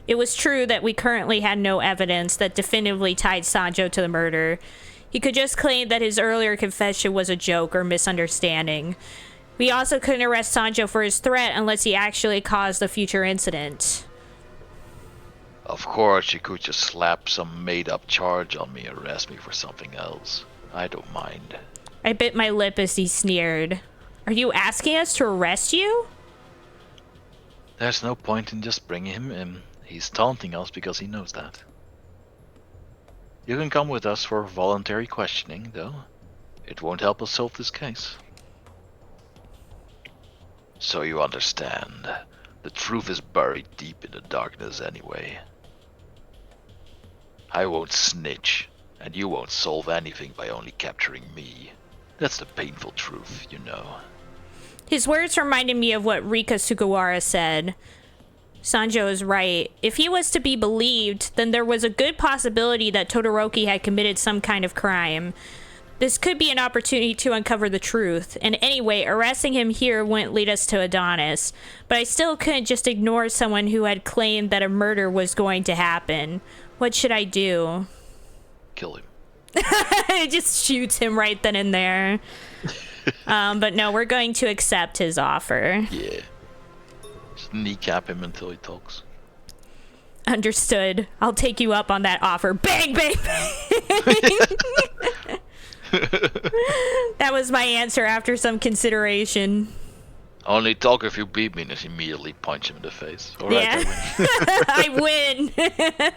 It was true that we currently had no evidence that definitively tied Sanjo to the murder. He could just claim that his earlier confession was a joke or misunderstanding. We also couldn't arrest Sanjo for his threat unless he actually caused a future incident. Of course, you could just slap some made-up charge on me and arrest me for something else. I don't mind. I bit my lip as he sneered. Are you asking us to arrest you? There's no point in just bringing him in. He's taunting us because he knows that. You can come with us for voluntary questioning, though. It won't help us solve this case. So you understand, the truth is buried deep in the darkness anyway. I won't snitch, and you won't solve anything by only capturing me. That's the painful truth, you know. His words reminded me of what Rika Sugawara said. Sanjo is right. If he was to be believed, then there was a good possibility that Todoroki had committed some kind of crime. This could be an opportunity to uncover the truth, and anyway, arresting him here wouldn't lead us to Adonis. But I still couldn't just ignore someone who had claimed that a murder was going to happen. What should I do? Kill him. It just shoots him right then and there. But no, we're going to accept his offer. Yeah. Just kneecap him until he talks. Understood. I'll take you up on that offer. Bang, bang, bang! That was my answer after some consideration. Only talk if you beat me, and just immediately punch him in the face. Alright, Yeah. I win. I win.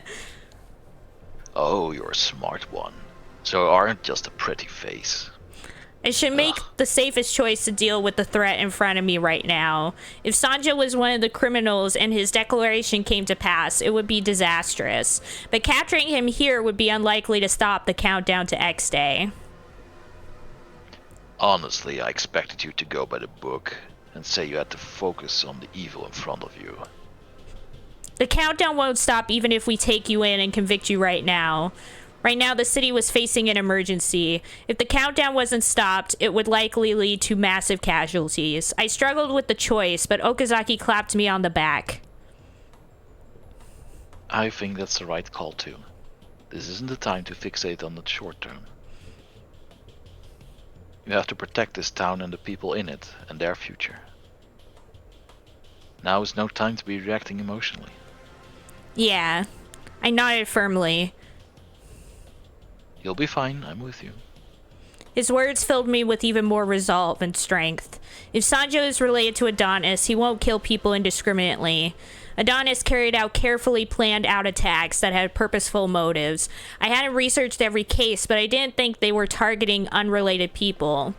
Oh, you're a smart one. So you aren't just a pretty face. I should make the safest choice to deal with the threat in front of me right now. If Sanjo was one of the criminals and his declaration came to pass, it would be disastrous. But capturing him here would be unlikely to stop the countdown to X Day. Honestly, I expected you to go by the book and say you had to focus on the evil in front of you. The countdown won't stop even if we take you in and convict you right now. Right now, the city was facing an emergency. If the countdown wasn't stopped, it would likely lead to massive casualties. I struggled with the choice, but Okazaki clapped me on the back. I think that's the right call too. This isn't the time to fixate on the short term. You have to protect this town and the people in it, and their future. Now is no time to be reacting emotionally. Yeah. I nodded firmly. You'll be fine, I'm with you. His words filled me with even more resolve and strength. If Sanjo is related to Adonis, he won't kill people indiscriminately. Adonis carried out carefully planned out attacks that had purposeful motives. I hadn't researched every case, but I didn't think they were targeting unrelated people.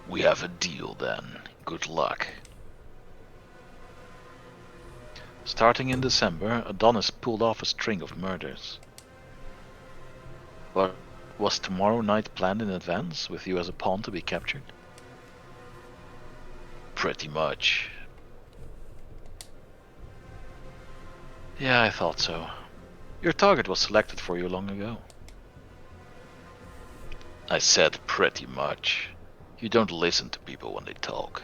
We have a deal then. Good luck. Starting in December, Adonis pulled off a string of murders. But was tomorrow night planned in advance, with you as a pawn to be captured? Pretty much. Yeah, I thought so. Your target was selected for you long ago. I said pretty much. You don't listen to people when they talk.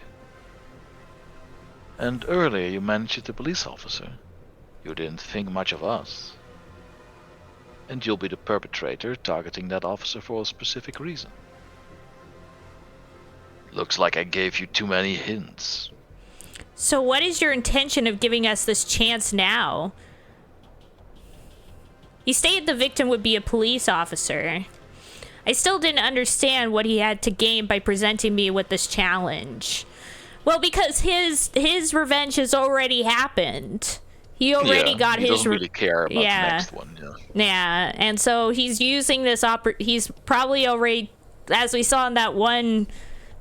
And earlier you mentioned a police officer. You didn't think much of us. And you'll be the perpetrator targeting that officer for a specific reason. Looks like I gave you too many hints. So what is your intention of giving us this chance now? He stated the victim would be a police officer. I still didn't understand what he had to gain by presenting me with this challenge. Well, because his revenge has already happened. He already got he his... doesn't really care about the next one, Yeah, and so he's using this he's probably already, as we saw in that one,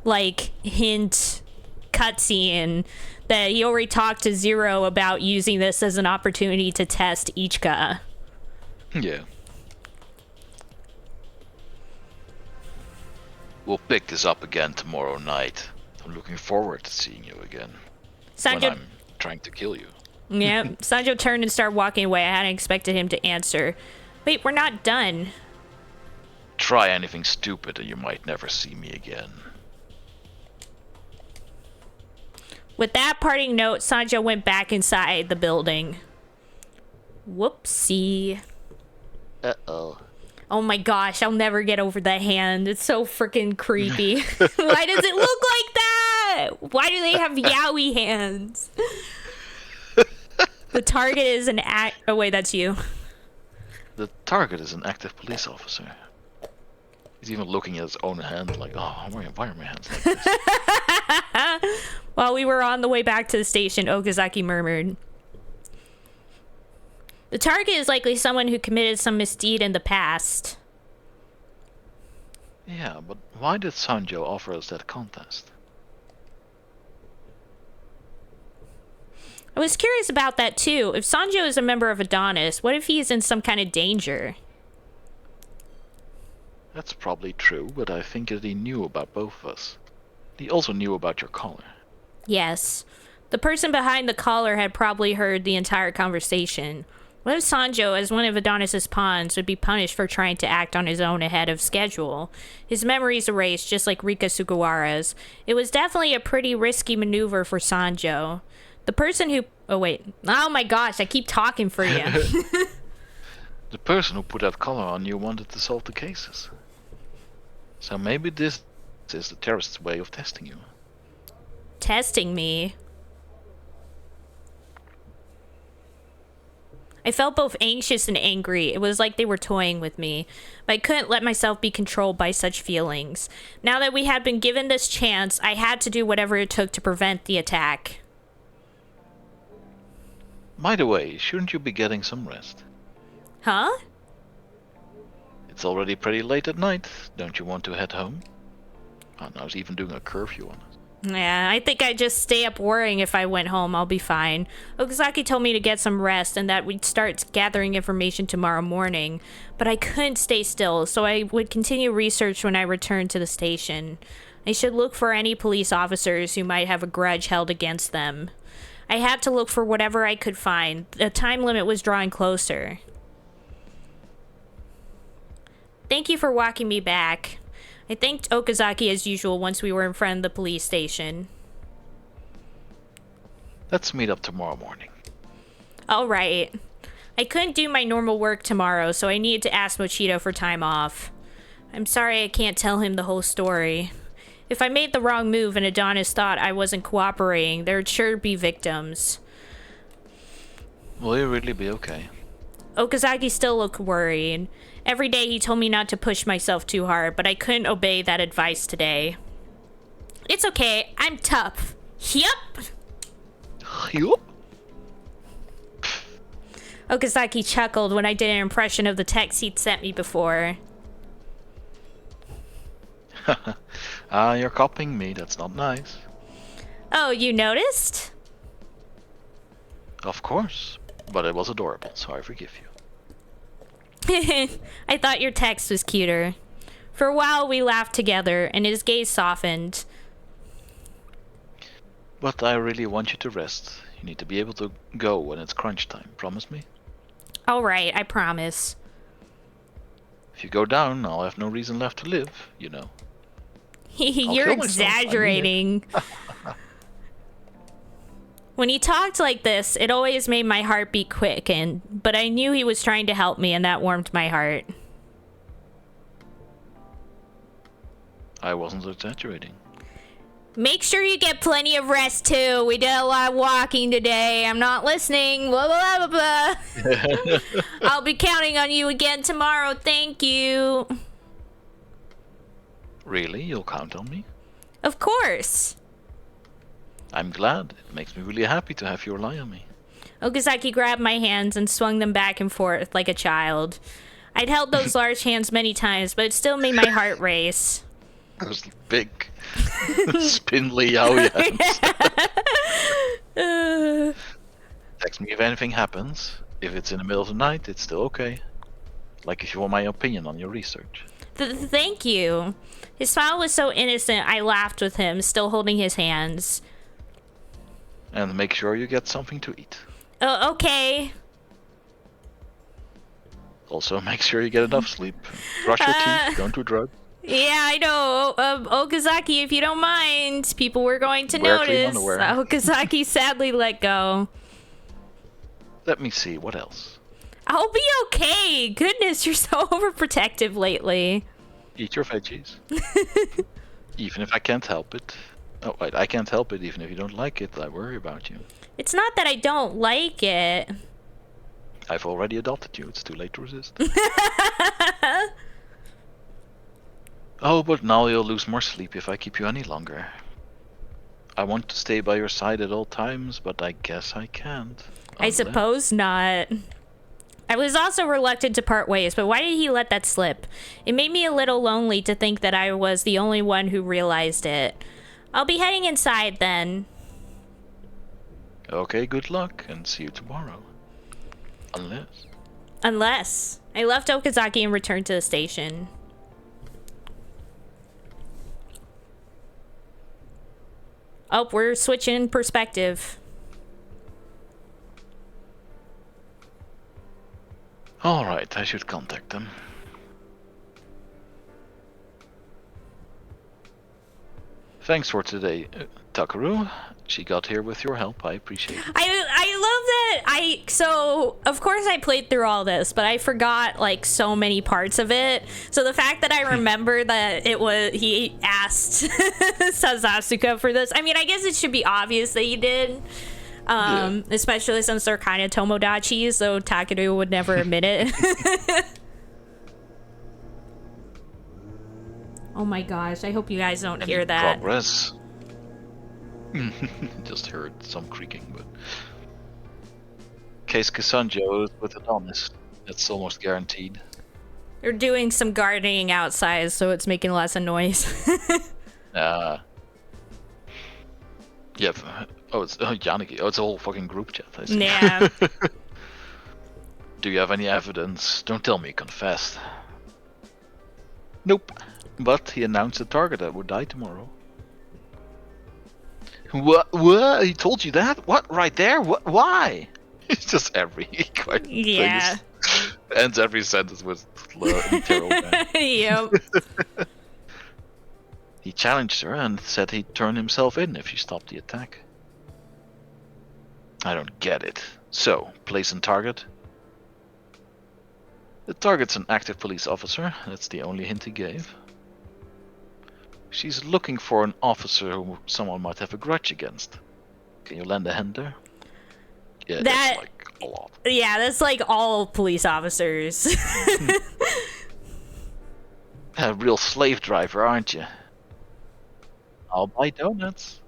like, hint cutscene, that he already talked to Zero about using this as an opportunity to test Ichika. Yeah. We'll pick this up again tomorrow night. I'm looking forward to seeing you again. When I'm trying to kill you. Yeah, Sanjo turned and started walking away. I hadn't expected him to answer. Wait, we're not done. Try anything stupid and you might never see me again. With that parting note, Sanjo went back inside the building. Whoopsie. Uh-oh. Oh my gosh, I'll never get over that hand. It's so freaking creepy. Why does it look like that? Why do they have yaoi hands? The target is an act. Oh wait, that's you. The target is an active police officer. He's even looking at his own hand like, oh, why are my hands like this? While we were on the way back to the station, Okazaki murmured. The target is likely someone who committed some misdeed in the past. Yeah, but why did Sanjo offer us that contest? I was curious about that too. If Sanjo is a member of Adonis, what if he is in some kind of danger? That's probably true, but I think that he knew about both of us. He also knew about your collar. Yes. The person behind the collar had probably heard the entire conversation. What if Sanjo, as one of Adonis's pawns, would be punished for trying to act on his own ahead of schedule? His memories erased, just like Rika Sugawara's. It was definitely a pretty risky maneuver for Sanjo. The person who... Oh, wait. Oh my gosh, I keep talking for you. The person who put that collar on you wanted to solve the cases. So maybe this is the terrorist's way of testing you. Testing me? I felt both anxious and angry. It was like they were toying with me. But I couldn't let myself be controlled by such feelings. Now that we had been given this chance, I had to do whatever it took to prevent the attack. By the way, shouldn't you be getting some rest? Huh? It's already pretty late at night. Don't you want to head home? Oh, I was even doing a curfew on it. Yeah, I think I'd just stay up worrying if I went home. I'll be fine. Okazaki told me to get some rest and that we'd start gathering information tomorrow morning. But I couldn't stay still, so I would continue research when I returned to the station. I should look for any police officers who might have a grudge held against them. I had to look for whatever I could find. The time limit was drawing closer. Thank you for walking me back. I thanked Okazaki as usual once we were in front of the police station. Let's meet up tomorrow morning. Alright. I couldn't do my normal work tomorrow, so I needed to ask Mochito for time off. I'm sorry I can't tell him the whole story. If I made the wrong move and Adonis thought I wasn't cooperating, there'd sure be victims. Will you really be okay? Okazaki still looked worried. Every day he told me not to push myself too hard, but I couldn't obey that advice today. It's okay, I'm tough. Yup! Yup. Okazaki chuckled when I did an impression of the text he'd sent me before. You're copying me, that's not nice. Oh, you noticed? Of course, but it was adorable, so I forgive you. I thought your text was cuter. For a while we laughed together, and his gaze softened. But I really want you to rest. You need to be able to go when it's crunch time, promise me? Alright, I promise. If you go down, I'll have no reason left to live, you know. You're kill myself, I mean it. exaggerating. When he talked like this, it always made my heart beat quick, but I knew he was trying to help me, and that warmed my heart. I wasn't exaggerating. Make sure you get plenty of rest, too. We did a lot of walking today. I'm not listening. Blah, blah, blah, blah. I'll be counting on you again tomorrow. Thank you. Really? You'll count on me? Of course. I'm glad. It makes me really happy to have you rely on me. Okazaki grabbed my hands and swung them back and forth like a child. I'd held those large hands many times, but it still made my heart race. Those big, spindly yaoi hands. Text me if anything happens. If it's in the middle of the night, it's still okay. Like if you want my opinion on your research. Thank you. His smile was so innocent, I laughed with him, still holding his hands. And make sure you get something to eat. Okay. Also, make sure you get enough sleep. Brush your teeth, don't do drugs. Yeah, I know. Okazaki, if you don't mind, people were going to Wear clean notice. underwear. Okazaki sadly let go. Let me see, what else? I'll be okay. Goodness, you're so overprotective lately. Eat your veggies. Even if I can't help it. Oh, wait, I can't help it even if you don't like it. I worry about you. It's not that I don't like it. I've already adopted you. It's too late to resist. Oh, but now you'll lose more sleep if I keep you any longer. I want to stay by your side at all times, but I guess I can't. I suppose not. I was also reluctant to part ways, but why did he let that slip? It made me a little lonely to think that I was the only one who realized it. I'll be heading inside then. Okay, good luck, and see you tomorrow. Unless. I left Okazaki and returned to the station. Oh, we're switching perspective. Alright, I should contact them. Thanks for today, Takaru. She got here with your help. I appreciate it. I love that. So of course I played through all this, but I forgot like so many parts of it. So the fact that I remember that he asked Sazasuka for this. I mean, I guess it should be obvious that he did. Especially since they're kind of Tomodachi, so Takaru would never admit it. Oh my gosh, I hope you guys don't hear that. Progress. Just heard some creaking, but... Case Kasanjo is with Adonis. That's almost guaranteed. They're doing some gardening outside, so it's making less of noise. Yeah. Oh, it's Yanagi. Oh, it's a whole fucking group chat. I see. Yeah. Do you have any evidence? Don't tell me he confessed. Nope. But he announced the target that would die tomorrow. What? What? He told you that? What? Right there? What? Why? It's just every quite Yeah. ends every sentence with interrogation. Yep. He challenged her and said he'd turn himself in if she stopped the attack. I don't get it. So, place and target? The target's an active police officer. That's the only hint he gave. She's looking for an officer who someone might have a grudge against. Can you lend a hand there? Yeah, that's like a lot. Yeah, that's like all police officers. A real slave driver, aren't you? I'll buy donuts.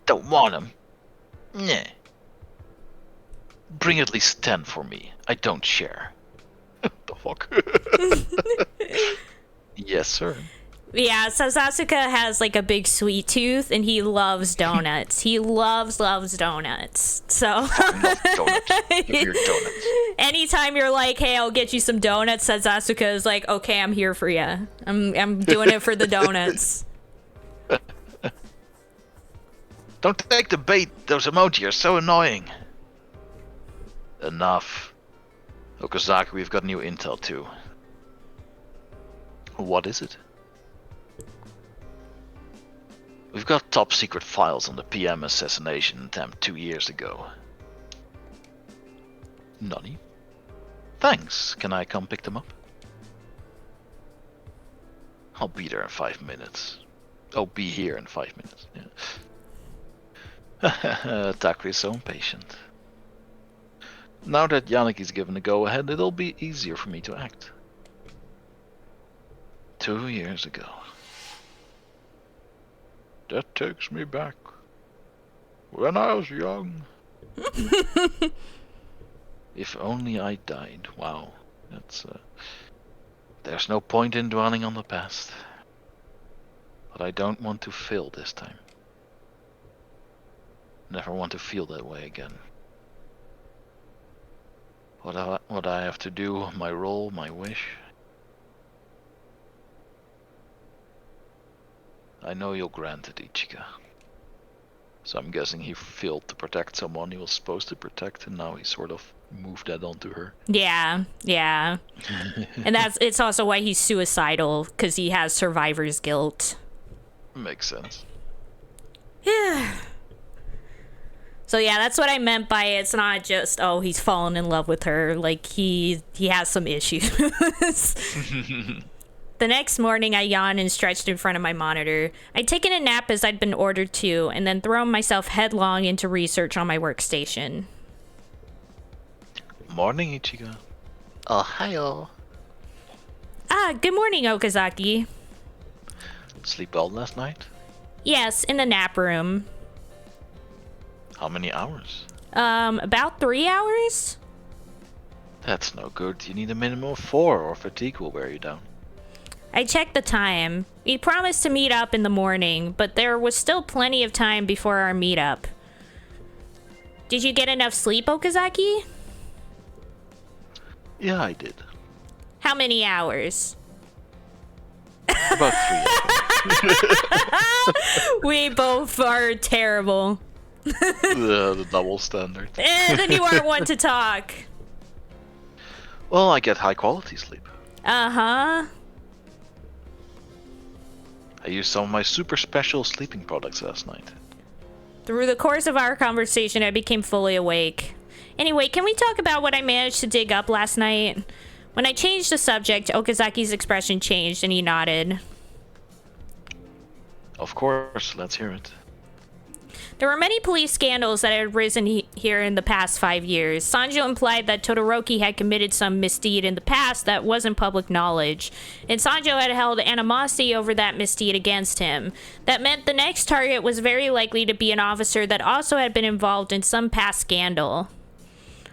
Don't want them. Nah. Bring at least 10 for me. I don't share. The fuck? Yes, sir. Yeah, Sazasuka has like a big sweet tooth and he loves donuts. He loves donuts. So Donuts. Give me your donuts. anytime you're like, hey, I'll get you some donuts, Sazasuka is like, okay, I'm here for you. I'm doing it for the donuts. Don't take the bait. Those emoji are so annoying. Enough. Okazaki, we've got new intel too. What is it? We've got top secret files on the PM assassination attempt 2 years ago. Nani? Thanks. Can I come pick them up? I'll be there in 5 minutes. Oh, be here in 5 minutes. Yeah. Takri is so impatient. Now that Yanagi's given the go-ahead, it'll be easier for me to act. 2 years ago. That takes me back. When I was young. If only I died. Wow. That's there's no point in dwelling on the past. But I don't want to fail this time. Never want to feel that way again. What I have to do, my role, my wish. I know you'll grant it, Ichika. So I'm guessing he failed to protect someone he was supposed to protect, and now he sort of moved that onto her. Yeah. And it's also why he's suicidal, because he has survivor's guilt. Makes sense. Yeah. So yeah, that's what I meant by it's not just, oh, he's fallen in love with her. Like, he has some issues. The next morning, I yawned and stretched in front of my monitor. I'd taken a nap as I'd been ordered to, and then thrown myself headlong into research on my workstation. Morning, Ichigo. Ohio. Good morning, Okazaki. Sleep well last night? Yes, in the nap room. How many hours? About 3 hours? That's no good. You need a minimum of 4 or fatigue will wear you down. I checked the time. We promised to meet up in the morning, but there was still plenty of time before our meetup. Did you get enough sleep, Okazaki? Yeah, I did. How many hours? About 3 hours. We both are terrible. The double standard. Then you aren't one to talk. Well, I get high quality sleep. Uh-huh. I used some of my super special sleeping products last night. Through the course of our conversation, I became fully awake. Anyway, can we talk about what I managed to dig up last night? When I changed the subject, Okazaki's expression changed and he nodded. Of course, let's hear it. There were many police scandals that had risen here in the past 5 years. Sanjo implied that Todoroki had committed some misdeed in the past that wasn't public knowledge, and Sanjo had held animosity over that misdeed against him. That meant the next target was very likely to be an officer that also had been involved in some past scandal.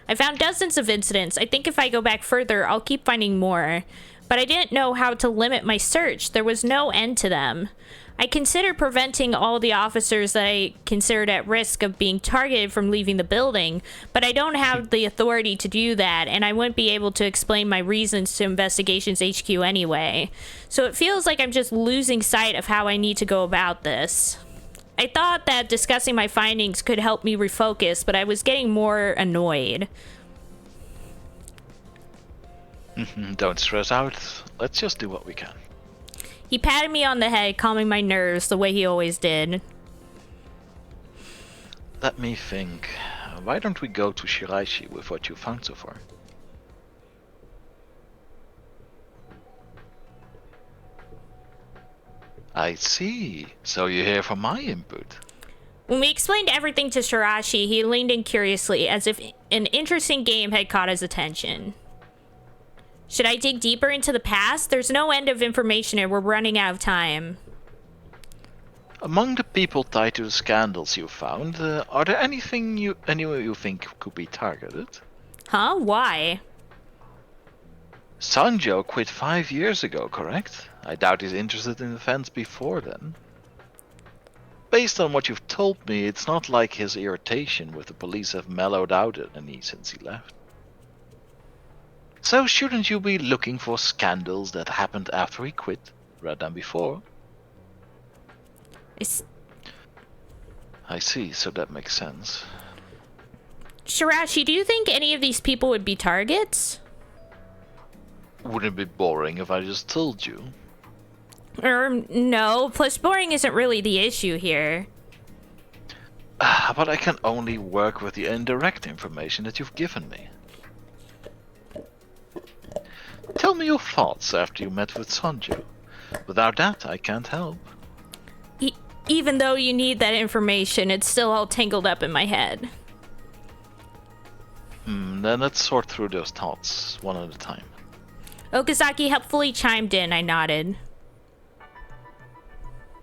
I found dozens of incidents. I think if I go back further, I'll keep finding more. But I didn't know how to limit my search. There was no end to them. I considered preventing all the officers that I considered at risk of being targeted from leaving the building, but I don't have the authority to do that, and I wouldn't be able to explain my reasons to Investigations HQ anyway. So it feels like I'm just losing sight of how I need to go about this. I thought that discussing my findings could help me refocus, but I was getting more annoyed. Don't stress out. Let's just do what we can. He patted me on the head, calming my nerves the way he always did. Let me think. Why don't we go to Shiraishi with what you found so far? I see. So you're here for my input. When we explained everything to Shirashi, he leaned in curiously, as if an interesting game had caught his attention. Should I dig deeper into the past? There's no end of information and we're running out of time. Among the people tied to the scandals you found, are there anyone you think could be targeted? Huh? Why? Sanjo quit 5 years ago, correct? I doubt he's interested in events before then. Based on what you've told me, it's not like his irritation with the police have mellowed out any since he left. So shouldn't you be looking for scandals that happened after he quit, rather than before? I see, so that makes sense. Shirashi, do you think any of these people would be targets? Wouldn't it be boring if I just told you? No, plus boring isn't really the issue here. But I can only work with the indirect information that you've given me. Tell me your thoughts after you met with Sanjo. Without that, I can't help. Even though you need that information, it's still all tangled up in my head. Then let's sort through those thoughts, one at a time. Okazaki helpfully chimed in. I nodded.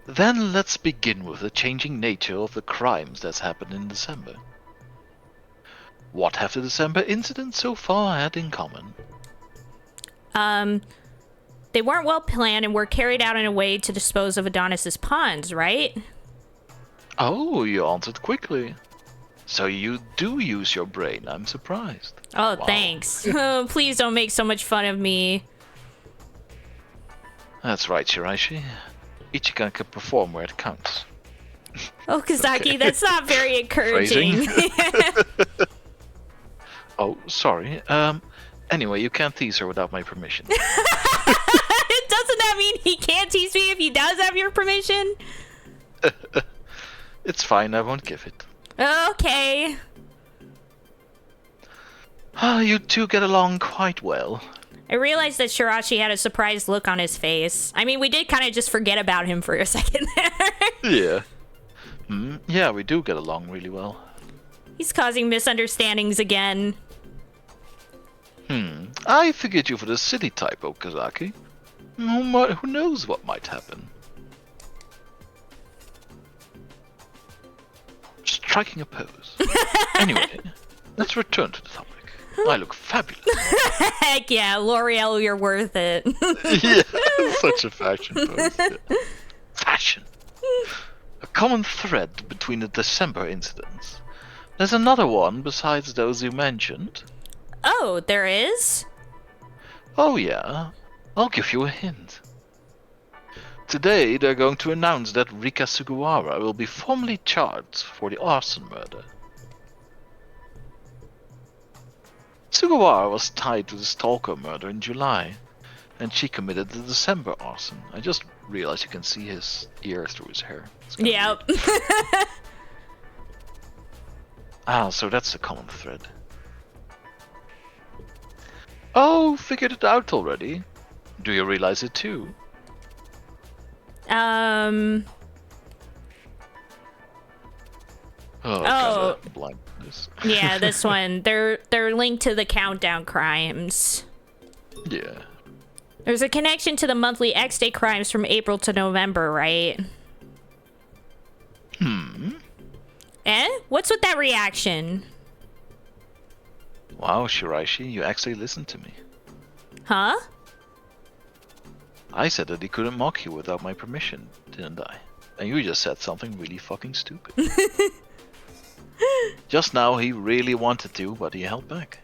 Then let's begin with the changing nature of the crimes that's happened in December. What have the December incidents so far had in common? They weren't well planned and were carried out in a way to dispose of Adonis's pawns, right? Oh, you answered quickly. So you do use your brain, I'm surprised. Oh, Wow. thanks. Oh, please don't make so much fun of me. That's right, Shiraishi. Ichigan can perform where it counts. Okazaki, Okay. that's not very encouraging. Oh, sorry. Anyway, you can't tease her without my permission. Doesn't that mean he can't tease me if he does have your permission? It's fine, I won't give it. Okay. You two get along quite well. I realized that Shirashi had a surprised look on his face. I mean, we did kind of just forget about him for a second there. Yeah. Yeah, we do get along really well. He's causing misunderstandings again. I figured you for the city type, Okazaki. Who knows what might happen? Striking a pose. Anyway, let's return to the topic. I look fabulous. Heck yeah, L'Oreal, you're worth it. Yeah, such a fashion pose. Yeah. Fashion. A common thread between the December incidents. There's another one besides those you mentioned. Oh, there is? Oh yeah, I'll give you a hint. Today they're going to announce that Rika Sugawara will be formally charged for the arson murder. Sugawara was tied to the Stalker murder in July, and she committed the December arson. I just realized you can see his ear through his hair. Yep. So that's a common thread. Oh, figured it out already. Do you realize it too? Oh, Oh. kinda blindness. Yeah, this one. They're linked to the countdown crimes. Yeah. There's a connection to the monthly X-Day crimes from April to November, right? Eh? What's with that reaction? Wow, Shiraishi, you actually listened to me. Huh? I said that he couldn't mock you without my permission, didn't I? And you just said something really fucking stupid. Just now he really wanted to, but he held back.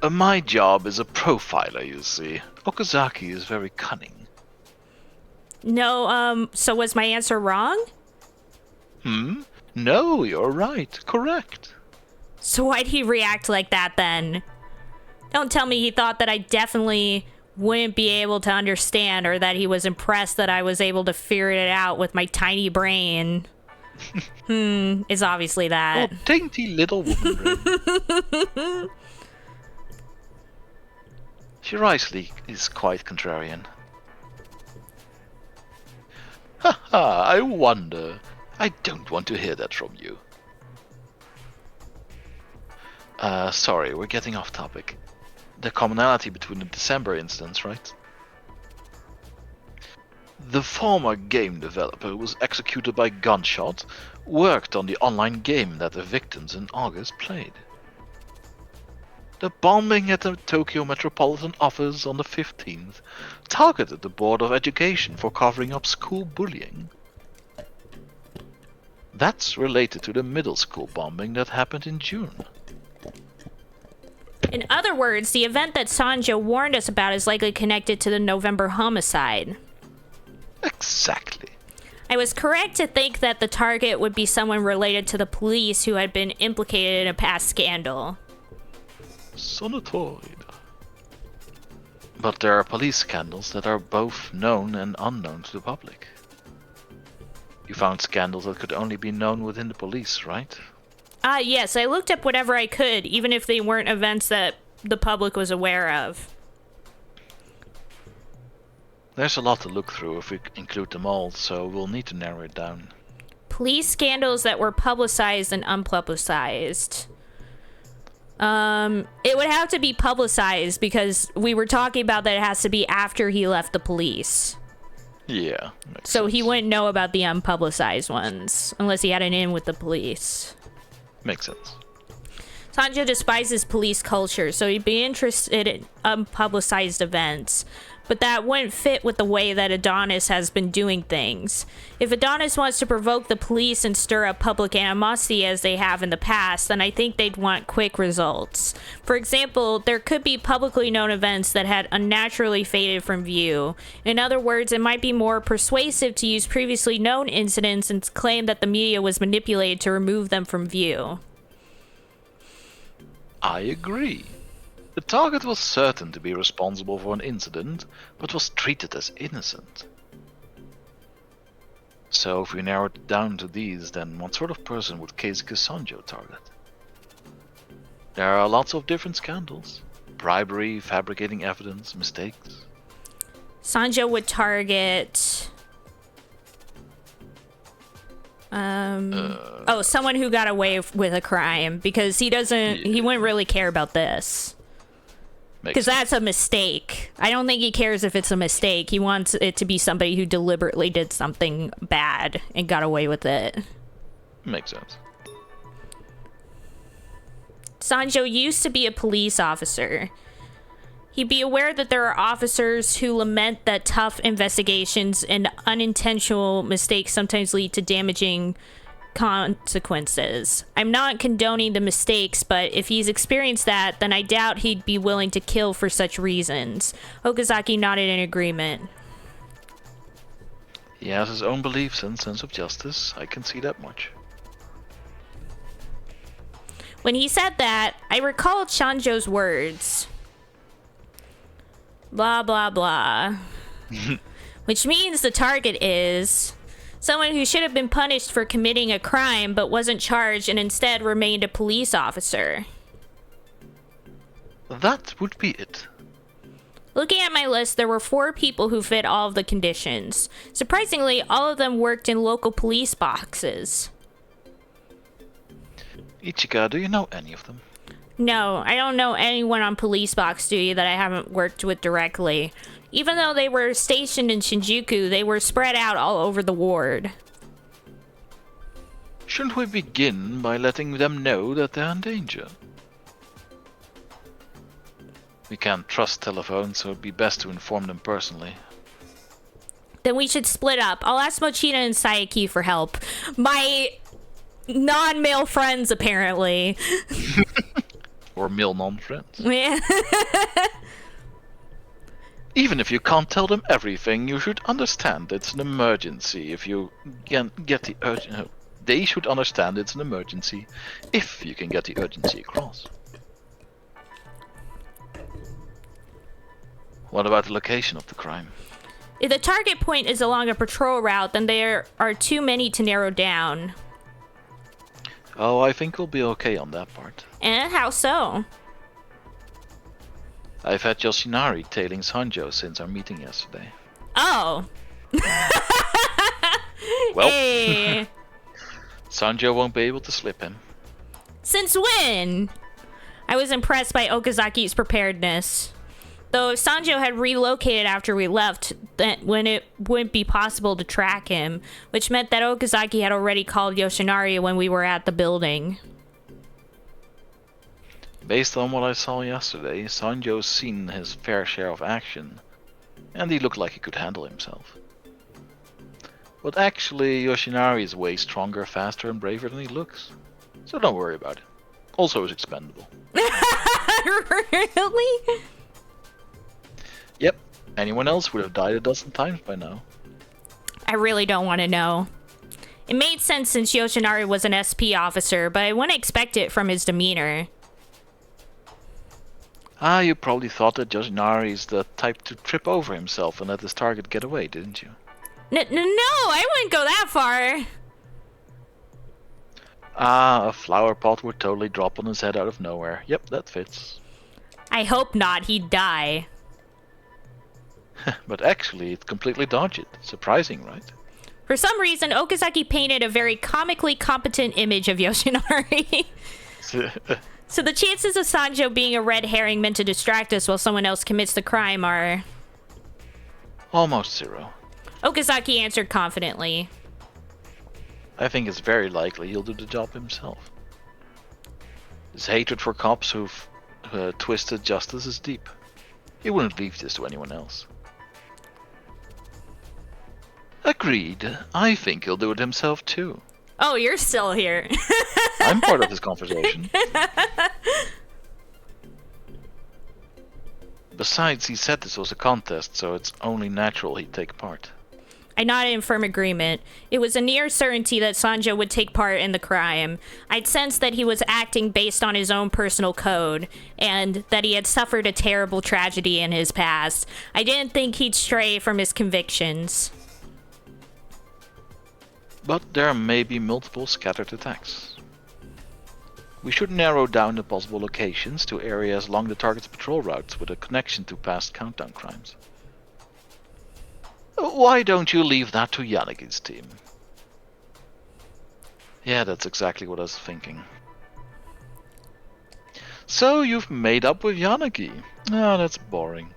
My job is a profiler, you see. Okazaki is very cunning. No, so was my answer wrong? No, you're right. Correct. So why'd he react like that then? Don't tell me he thought that I definitely wouldn't be able to understand, or that he was impressed that I was able to figure it out with my tiny brain. It's obviously that. Oh, dainty little woman brain. Shiraishi is quite contrarian. Haha, I wonder. I don't want to hear that from you. Sorry, we're getting off topic. The commonality between the December incidents, right? The former game developer was executed by gunshot, worked on the online game that the victims in August played. The bombing at the Tokyo Metropolitan Office on the 15th targeted the Board of Education for covering up school bullying. That's related to the middle school bombing that happened in June. In other words, the event that Sanja warned us about is likely connected to the November homicide. Exactly. I was correct to think that the target would be someone related to the police who had been implicated in a past scandal. Sonatoid. But there are police scandals that are both known and unknown to the public. You found scandals that could only be known within the police, right? Yes, I looked up whatever I could, even if they weren't events that the public was aware of. There's a lot to look through if we include them all, so we'll need to narrow it down. Police scandals that were publicized and unpublicized. It would have to be publicized because we were talking about that it has to be after he left the police. Yeah. So he sense. wouldn't know about the unpublicized ones unless he had an in with the police. Makes sense. Sanja despises police culture, so he'd be interested in unpublicized events. But that wouldn't fit with the way that Adonis has been doing things. If Adonis wants to provoke the police and stir up public animosity as they have in the past, then I think they'd want quick results. For example, there could be publicly known events that had unnaturally faded from view. In other words, it might be more persuasive to use previously known incidents and claim that the media was manipulated to remove them from view. I agree. The target was certain to be responsible for an incident, but was treated as innocent. So if we narrow it down to these, then what sort of person would Keisuke Sanjo target? There are lots of different scandals. Bribery, fabricating evidence, mistakes. Sanjo would target... someone who got away with a crime, because he wouldn't really care about this. Because that's a mistake. I don't think he cares if it's a mistake. He wants it to be somebody who deliberately did something bad and got away with it. Makes sense. Sanjo used to be a police officer. He'd be aware that there are officers who lament that tough investigations and unintentional mistakes sometimes lead to damaging consequences. I'm not condoning the mistakes, but if he's experienced that, then I doubt he'd be willing to kill for such reasons. Okazaki nodded in agreement. He has his own beliefs and sense of justice. I can see that much. When he said that, I recalled Sanjo's words. Blah, blah, blah. Which means the target is someone who should have been punished for committing a crime but wasn't charged and instead remained a police officer. That would be it. Looking at my list, there were 4 people who fit all of the conditions. Surprisingly, all of them worked in local police boxes. Ichika, do you know any of them? No, I don't know anyone on police box duty that I haven't worked with directly. Even though they were stationed in Shinjuku, they were spread out all over the ward. Shouldn't we begin by letting them know that they're in danger? We can't trust telephones, so it'd be best to inform them personally. Then we should split up. I'll ask Mochita and Sayaki for help. My non-male friends, apparently. Or male non-friends. Yeah. Even if you can't tell them everything, you should understand it's an emergency if you can get the urgency. They should understand it's an emergency if you can get the urgency across. What about the location of the crime? If the target point is along a patrol route, then there are too many to narrow down. Oh, I think we'll be okay on that part. And how so? I've had Yoshinari tailing Sanjo since our meeting yesterday. Oh. Well, Hey. Sanjo won't be able to slip him. Since when? I was impressed by Okazaki's preparedness. Though if Sanjo had relocated after we left, then when it wouldn't be possible to track him, which meant that Okazaki had already called Yoshinari when we were at the building. Based on what I saw yesterday, Sanjo's seen his fair share of action, and he looked like he could handle himself. But actually, Yoshinari is way stronger, faster, and braver than he looks. So don't worry about it. Also, he's expendable. Really? Yep, anyone else would have died a dozen times by now. I really don't want to know. It made sense since Yoshinari was an SP officer, but I wouldn't expect it from his demeanor. Ah, you probably thought that Yoshinari is the type to trip over himself and let his target get away, didn't you? No, I wouldn't go that far. Ah, a flower pot would totally drop on his head out of nowhere. Yep, that fits. I hope not, he'd die. But actually, it completely dodged it. Surprising, right? For some reason, Okazaki painted a very comically competent image of Yoshinari. So the chances of Sanjo being a red herring meant to distract us while someone else commits the crime are... Almost zero. Okazaki answered confidently. I think it's very likely he'll do the job himself. His hatred for cops who've twisted justice is deep. He wouldn't leave this to anyone else. Agreed. I think he'll do it himself too. Oh, you're still here. I'm part of this conversation. Besides, he said this was a contest, so it's only natural he'd take part. I nodded in firm agreement. It was a near certainty that Sanjo would take part in the crime. I'd sensed that he was acting based on his own personal code, and that he had suffered a terrible tragedy in his past. I didn't think he'd stray from his convictions. But there may be multiple scattered attacks. We should narrow down the possible locations to areas along the target's patrol routes with a connection to past countdown crimes. Why don't you leave that to Yannick's team? Yeah, that's exactly what I was thinking. So you've made up with Yannick. Ah, that's boring.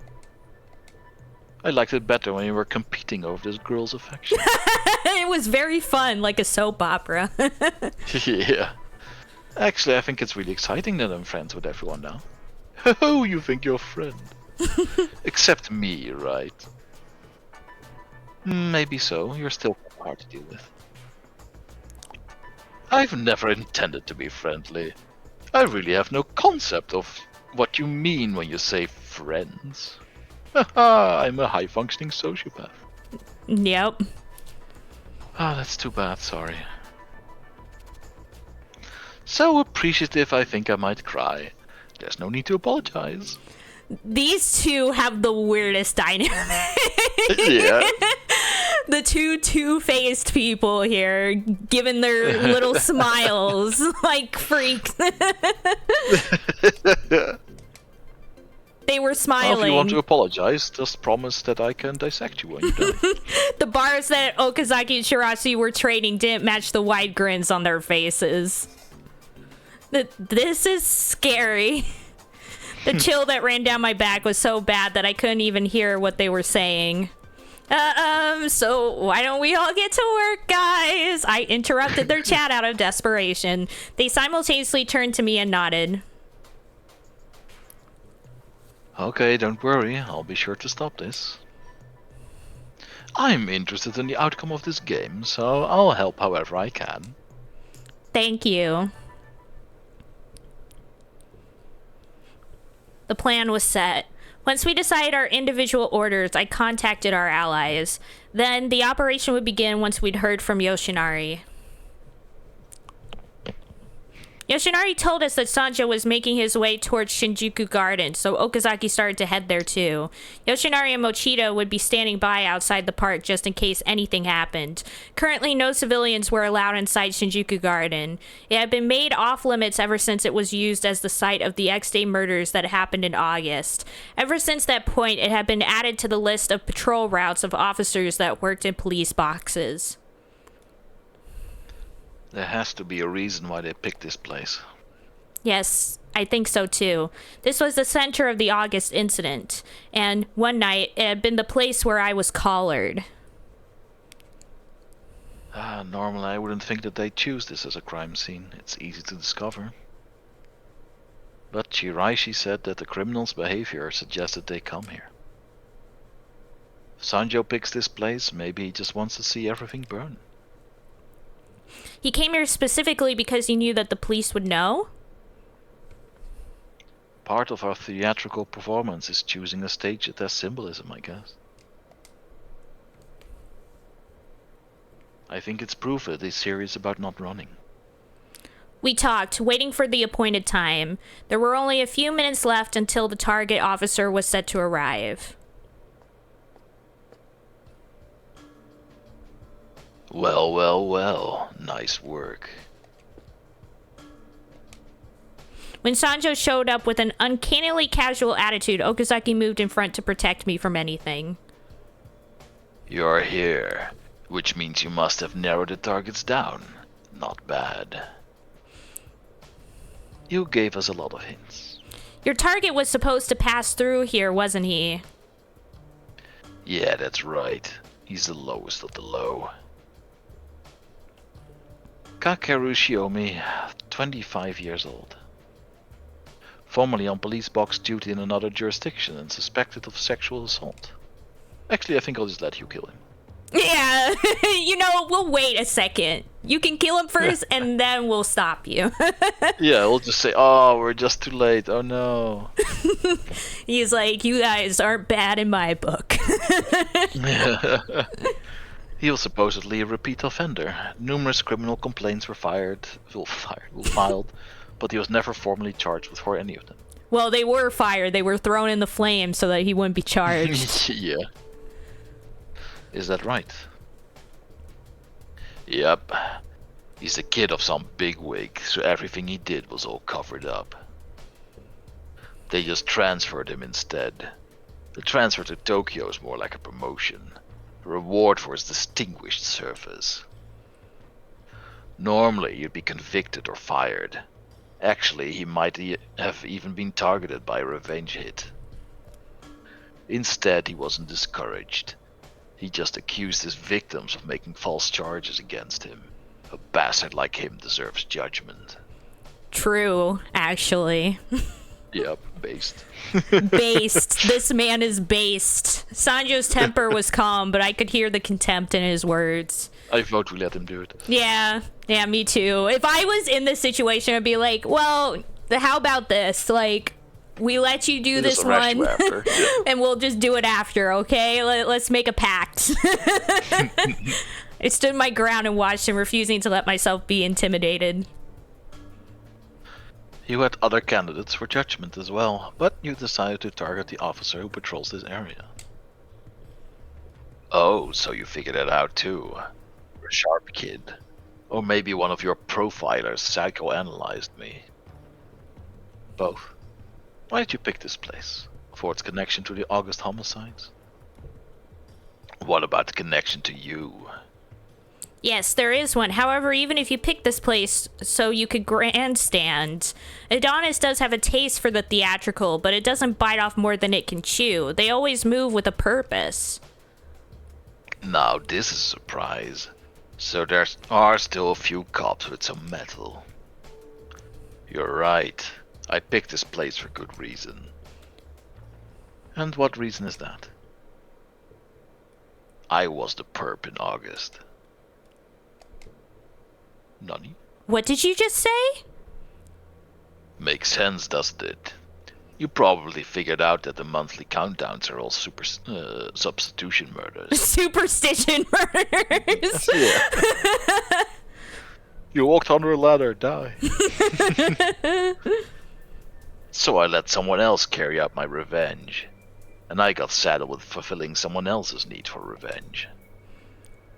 I liked it better when you were competing over this girl's affection. It was very fun, like a soap opera. Yeah. Actually, I think it's really exciting that I'm friends with everyone now. Oh, you think you're a friend? Except me, right? Maybe so. You're still hard to deal with. I've never intended to be friendly. I really have no concept of what you mean when you say friends. Haha, I'm a high-functioning sociopath. Yep. Ah, that's too bad, sorry. So appreciative I think I might cry. There's no need to apologize. These two have the weirdest dynamic. Yeah. The two-faced people here, giving their little smiles like freaks. They were Well, smiling. if you want to apologize, just promise that I can dissect you when you die. The bars that Okazaki and Shirashi were trading didn't match the wide grins on their faces. This is scary. The chill that ran down my back was so bad that I couldn't even hear what they were saying. So why don't we all get to work, guys? I interrupted their chat out of desperation. They simultaneously turned to me and nodded. Okay, don't worry, I'll be sure to stop this. I'm interested in the outcome of this game, so I'll help however I can. Thank you. The plan was set. Once we decided our individual orders, I contacted our allies. Then the operation would begin once we'd heard from Yoshinari. Yoshinari told us that Sanjo was making his way towards Shinjuku Garden, so Okazaki started to head there too. Yoshinari and Mochida would be standing by outside the park just in case anything happened. Currently, no civilians were allowed inside Shinjuku Garden. It had been made off limits ever since it was used as the site of the X-Day murders that happened in August. Ever since that point, it had been added to the list of patrol routes of officers that worked in police boxes. There has to be a reason why they picked this place. Yes, I think so too. This was the center of the August incident, and one night it had been the place where I was collared. Normally I wouldn't think that they'd choose this as a crime scene. It's easy to discover. But Shiraishi said that the criminal's behavior suggested they come here. If Sanjo picks this place, maybe he just wants to see everything burn. He came here specifically because he knew that the police would know? Part of our theatrical performance is choosing a stage that has symbolism, I guess. I think it's proof that he's serious about not running. We talked, waiting for the appointed time. There were only a few minutes left until the target officer was set to arrive. Well, well, well. Nice work. When Sanjo showed up with an uncannily casual attitude, Okazaki moved in front to protect me from anything. You're here, which means you must have narrowed the targets down. Not bad. You gave us a lot of hints. Your target was supposed to pass through here, wasn't he? Yeah, that's right. He's the lowest of the low. Kakeru Shiomi, 25 years old. Formerly on police box duty in another jurisdiction and suspected of sexual assault. Actually, I think I'll just let you kill him. Yeah, we'll wait a second. You can kill him first and then we'll stop you. Yeah, we'll just say, oh, we're just too late. Oh no. He's like, you guys aren't bad in my book. He was supposedly a repeat offender. Numerous criminal complaints were filed, but he was never formally charged for any of them. Well, they were fired. They were thrown in the flames so that he wouldn't be charged. Yeah. Is that right? Yep. He's the kid of some bigwig, so everything he did was all covered up. They just transferred him instead. The transfer to Tokyo is more like a promotion. A reward for his distinguished service. Normally, you'd be convicted or fired. Actually, he might have even been targeted by a revenge hit. Instead, he wasn't discouraged. He just accused his victims of making false charges against him. A bastard like him deserves judgment. True, actually. Yep, based. Based. This man is based. Sanjo's temper was calm, but I could hear the contempt in his words. I vote we let him do it. Yeah, me too. If I was in this situation, I'd be like, well, how about this? Like, we let you do this one, and we'll just do it after, okay? Let's make a pact. I stood my ground and watched him, refusing to let myself be intimidated. You had other candidates for judgment as well, but you decided to target the officer who patrols this area. Oh, so you figured it out too. You're a sharp kid. Or maybe one of your profilers psychoanalyzed me. Both. Why did you pick this place? For its connection to the August homicides? What about the connection to you? Yes, there is one. However, even if you pick this place so you could grandstand, Adonis does have a taste for the theatrical, but it doesn't bite off more than it can chew. They always move with a purpose. Now this is a surprise. So there are still a few cops with some metal. You're right. I picked this place for good reason. And what reason is that? I was the perp in August. Nani? What did you just say? Makes sense, doesn't it? You probably figured out that the monthly countdowns are all substitution murders. Superstition murders. Yeah. You walked under a ladder, die. So I let someone else carry out my revenge. And I got saddled with fulfilling someone else's need for revenge.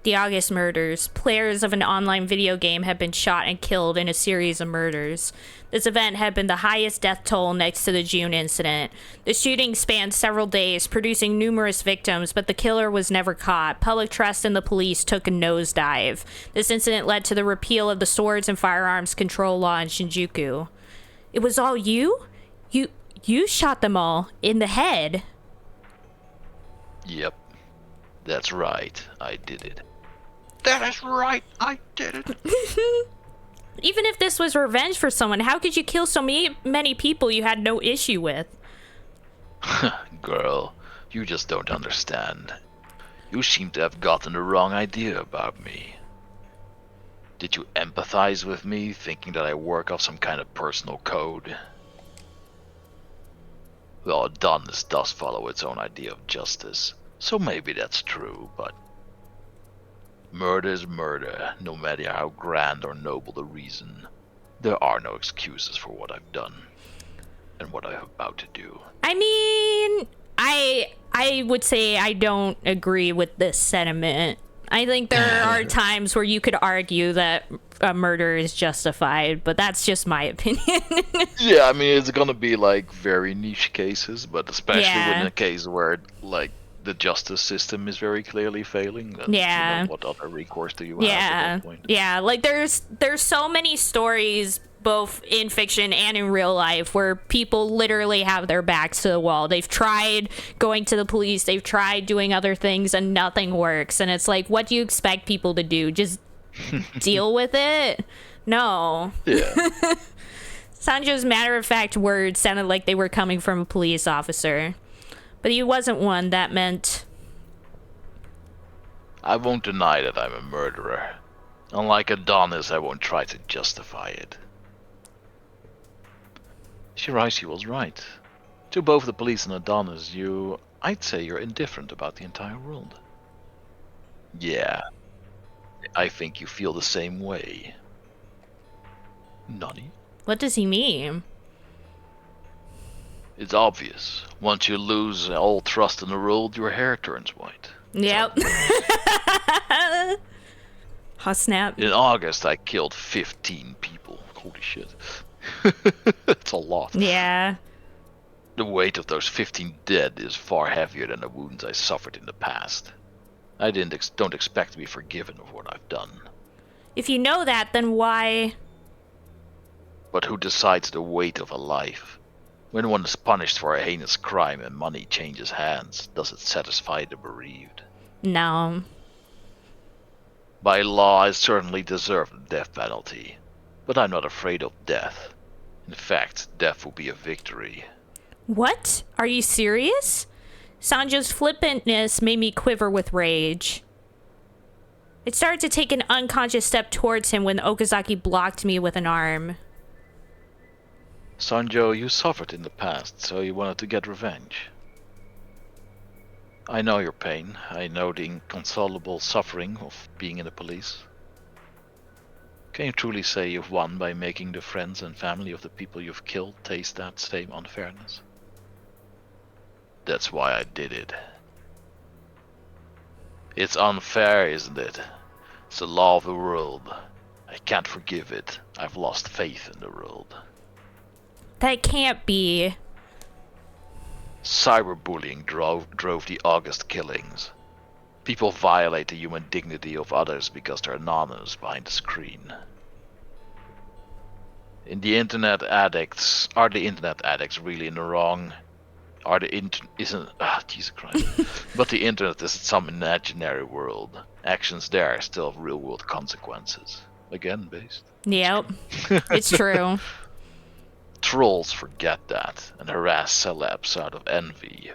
The August murders. Players of an online video game have been shot and killed in a series of murders. This event had been the highest death toll next to the June incident. The shooting spanned several days, producing numerous victims, but the killer was never caught. Public trust in the police took a nosedive. This incident led to the repeal of the swords and firearms control law in Shinjuku. It was all you? You shot them all in the head. Yep. That's right. I did it. That is right, I did it. Even if this was revenge for someone, how could you kill so many people you had no issue with? Girl, you just don't understand. You seem to have gotten the wrong idea about me. Did you empathize with me, thinking that I work off some kind of personal code? Well, Adonis does follow its own idea of justice, so maybe that's true, but... Murder is murder, no matter how grand or noble the reason. There are no excuses for what I've done, and what I'm about to do. I mean, I would say I don't agree with this sentiment. I think there are times where you could argue that a murder is justified, but that's just my opinion. Yeah, I mean, it's gonna be like very niche cases, but especially in a case where like the justice system is very clearly failing. Then, Yeah. You know, what other recourse do you have at that point? Yeah, like there's so many stories both in fiction and in real life where people literally have their backs to the wall. They've tried going to the police, they've tried doing other things, and nothing works. And it's like, what do you expect people to do? Just deal with it? No. Yeah. Sanjo's matter-of-fact words sounded like they were coming from a police officer. But he wasn't one. That meant... I won't deny that I'm a murderer. Unlike Adonis, I won't try to justify it. Shiraishi was right. To both the police and Adonis, I'd say you're indifferent about the entire world. Yeah. I think you feel the same way. Nani? What does he mean? It's obvious. Once you lose all trust in the world, your hair turns white. Yep. Oh, snap. In August, I killed 15 people. Holy shit. That's a lot. Yeah. The weight of those 15 dead is far heavier than the wounds I suffered in the past. I don't expect to be forgiven of what I've done. If you know that, then why? But who decides the weight of a life? When one is punished for a heinous crime and money changes hands, does it satisfy the bereaved? No. By law, I certainly deserve the death penalty, but I'm not afraid of death. In fact, death will be a victory. What? Are you serious? Sanjo's flippantness made me quiver with rage. I started to take an unconscious step towards him when Okazaki blocked me with an arm. Sanjo, you suffered in the past, so you wanted to get revenge. I know your pain. I know the inconsolable suffering of being in the police. Can you truly say you've won by making the friends and family of the people you've killed taste that same unfairness? That's why I did it. It's unfair, isn't it? It's the law of the world. I can't forgive it. I've lost faith in the world. That can't be. Cyberbullying drove the August killings. People violate the human dignity of others because they're anonymous behind the screen. Are the internet addicts really in the wrong? Jesus Christ. But the internet is some imaginary world. Actions there still have real world consequences. Again, based. Yep. It's true. Trolls forget that and harass celebs out of envy.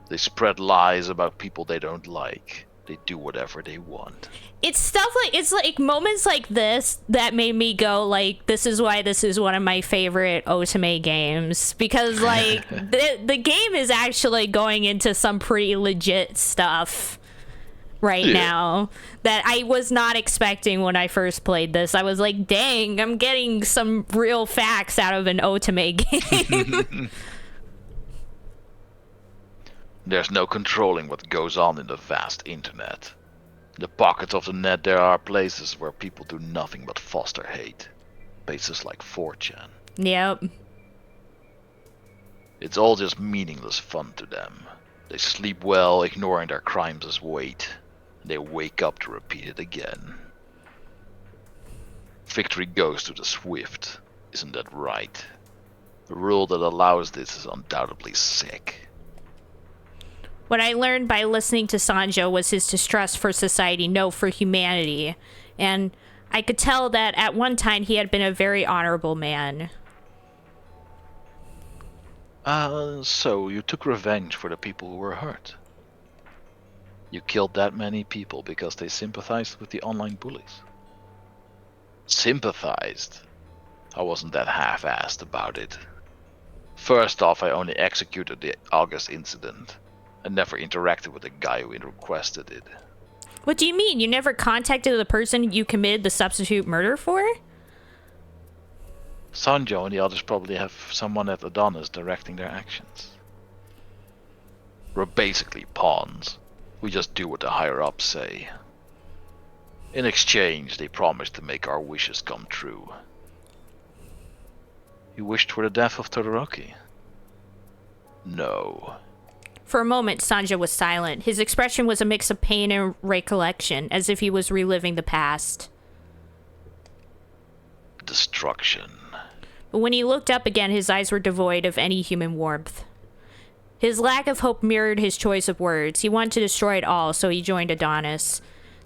They spread lies about people they don't like. They do whatever they want. It's like moments like this that made me go like, this is why this is one of my favorite Otome games, because like the game is actually going into some pretty legit stuff right now that I was not expecting when I first played this. I was like, dang, I'm getting some real facts out of an Otome game. There's no controlling what goes on in the vast internet. In the pockets of the net there are places where people do nothing but foster hate. Places like 4chan. Yep. It's all just meaningless fun to them. They sleep well, ignoring their crimes as weight. They wake up to repeat it again. Victory goes to the swift. Isn't that right? A rule that allows this is undoubtedly sick. What I learned by listening to Sanjo was his distrust for society, no, for humanity. And I could tell that at one time he had been a very honorable man. So you took revenge for the people who were hurt. You killed that many people because they sympathized with the online bullies. Sympathized? I wasn't that half-assed about it. First off, I only executed the August incident. I never interacted with the guy who requested it. What do you mean? You never contacted the person you committed the substitute murder for? Sanjo and the others probably have someone at Adonis directing their actions. We're basically pawns. We just do what the higher-ups say. In exchange, they promise to make our wishes come true. You wished for the death of Todoroki? No. For a moment, Sanjo was silent. His expression was a mix of pain and recollection, as if he was reliving the past. Destruction. But when he looked up again, his eyes were devoid of any human warmth. His lack of hope mirrored his choice of words. He wanted to destroy it all, so he joined Adonis.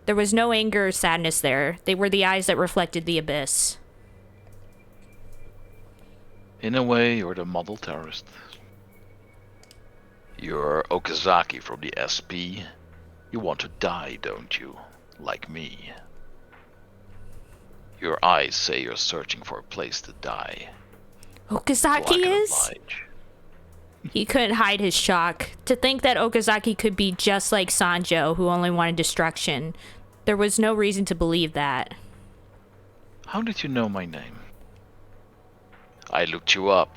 There was no anger or sadness there. They were the eyes that reflected the abyss. In a way, you're the model terrorist. You're Okazaki from the SP. You want to die, don't you? Like me. Your eyes say you're searching for a place to die. Okazaki is? He couldn't hide his shock. To think that Okazaki could be just like Sanjo, who only wanted destruction. There was no reason to believe that. How did you know my name? I looked you up.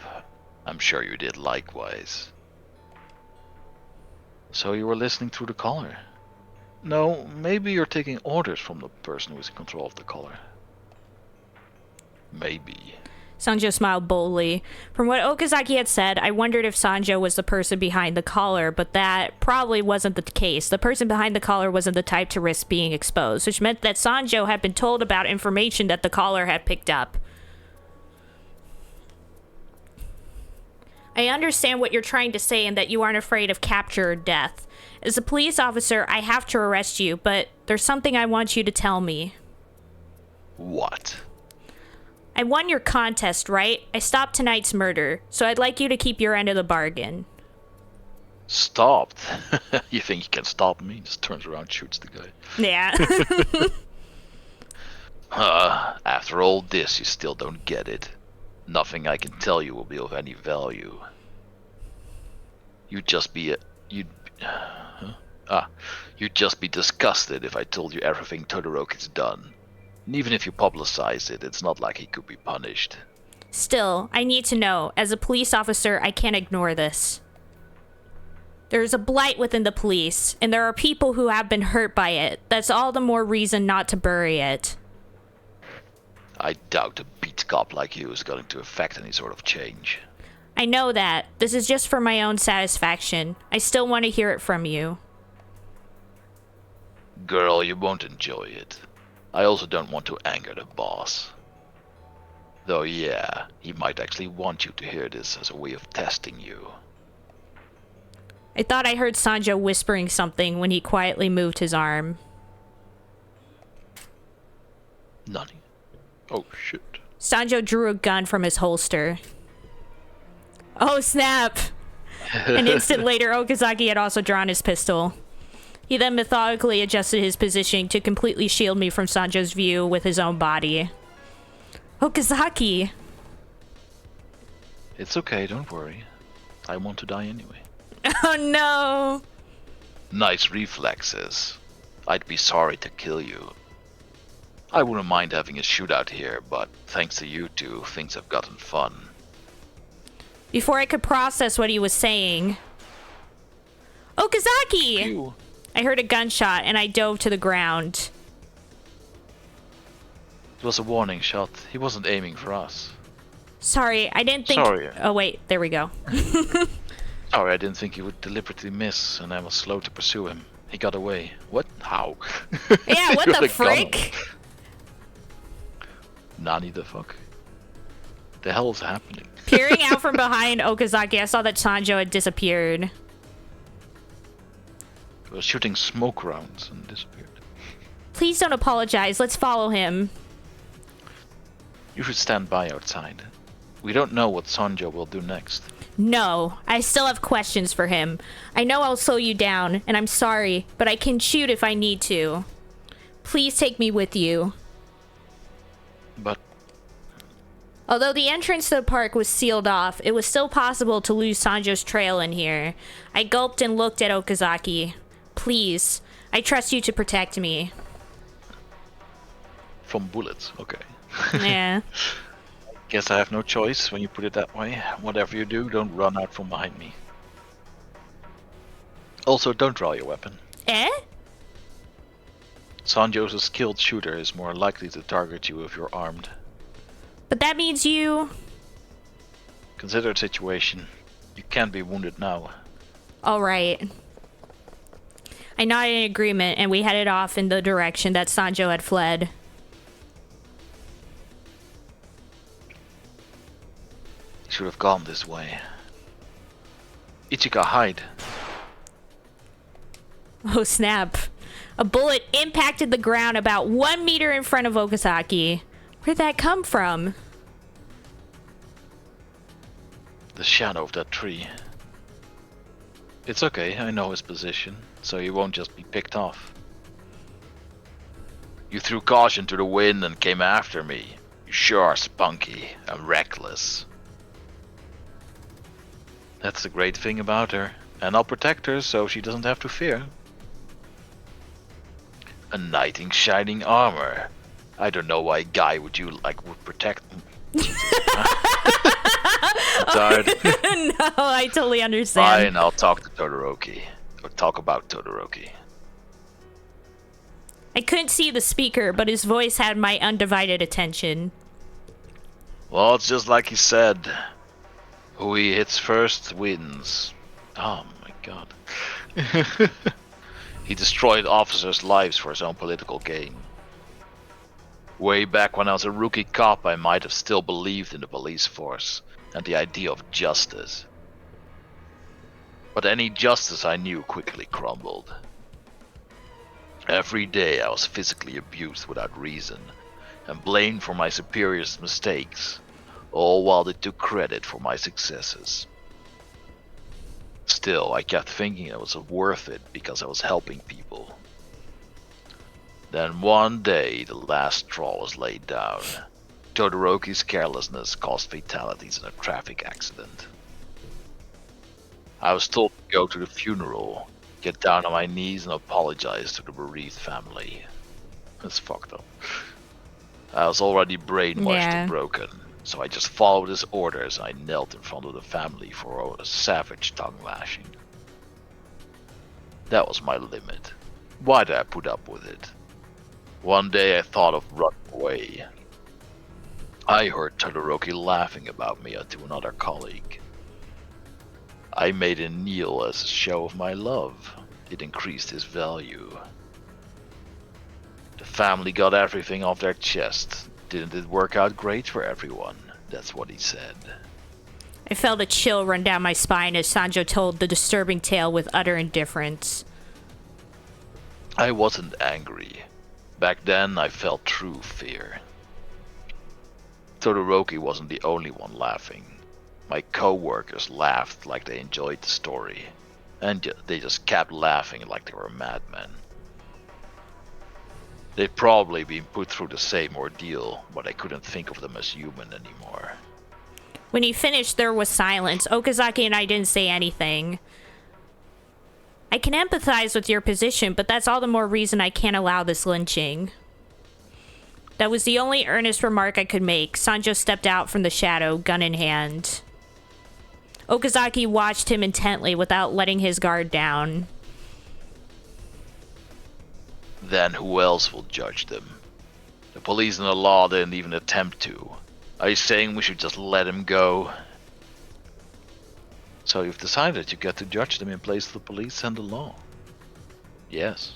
I'm sure you did likewise. So you were listening through the collar. No, maybe you're taking orders from the person who's in control of the collar. Maybe. Sanjo smiled boldly. From what Okazaki had said, I wondered if Sanjo was the person behind the collar, but that probably wasn't the case. The person behind the collar wasn't the type to risk being exposed, which meant that Sanjo had been told about information that the collar had picked up. I understand what you're trying to say and that you aren't afraid of capture or death. As a police officer, I have to arrest you, but there's something I want you to tell me. What? I won your contest, right? I stopped tonight's murder, so I'd like you to keep your end of the bargain. Stopped? You think you can stop me? Just turns around, shoots the guy. Yeah. After all this, you still don't get it. Nothing I can tell you will be of any value. You'd just be disgusted if I told you everything Todoroki's done. And even if you publicize it, it's not like he could be punished. Still, I need to know. As a police officer, I can't ignore this. There's a blight within the police, and there are people who have been hurt by it. That's all the more reason not to bury it. I doubt a beat cop like you is going to affect any sort of change. I know that. This is just for my own satisfaction. I still want to hear it from you. Girl, you won't enjoy it. I also don't want to anger the boss. Though yeah, he might actually want you to hear this as a way of testing you. I thought I heard Sanjo whispering something when he quietly moved his arm. Nani? Oh shit. Sanjo drew a gun from his holster. Oh snap! An instant later, Okazaki had also drawn his pistol. He then methodically adjusted his position to completely shield me from Sanjo's view with his own body. Okazaki! It's okay, don't worry. I want to die anyway. Oh no! Nice reflexes. I'd be sorry to kill you. I wouldn't mind having a shootout here, but thanks to you two, things have gotten fun. Before I could process what he was saying... Okazaki! Phew. I heard a gunshot and I dove to the ground. It was a warning shot. He wasn't aiming for us. Sorry, I didn't think... Sorry. Oh wait, there we go. Sorry, I didn't think he would deliberately miss, and I was slow to pursue him. He got away. What? How? Yeah, what He the had a gun on frick? him. Nani the fuck? The hell is happening? Peering out from behind Okazaki, I saw that Sanjo had disappeared. He was shooting smoke rounds and disappeared. Please don't apologize, let's follow him. You should stand by outside. We don't know what Sanjo will do next. No, I still have questions for him. I know I'll slow you down, and I'm sorry, but I can shoot if I need to. Please take me with you. But Although the entrance to the park was sealed off, it was still possible to lose Sanjo's trail in here. I gulped and looked at Okazaki. Please, I trust you to protect me. from bullets, okay. Yeah. Guess I have no choice when you put it that way. Whatever you do, don't run out from behind me. Also, don't draw your weapon. Eh? Sanjo's a skilled shooter is more likely to target you if you're armed. But that means you... Consider the situation. You can't be wounded now. Alright. I nodded in agreement, and we headed off in the direction that Sanjo had fled. You should have gone this way. Ichika, hide. Oh snap. A bullet impacted the ground about 1 meter in front of Okazaki. Where'd that come from? The shadow of that tree. It's okay, I know his position, so he won't just be picked off. You threw caution to the wind and came after me. You sure are spunky and reckless. That's the great thing about her. And I'll protect her so she doesn't have to fear. A knight in shining armor. I don't know why a guy would protect. I'm tired. No, I totally understand. Fine, I'll talk to Todoroki. Or talk about Todoroki. I couldn't see the speaker, but his voice had my undivided attention. Well, it's just like he said. Who he hits first wins. Oh my god. He destroyed officers' lives for his own political gain. Way back when I was a rookie cop, I might have still believed in the police force and the idea of justice. But any justice I knew quickly crumbled. Every day I was physically abused without reason and blamed for my superiors' mistakes, all while they took credit for my successes. Still, I kept thinking it was worth it because I was helping people. Then one day, the last straw was laid down. Todoroki's carelessness caused fatalities in a traffic accident. I was told to go to the funeral, get down on my knees and apologize to the bereaved family. That's fucked up. I was already brainwashed and broken, so I just followed his orders and I knelt in front of the family for a savage tongue lashing. That was my limit. Why did I put up with it? One day I thought of running away. I heard Todoroki laughing about me to another colleague. I made him kneel as a show of my love. It increased his value. The family got everything off their chest. Didn't it work out great for everyone? That's what he said. I felt a chill run down my spine as Sanjo told the disturbing tale with utter indifference. I wasn't angry. Back then, I felt true fear. Todoroki wasn't the only one laughing. My co-workers laughed like they enjoyed the story, and they just kept laughing like they were madmen. They'd probably been put through the same ordeal, but I couldn't think of them as human anymore. When he finished, there was silence. Okazaki and I didn't say anything. I can empathize with your position, but that's all the more reason I can't allow this lynching. That was the only earnest remark I could make. Sanjo stepped out from the shadow, gun in hand. Okazaki watched him intently without letting his guard down. Then who else will judge them? The police and the law didn't even attempt to. Are you saying we should just let him go? So you've decided you get to judge them in place of the police and the law? Yes.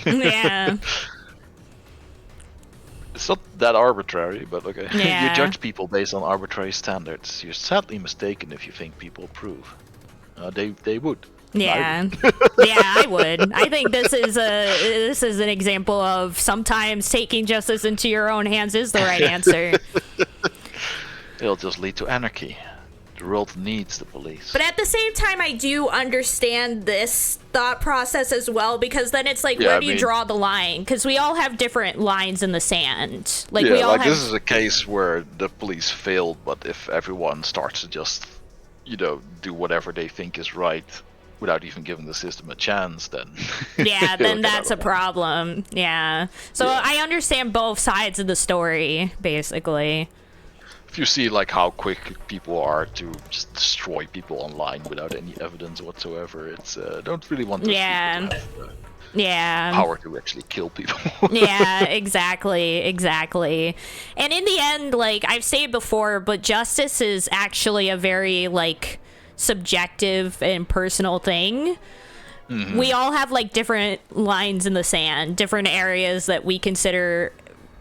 Yeah. It's not that arbitrary, but okay. Yeah. You judge people based on arbitrary standards. You're sadly mistaken if you think people approve. They would. Yeah. Yeah, I would. I think this is an example of sometimes taking justice into your own hands is the right answer. It'll just lead to anarchy. The world needs the police. But at the same time, I do understand this thought process as well, because then it's like, where do you draw the line? Because we all have different lines in the sand. Like, we all have... this is a case where the police failed, but if everyone starts to just, do whatever they think is right without even giving the system a chance, then... Yeah, then that's a problem. Yeah. So I understand both sides of the story, basically. If you see how quick people are to just destroy people online without any evidence whatsoever, it's don't really want those people to have power to actually kill people. Yeah, exactly. And in the end, I've said before, but justice is actually a very subjective and personal thing. Mm-hmm. We all have different lines in the sand, different areas that we consider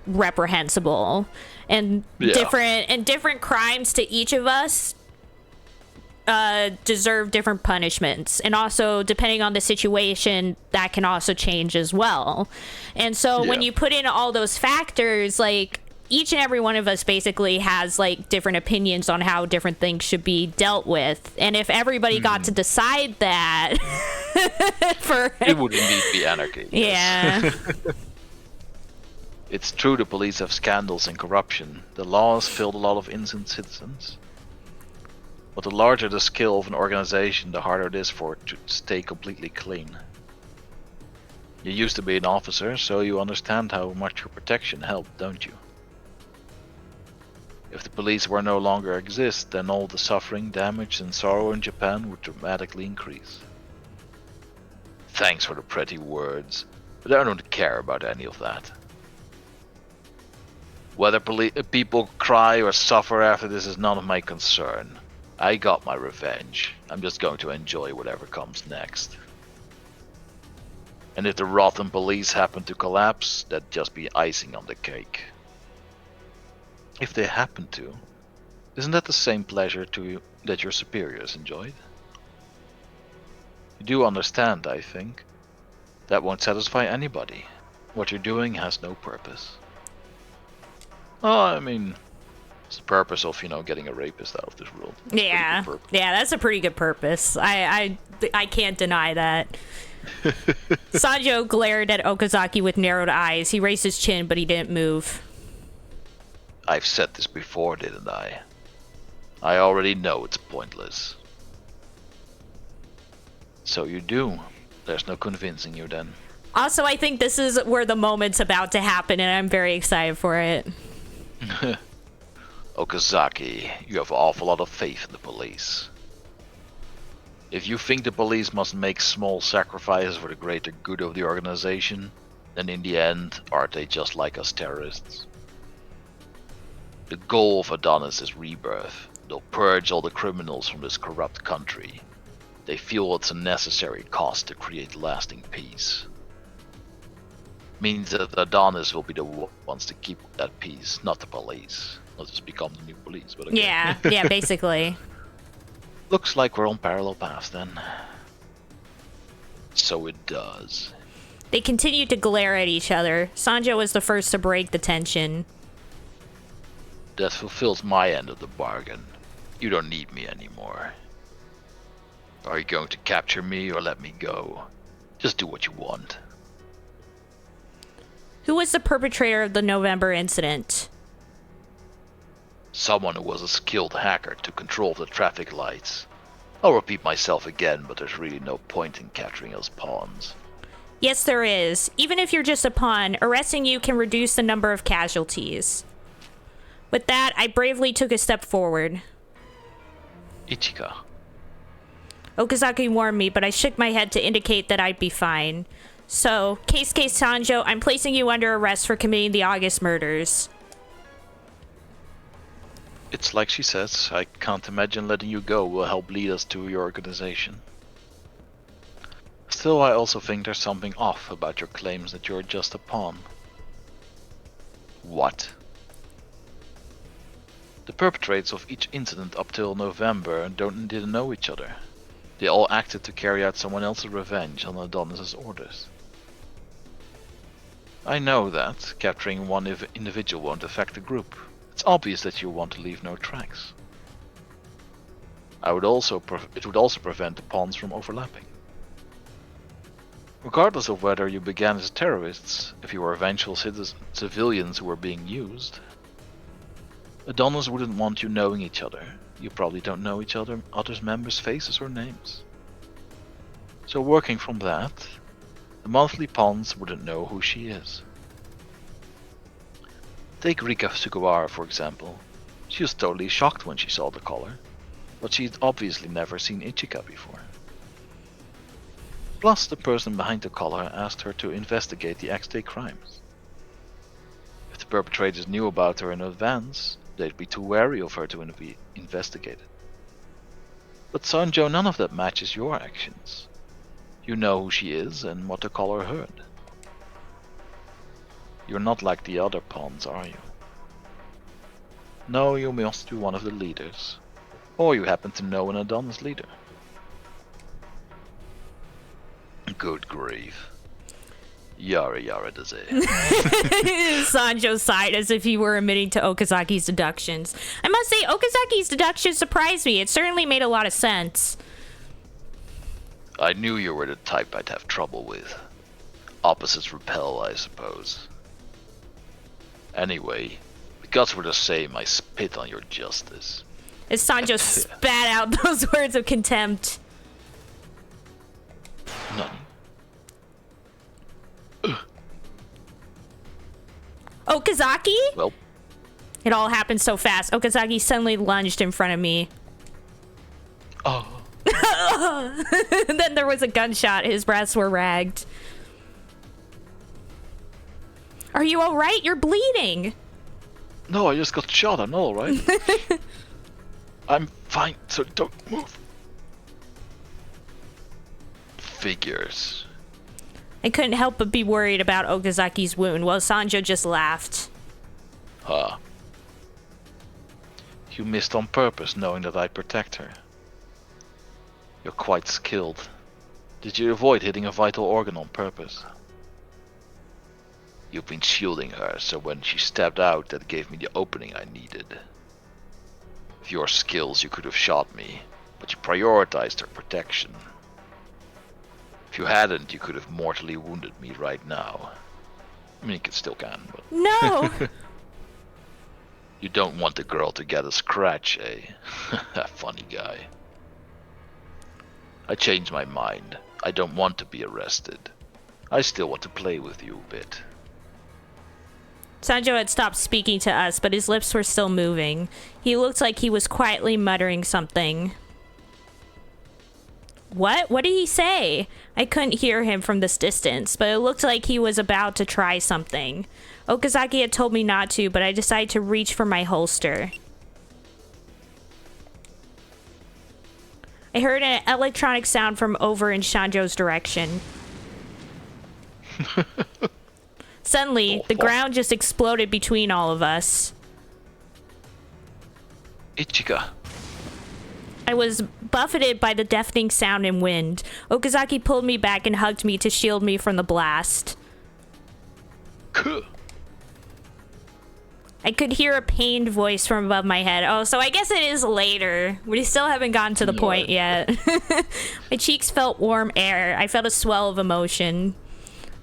reprehensible. And different crimes to each of us deserve different punishments, and also depending on the situation that can also change as well. And so when you put in all those factors, each and every one of us basically has different opinions on how different things should be dealt with, and if everybody got to decide that it would indeed be anarchy. Yes. It's true the police have scandals and corruption. The law has filled a lot of innocent citizens. But the larger the scale of an organization, the harder it is for it to stay completely clean. You used to be an officer, so you understand how much your protection helped, don't you? If the police were no longer exist, then all the suffering, damage and sorrow in Japan would dramatically increase. Thanks for the pretty words. But I don't care about any of that. Whether people cry or suffer after this is none of my concern. I got my revenge. I'm just going to enjoy whatever comes next. And if the rotten police happen to collapse, that'd just be icing on the cake. If they happen to, isn't that the same pleasure to you that your superiors enjoyed? You do understand, I think. That won't satisfy anybody. What you're doing has no purpose. Oh, I mean, it's the purpose of, getting a rapist out of this world. Yeah, that's a pretty good purpose. I can't deny that. Sanjo glared at Okazaki with narrowed eyes. He raised his chin, but he didn't move. I've said this before, didn't I? I already know it's pointless. So you do. There's no convincing you then. Also, I think this is where the moment's about to happen, and I'm very excited for it. Okazaki, you have an awful lot of faith in the police. If you think the police must make small sacrifices for the greater good of the organization, then in the end, aren't they just like us terrorists? The goal of Adonis is rebirth. They'll purge all the criminals from this corrupt country. They feel it's a necessary cost to create lasting peace. Means that Adonis will be the ones to keep that peace, not the police. Not just become the new police, but okay. Yeah, basically. Looks like we're on parallel paths then. So it does. They continued to glare at each other. Sanjo was the first to break the tension. That fulfills my end of the bargain. You don't need me anymore. Are you going to capture me or let me go? Just do what you want. Who was the perpetrator of the November incident? Someone who was a skilled hacker to control the traffic lights. I'll repeat myself again, but there's really no point in capturing us pawns. Yes, there is. Even if you're just a pawn, arresting you can reduce the number of casualties. With that, I bravely took a step forward. Ichika. Okazaki warned me, but I shook my head to indicate that I'd be fine. So, Keisuke Sanjo, I'm placing you under arrest for committing the August murders. It's like she says, I can't imagine letting you go will help lead us to your organization. Still, I also think there's something off about your claims that you're just a pawn. What? The perpetrators of each incident up till November didn't know each other. They all acted to carry out someone else's revenge on Adonis' orders. I know that capturing one individual won't affect the group. It's obvious that you want to leave no tracks. It would also prevent the pawns from overlapping. Regardless of whether you began as terrorists, if you were vengeful civilians who were being used, Adonis wouldn't want you knowing each other. You probably don't know other's members' faces or names. So working from that, the monthly pawns wouldn't know who she is. Take Rika Sugawara for example. She was totally shocked when she saw the collar, but she'd obviously never seen Ichika before. Plus, the person behind the collar asked her to investigate the X-Day crimes. If the perpetrators knew about her in advance, they'd be too wary of her to investigate it. But Sanjo, none of that matches your actions. You know who she is and what the collar heard. You're not like the other pawns, are you? No, you must be one of the leaders. Or you happen to know an Adonis leader. Good grief. Yara yara does it. Sanjo sighed as if he were admitting to Okazaki's deductions. I must say, Okazaki's deductions surprised me. It certainly made a lot of sense. I knew you were the type I'd have trouble with. Opposites repel, I suppose. Anyway, because we're the same, I spit on your justice. As Sanjo spat out those words of contempt. None. Okazaki? Well, It all happened so fast. Okazaki suddenly lunged in front of me. Oh. Then there was a gunshot. His breasts were ragged. Are you alright? You're bleeding. No, I just got shot. I'm not alright. I'm fine, so don't move. Figures. I couldn't help but be worried about Okazaki's wound, while Sanjo just laughed. Huh. You missed on purpose, knowing that I'd protect her. You're quite skilled. Did you avoid hitting a vital organ on purpose? You've been shielding her, so when she stepped out, that gave me the opening I needed. With your skills, you could have shot me, but you prioritized her protection. If you hadn't, you could have mortally wounded me right now. I mean, you still can, but... No! You don't want the girl to get a scratch, eh? Funny guy. I changed my mind. I don't want to be arrested. I still want to play with you a bit. Sanjo had stopped speaking to us, but his lips were still moving. He looked like he was quietly muttering something. What? What did he say? I couldn't hear him from this distance, but it looked like he was about to try something. Okazaki had told me not to, but I decided to reach for my holster. I heard an electronic sound from over in Sanjo's direction. Suddenly, the ground just exploded between all of us. Ichika. I was buffeted by the deafening sound and wind. Okazaki pulled me back and hugged me to shield me from the blast. I could hear a pained voice from above my head. Oh, so I guess it is later. We still haven't gotten to the point yet. My cheeks felt warm air. I felt a swell of emotion.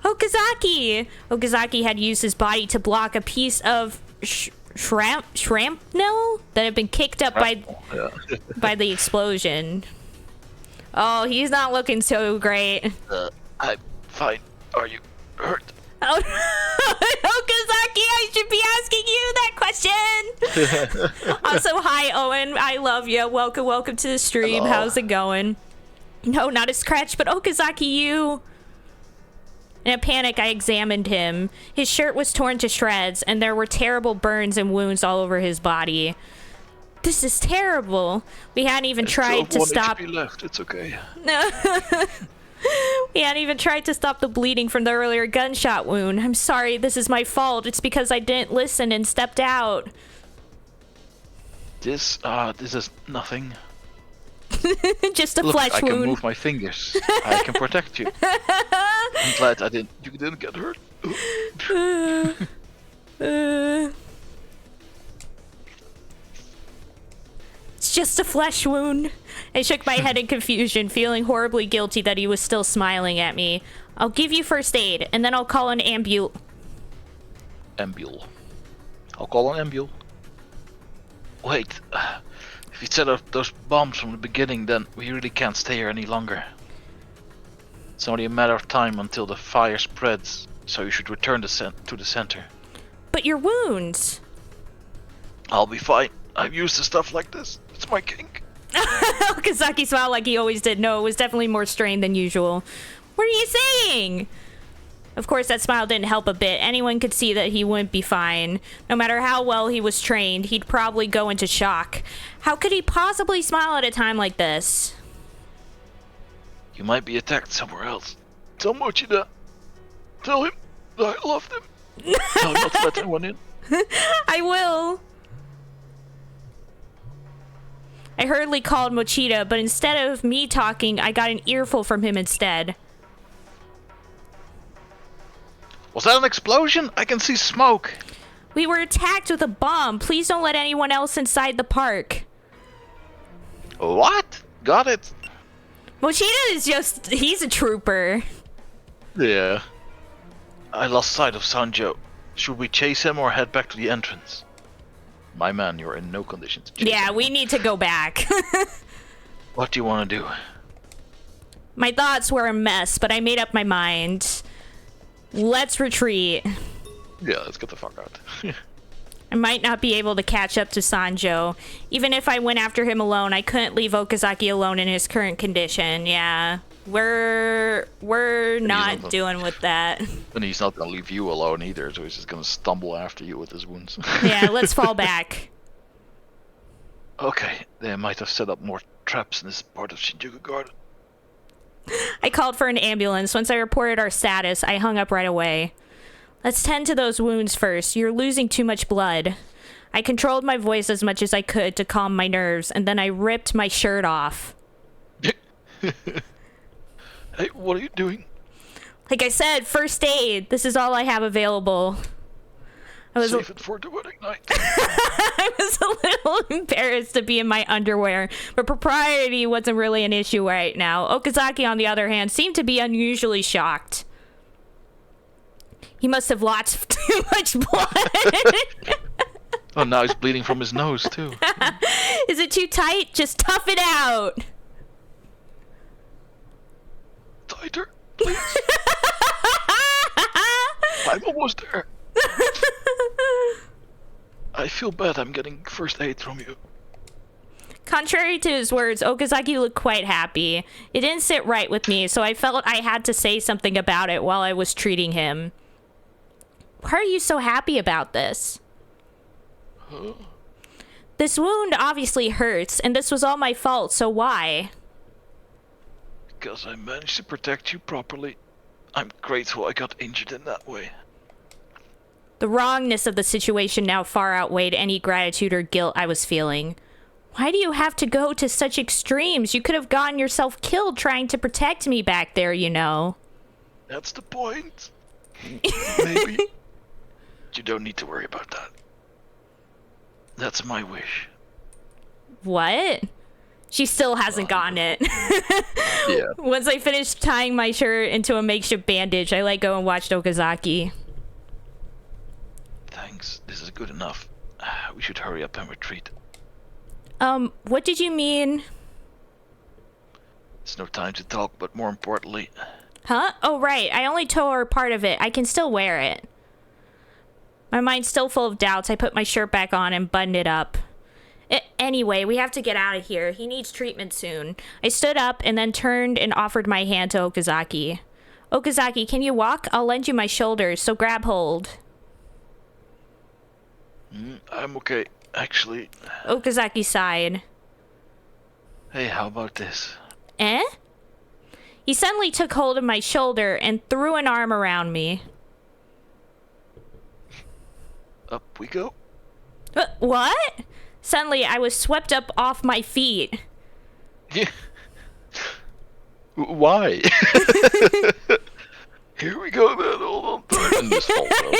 Okazaki! Okazaki had used his body to block a piece of shrapnel that had been kicked up by the explosion. Oh, he's not looking so great. I'm fine. Are you hurt? Oh, Okazaki, I should be asking you that question. Also, hi, Owen. I love you. Welcome to the stream. Hello. How's it going? No, not a scratch, but Okazaki, you... In a panic, I examined him. His shirt was torn to shreds, and there were terrible burns and wounds all over his body. This is terrible. We hadn't even tried to stop... HP left. It's okay. We hadn't even tried to stop the bleeding from the earlier gunshot wound. I'm sorry, this is my fault. It's because I didn't listen and stepped out. This is nothing. Just a Look, flesh I wound. can move my fingers. I can protect you. I'm glad you didn't get hurt. It's just a flesh wound. I shook my head in confusion, feeling horribly guilty that he was still smiling at me. I'll give you first aid, and then I'll call an ambul. Ambul. I'll call an ambul. Wait. If you set up those bombs from the beginning, then we really can't stay here any longer. It's only a matter of time until the fire spreads, so you should return to the center. But your wounds. I'll be fine. I've used the stuff like this. It's my kink. Okazaki smiled like he always did. No, it was definitely more strained than usual. What are you saying? Of course, that smile didn't help a bit. Anyone could see that he wouldn't be fine. No matter how well he was trained, he'd probably go into shock. How could he possibly smile at a time like this? You might be attacked somewhere else. Tell Mochi that. Tell him that I love him. Tell him not to let anyone in. I will. I hurriedly called Mochita, but instead of me talking, I got an earful from him instead. Was that an explosion? I can see smoke. We were attacked with a bomb. Please don't let anyone else inside the park. What? Got it. Mochita is he's a trooper. Yeah. I lost sight of Sanjo. Should we chase him or head back to the entrance? My man, you're in no condition to chase Yeah, him. we need to go back. What do you want to do? My thoughts were a mess, but I made up my mind. Let's retreat. Yeah, let's get the fuck out. I might not be able to catch up to Sanjo. Even if I went after him alone, I couldn't leave Okazaki alone in his current condition, yeah. We're not doing with that. And he's not gonna leave you alone either, so he's just gonna stumble after you with his wounds. Yeah, let's fall back. Okay, they might have set up more traps in this part of Shinjuku Garden. I called for an ambulance. Once I reported our status, I hung up right away. Let's tend to those wounds first. You're losing too much blood. I controlled my voice as much as I could to calm my nerves, and then I ripped my shirt off. Hey, what are you doing? Like I said, first aid. This is all I have available. Save it for the wedding night. I was a little embarrassed to be in my underwear, but propriety wasn't really an issue right now. Okazaki, on the other hand, seemed to be unusually shocked. He must have lost too much blood. Oh, now he's bleeding from his nose, too. Is it too tight? Just tough it out. Tighter, please. I'm almost there. I feel bad I'm getting first aid from you. Contrary to his words, Okazaki looked quite happy. It didn't sit right with me, so I felt I had to say something about it while I was treating him. Why are you so happy about this? Huh? This wound obviously hurts, and this was all my fault, so why? Because I managed to protect you properly. I'm grateful I got injured in that way. The wrongness of the situation now far outweighed any gratitude or guilt I was feeling. Why do you have to go to such extremes? You could have gotten yourself killed trying to protect me back there, you know. That's the point. Maybe. You don't need to worry about that. That's my wish. What? She still hasn't gotten it. Yeah. Once I finished tying my shirt into a makeshift bandage, I let go and watched Okazaki. Thanks. This is good enough. We should hurry up and retreat. What did you mean? It's no time to talk, but more importantly... Huh? Oh, right. I only tore part of it. I can still wear it. My mind's still full of doubts. I put my shirt back on and buttoned it up. Anyway, we have to get out of here. He needs treatment soon. I stood up and then turned and offered my hand to Okazaki. Okazaki, can you walk? I'll lend you my shoulders, so grab hold. I'm okay, actually. Okazaki sighed. Hey, how about this? Eh? He suddenly took hold of my shoulder and threw an arm around me. Up we go. What? Suddenly, I was swept up off my feet. Yeah. Why? Here we go then, hold on. And just falls over.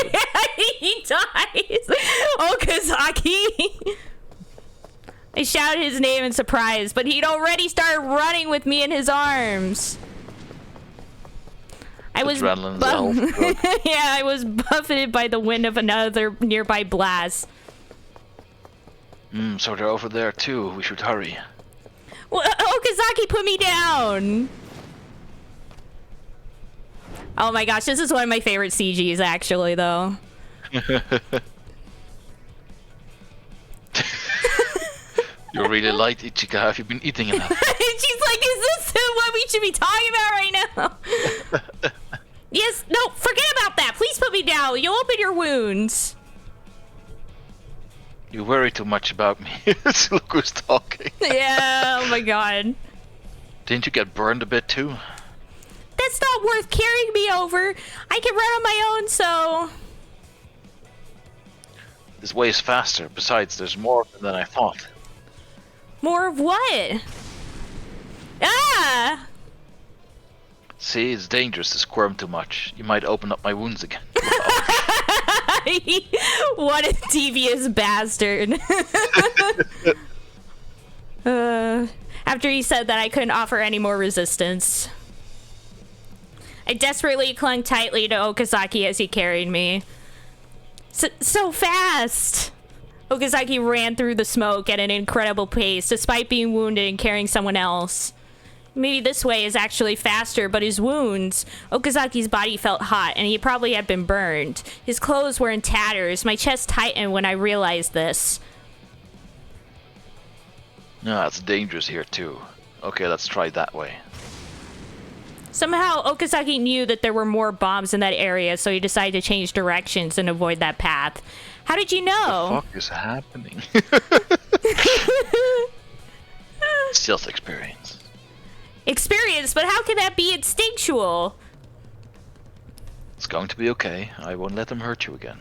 He dies! Okazaki! I shouted his name in surprise, but he'd already started running with me in his arms. I was Adrenaline's a health drug. Yeah, I was buffeted by the wind of another nearby blast. So they're over there too. We should hurry. Well, Okazaki put me down! Oh my gosh, this is one of my favorite CGs actually, though. You're really light, Ichika. Have you been eating enough? She's like, is this what we should be talking about right now? Yes, no, forget about that. Please put me down. You'll open your wounds. You worry too much about me. Look who's talking. Yeah, oh my god. Didn't you get burned a bit too? That's not worth carrying me over. I can run on my own, so... This way is faster. Besides, there's more of them than I thought. More of what? Ah! See, it's dangerous to squirm too much. You might open up my wounds again. What a devious bastard. After he said that, I couldn't offer any more resistance. I desperately clung tightly to Okazaki as he carried me. So fast! Okazaki ran through the smoke at an incredible pace, despite being wounded and carrying someone else. Maybe this way is actually faster, but his wounds... Okazaki's body felt hot, and he probably had been burned. His clothes were in tatters. My chest tightened when I realized this. No, it's dangerous here too. Okay, let's try that way. Somehow Okazaki knew that there were more bombs in that area, so he decided to change directions and avoid that path. How did you know? What the fuck is happening? Stealth experience. Experience, but how can that be instinctual? It's going to be okay. I won't let them hurt you again.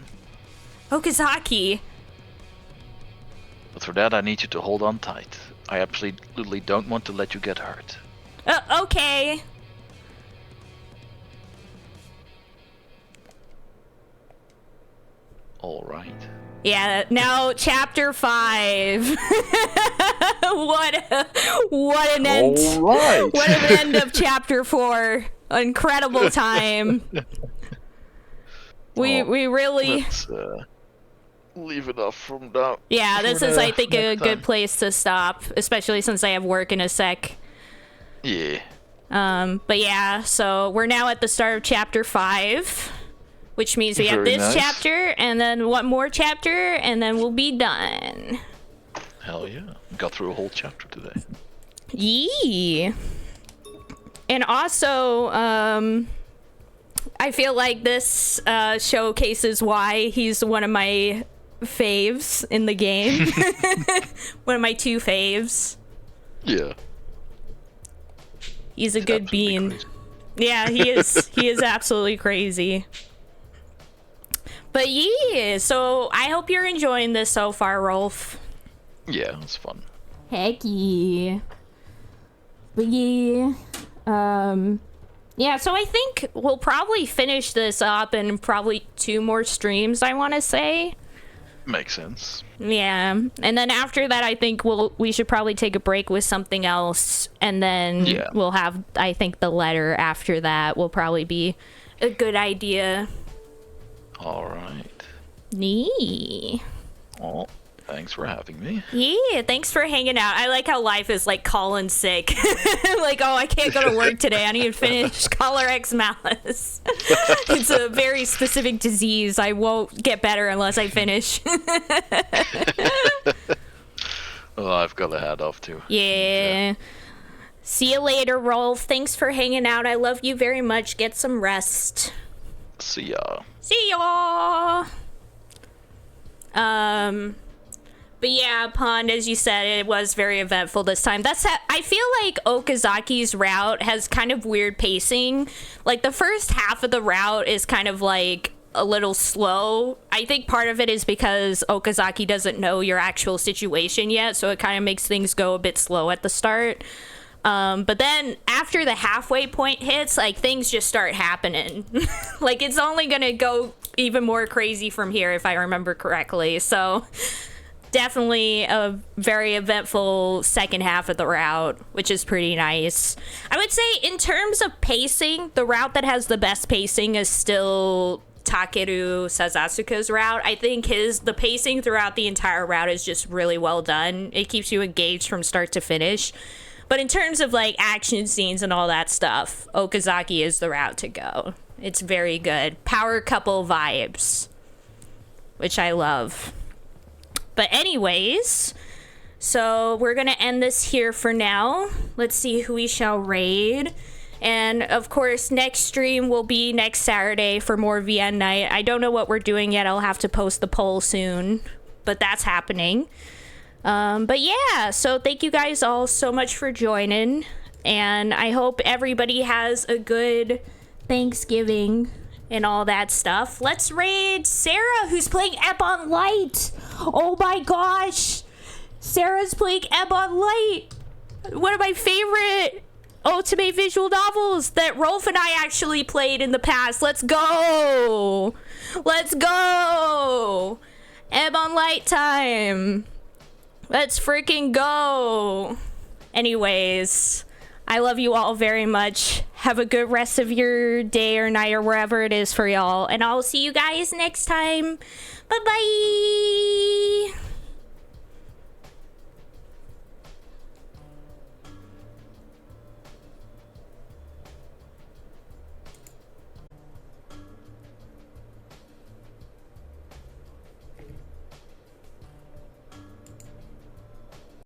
Okazaki. But for that, I need you to hold on tight. I absolutely don't want to let you get hurt. Okay. All right. Yeah, now chapter 5. what an end. All right. What an end of chapter 4. Incredible time. We really Let's leave it off from now. Yeah, this is I think a next good time. place to stop, especially since I have work in a sec. Yeah. But yeah, so we're now at the start of chapter 5, which means we have Very this nice. chapter and then one more chapter and then we'll be done. Hell yeah. Got through a whole chapter today. Yee. And also, I feel like this showcases why he's one of my faves in the game. One of my 2 faves. Yeah. He's a good absolutely bean. crazy. Yeah, he is. He is absolutely crazy. But yeah, so I hope you're enjoying this so far, Rolf. Yeah, it's fun. Heck yeah. But yeah. Yeah, so I think we'll probably finish this up in probably 2 more streams, I want to say. Makes sense. Yeah, and then after that, I think we should probably take a break with something else, and then Yeah. we'll have, I think, the letter after that will probably be a good idea. All right. Nee. Well, thanks for having me. Yeah, thanks for hanging out. I like how life is like calling sick. Like, oh, I can't go to work today. I need to finish Collar X Malice. It's a very specific disease. I won't get better unless I finish. Oh, I've got to head off too. Yeah. See you later, Rolf. Thanks for hanging out. I love you very much. Get some rest. See ya. See y'all. But yeah, Pond, as you said, it was very eventful this time. I feel like Okazaki's route has kind of weird pacing. Like, the first half of the route is kind of like a little slow. I think part of it is because Okazaki doesn't know your actual situation yet, so it kind of makes things go a bit slow at the start. But then after the halfway point hits, like, things just start happening. Like, it's only gonna go even more crazy from here, if I remember correctly. So definitely a very eventful second half of the route, which is pretty nice. I would say in terms of pacing, the route that has the best pacing is still Takeru Sasasuke's route. I think the pacing throughout the entire route is just really well done. It keeps you engaged from start to finish. But in terms of like action scenes and all that stuff, Okazaki is the route to go. It's very good. Power couple vibes, which I love. But anyways, so we're going to end this here for now. Let's see who we shall raid. And of course, next stream will be next Saturday for more VN night. I don't know what we're doing yet. I'll have to post the poll soon, but that's happening. But yeah, so thank you guys all so much for joining. And I hope everybody has a good Thanksgiving and all that stuff. Let's raid Sarah, who's playing Ebon Light. Oh my gosh. Sarah's playing Ebon Light. One of my favorite Ultimate visual novels that Rolf and I actually played in the past. Let's go. Let's go. Ebon Light time. Let's freaking go. Anyways, I love you all very much. Have a good rest of your day or night or wherever it is for y'all. And I'll see you guys next time. Bye-bye.